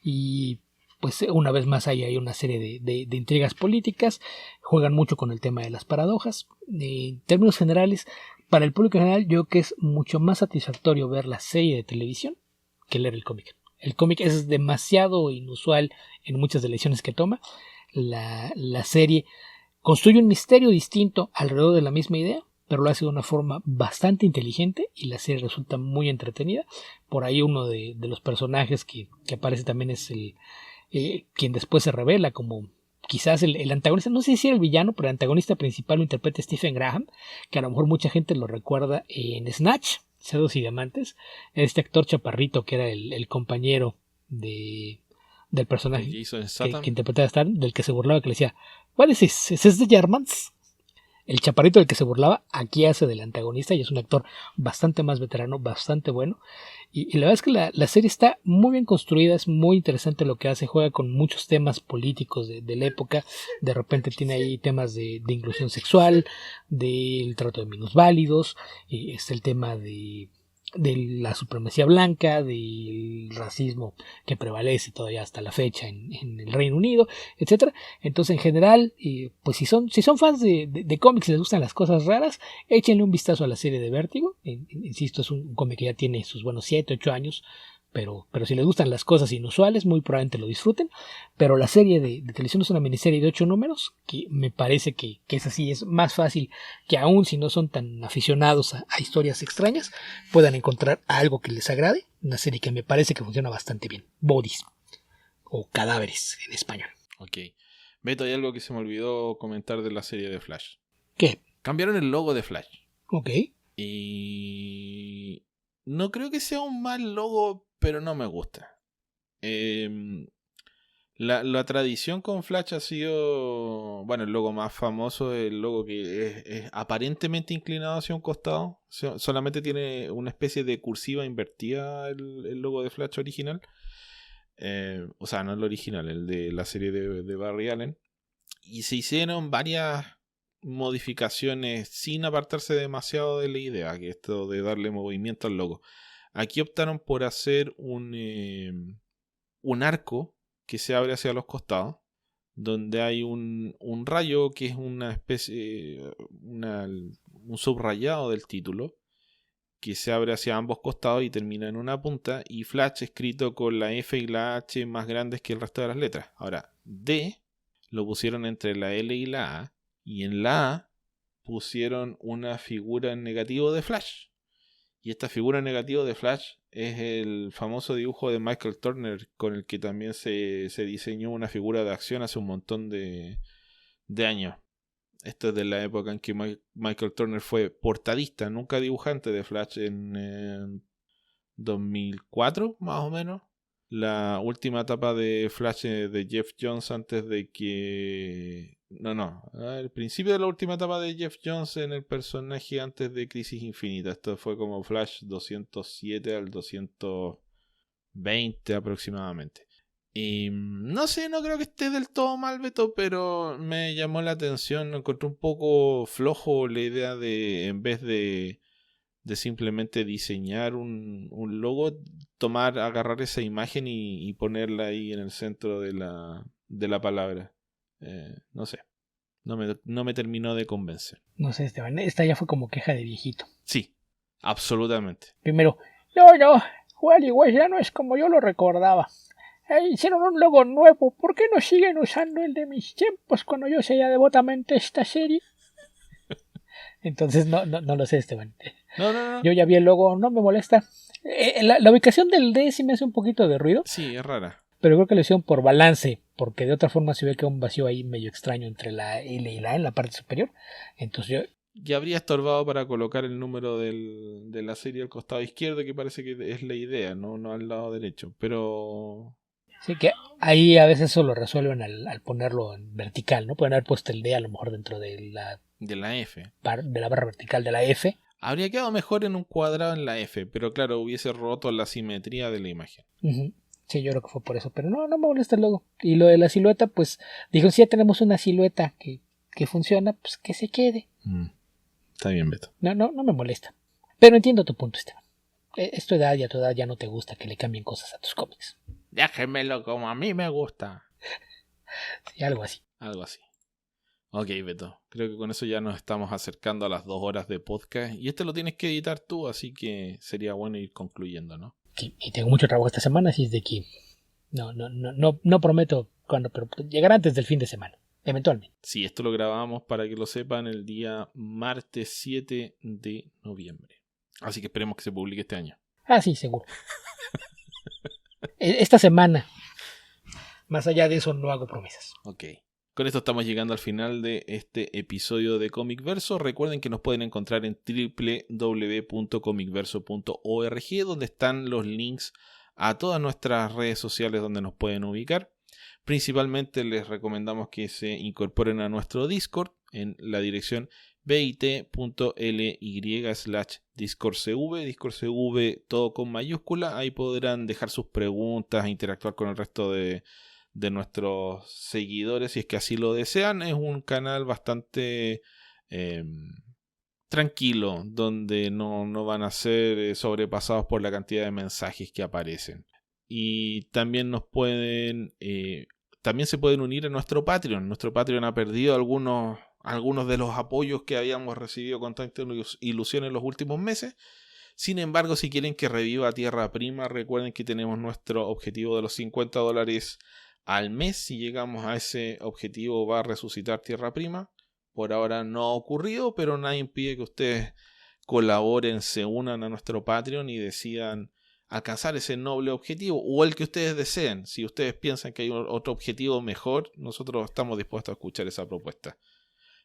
y pues una vez más hay una serie de intrigas políticas, juegan mucho con el tema de las paradojas. En términos generales, para el público en general, yo creo que es mucho más satisfactorio ver la serie de televisión que leer el cómic. El cómic es demasiado inusual en muchas de las lecciones que toma. La serie construye un misterio distinto alrededor de la misma idea, pero lo hace de una forma bastante inteligente y la serie resulta muy entretenida. Por ahí uno de los personajes que aparece también es quien después se revela como quizás el antagonista, no sé si era el villano, pero el antagonista principal lo interpreta Stephen Graham, que a lo mejor mucha gente lo recuerda en Snatch, Cerdos y Diamantes, este actor chaparrito que era el compañero del personaje que interpretaba a Stan, del que se burlaba, que le decía, ¿What is this? ¿Es this the Germans? El chaparrito del que se burlaba aquí hace del antagonista y es un actor bastante más veterano, bastante bueno. Y la verdad es que la serie está muy bien construida, es muy interesante lo que hace, juega con muchos temas políticos de la época, de repente tiene ahí temas de inclusión sexual, del trato de minusválidos, es el tema de de la supremacía blanca, del racismo que prevalece todavía hasta la fecha en el Reino Unido, etcétera. Entonces, en general, pues si son fans de cómics y les gustan las cosas raras, échenle un vistazo a la serie de Vértigo. Insisto, es un cómic que ya tiene sus buenos 7, 8 años, pero si les gustan las cosas inusuales, muy probablemente lo disfruten. Pero la serie de televisión es una miniserie de 8 números, que me parece que es así, es más fácil que aún si no son tan aficionados a historias extrañas, puedan encontrar algo que les agrade. Una serie que me parece que funciona bastante bien. Bodies, o Cadáveres en español. Ok. Beto, hay algo que se me olvidó comentar de la serie de Flash. ¿Qué? Cambiaron el logo de Flash. Ok. Y no creo que sea un mal logo, pero no me gusta. La tradición con Flash ha sido, bueno, el logo más famoso, el logo que es aparentemente inclinado hacia un costado. Solamente tiene una especie de cursiva invertida el logo de Flash original. O sea, no el original, el de la serie de Barry Allen. Y se hicieron varias modificaciones sin apartarse demasiado de la idea, que esto de darle movimiento al logo. Aquí optaron por hacer un arco que se abre hacia los costados, donde hay un rayo que es una especie, un subrayado del título, que se abre hacia ambos costados y termina en una punta, y Flash escrito con la F y la H más grandes que el resto de las letras. Ahora, D lo pusieron entre la L y la A, y en la A pusieron una figura en negativo de Flash. Y esta figura en negativo de Flash es el famoso dibujo de Michael Turner, con el que también se diseñó una figura de acción hace un montón de años. Esto es de la época en que Michael Turner fue portadista, nunca dibujante de Flash, en 2004 más o menos. La última etapa de Flash de Jeff Jones antes de que... No. El principio de la última etapa de Jeff Jones en el personaje antes de Crisis Infinita. Esto fue como Flash 207 al 220 aproximadamente. Y no sé, no creo que esté del todo mal, Beto, pero me llamó la atención. Encontré un poco flojo la idea de, en vez de simplemente diseñar un logo, agarrar esa imagen y ponerla ahí en el centro de la palabra. No sé, no me terminó de convencer. No sé, Esteban, esta ya fue como queja de viejito. Sí, absolutamente. Primero, no, Wally West ya no es como yo lo recordaba. Hicieron un logo nuevo, ¿por qué no siguen usando el de mis tiempos cuando yo seguía devotamente esta serie? Entonces no lo sé, Esteban. No. Yo ya vi el logo, no me molesta. La ubicación del D sí me hace un poquito de ruido. Sí, es rara. Pero creo que lo hicieron por balance, porque de otra forma se ve que hay un vacío ahí medio extraño entre la L y la A en la parte superior. Entonces Y habría estorbado para colocar el número de la serie al costado izquierdo, que parece que es la idea, no al lado derecho. Pero... sí, que ahí a veces eso lo resuelven al ponerlo en vertical, ¿no? Pueden haber puesto el D a lo mejor dentro de la F. De la barra vertical de la F. Habría quedado mejor en un cuadrado en la F, pero claro, hubiese roto la simetría de la imagen. Uh-huh. Sí, yo creo que fue por eso, pero no me molesta el logo. Y lo de la silueta, pues, dijo, si ya tenemos una silueta que funciona, pues que se quede. Está bien, Beto. No me molesta. Pero entiendo tu punto, Esteban. Es tu edad y a tu edad ya no te gusta que le cambien cosas a tus cómics. Déjenmelo como a mí me gusta. Sí, algo así. Algo así. Ok, Beto. Creo que con eso ya nos estamos acercando a las 2 horas de podcast. Y este lo tienes que editar tú, así que sería bueno ir concluyendo, ¿no? Sí, y tengo mucho trabajo esta semana, así es de que no prometo cuándo, pero llegará antes del fin de semana, eventualmente. Sí, esto lo grabamos, para que lo sepan, el día martes 7 de noviembre. Así que esperemos que se publique este año. Ah, sí, seguro. Esta semana. Más allá de eso no hago promesas. Ok. Con esto estamos llegando al final de este episodio de Comic Verso. Recuerden que nos pueden encontrar en www.comicverso.org, donde están los links a todas nuestras redes sociales donde nos pueden ubicar. Principalmente les recomendamos que se incorporen a nuestro Discord en la dirección bit.ly/discordcv, discordcv todo con mayúscula. Ahí podrán dejar sus preguntas e interactuar con el resto de nuestros seguidores si es que así lo desean. Es un canal bastante tranquilo, donde no van a ser sobrepasados por la cantidad de mensajes que aparecen. Y también también se pueden unir a nuestro Patreon. Nuestro Patreon ha perdido algunos de los apoyos que habíamos recibido con tanta ilusión en los últimos meses. Sin embargo, si quieren que reviva Tierra Prima, recuerden que tenemos nuestro objetivo de los $50 al mes. Si llegamos a ese objetivo, va a resucitar Tierra Prima. Por ahora no ha ocurrido, pero nada impide que ustedes colaboren, se unan a nuestro Patreon y decidan alcanzar ese noble objetivo o el que ustedes deseen. Si ustedes piensan que hay otro objetivo mejor, nosotros estamos dispuestos a escuchar esa propuesta.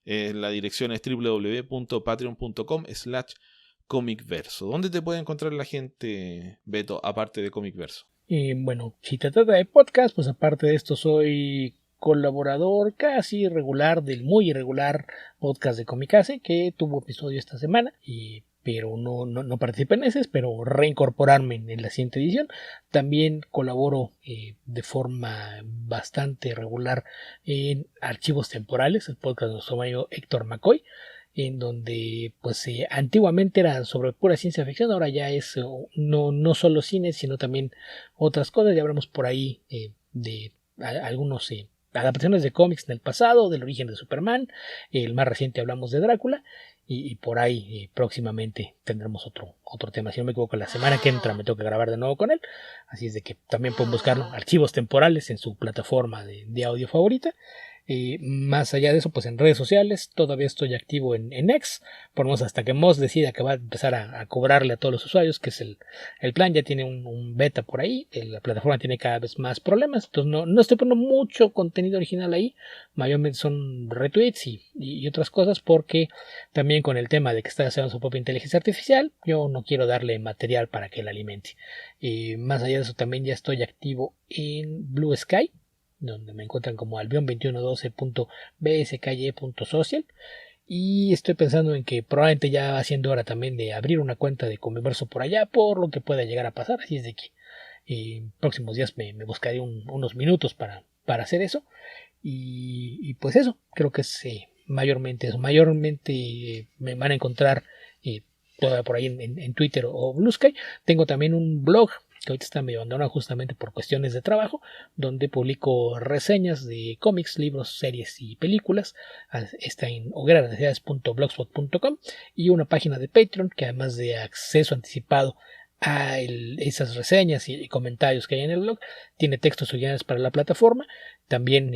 La dirección es www.patreon.com/comicverso. ¿Dónde te puede encontrar la gente, Beto, aparte de Comicverso? Bueno, si te trata de podcast, pues aparte de esto soy colaborador casi regular del muy irregular podcast de Comicase, que tuvo episodio esta semana, pero no participé en ese, espero reincorporarme en la siguiente edición. También colaboro de forma bastante regular en Archivos Temporales, el podcast de nuestro amigo Héctor McCoy, en donde pues antiguamente era sobre pura ciencia ficción, ahora ya es no solo cine, sino también otras cosas. Ya hablamos por ahí de algunos adaptaciones de cómics en el pasado, del origen de Superman, el más reciente hablamos de Drácula, y por ahí próximamente tendremos otro tema. Si no me equivoco, la semana que entra me toca grabar de nuevo con él, así es de que también pueden buscarlo, Archivos Temporales, en su plataforma de audio favorita. Más allá de eso, pues en redes sociales todavía estoy activo en X, por lo menos hasta que Moz decida que va a empezar a cobrarle a todos los usuarios, que es el plan. Ya tiene un beta por ahí, la plataforma tiene cada vez más problemas, entonces no estoy poniendo mucho contenido original ahí, mayormente son retweets y otras cosas, porque también con el tema de que está haciendo su propia inteligencia artificial, yo no quiero darle material para que la alimente. Más allá de eso, también ya estoy activo en Blue Sky, donde me encuentran como albion2112.bsky.social, y estoy pensando en que probablemente ya va siendo hora también de abrir una cuenta de Comicverso por allá, por lo que pueda llegar a pasar, así es de que próximos días me buscaré unos minutos para hacer eso, y pues eso, creo que es mayormente eso. Mayormente me van a encontrar todavía por ahí en Twitter o Blue Sky. Tengo también un blog que ahorita está medio abandonado justamente por cuestiones de trabajo, donde publico reseñas de cómics, libros, series y películas. Está en hogueranecesidades.blogspot.com, y una página de Patreon que, además de acceso anticipado a esas reseñas y comentarios que hay en el blog, tiene textos originales para la plataforma. También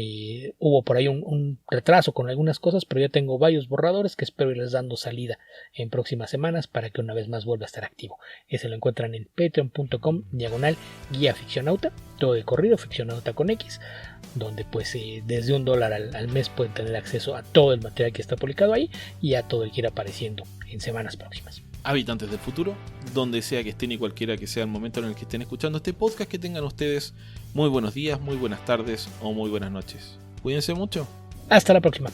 hubo por ahí un retraso con algunas cosas, pero ya tengo varios borradores que espero irles dando salida en próximas semanas para que una vez más vuelva a estar activo. Ese lo encuentran en patreon.com/guía ficcionauta, todo de corrido, ficcionauta con X, donde pues desde $1 al mes pueden tener acceso a todo el material que está publicado ahí y a todo el que irá apareciendo en semanas próximas. Habitantes del futuro, donde sea que estén y cualquiera que sea el momento en el que estén escuchando este podcast, que tengan ustedes muy buenos días, muy buenas tardes o muy buenas noches. Cuídense mucho. Hasta la próxima.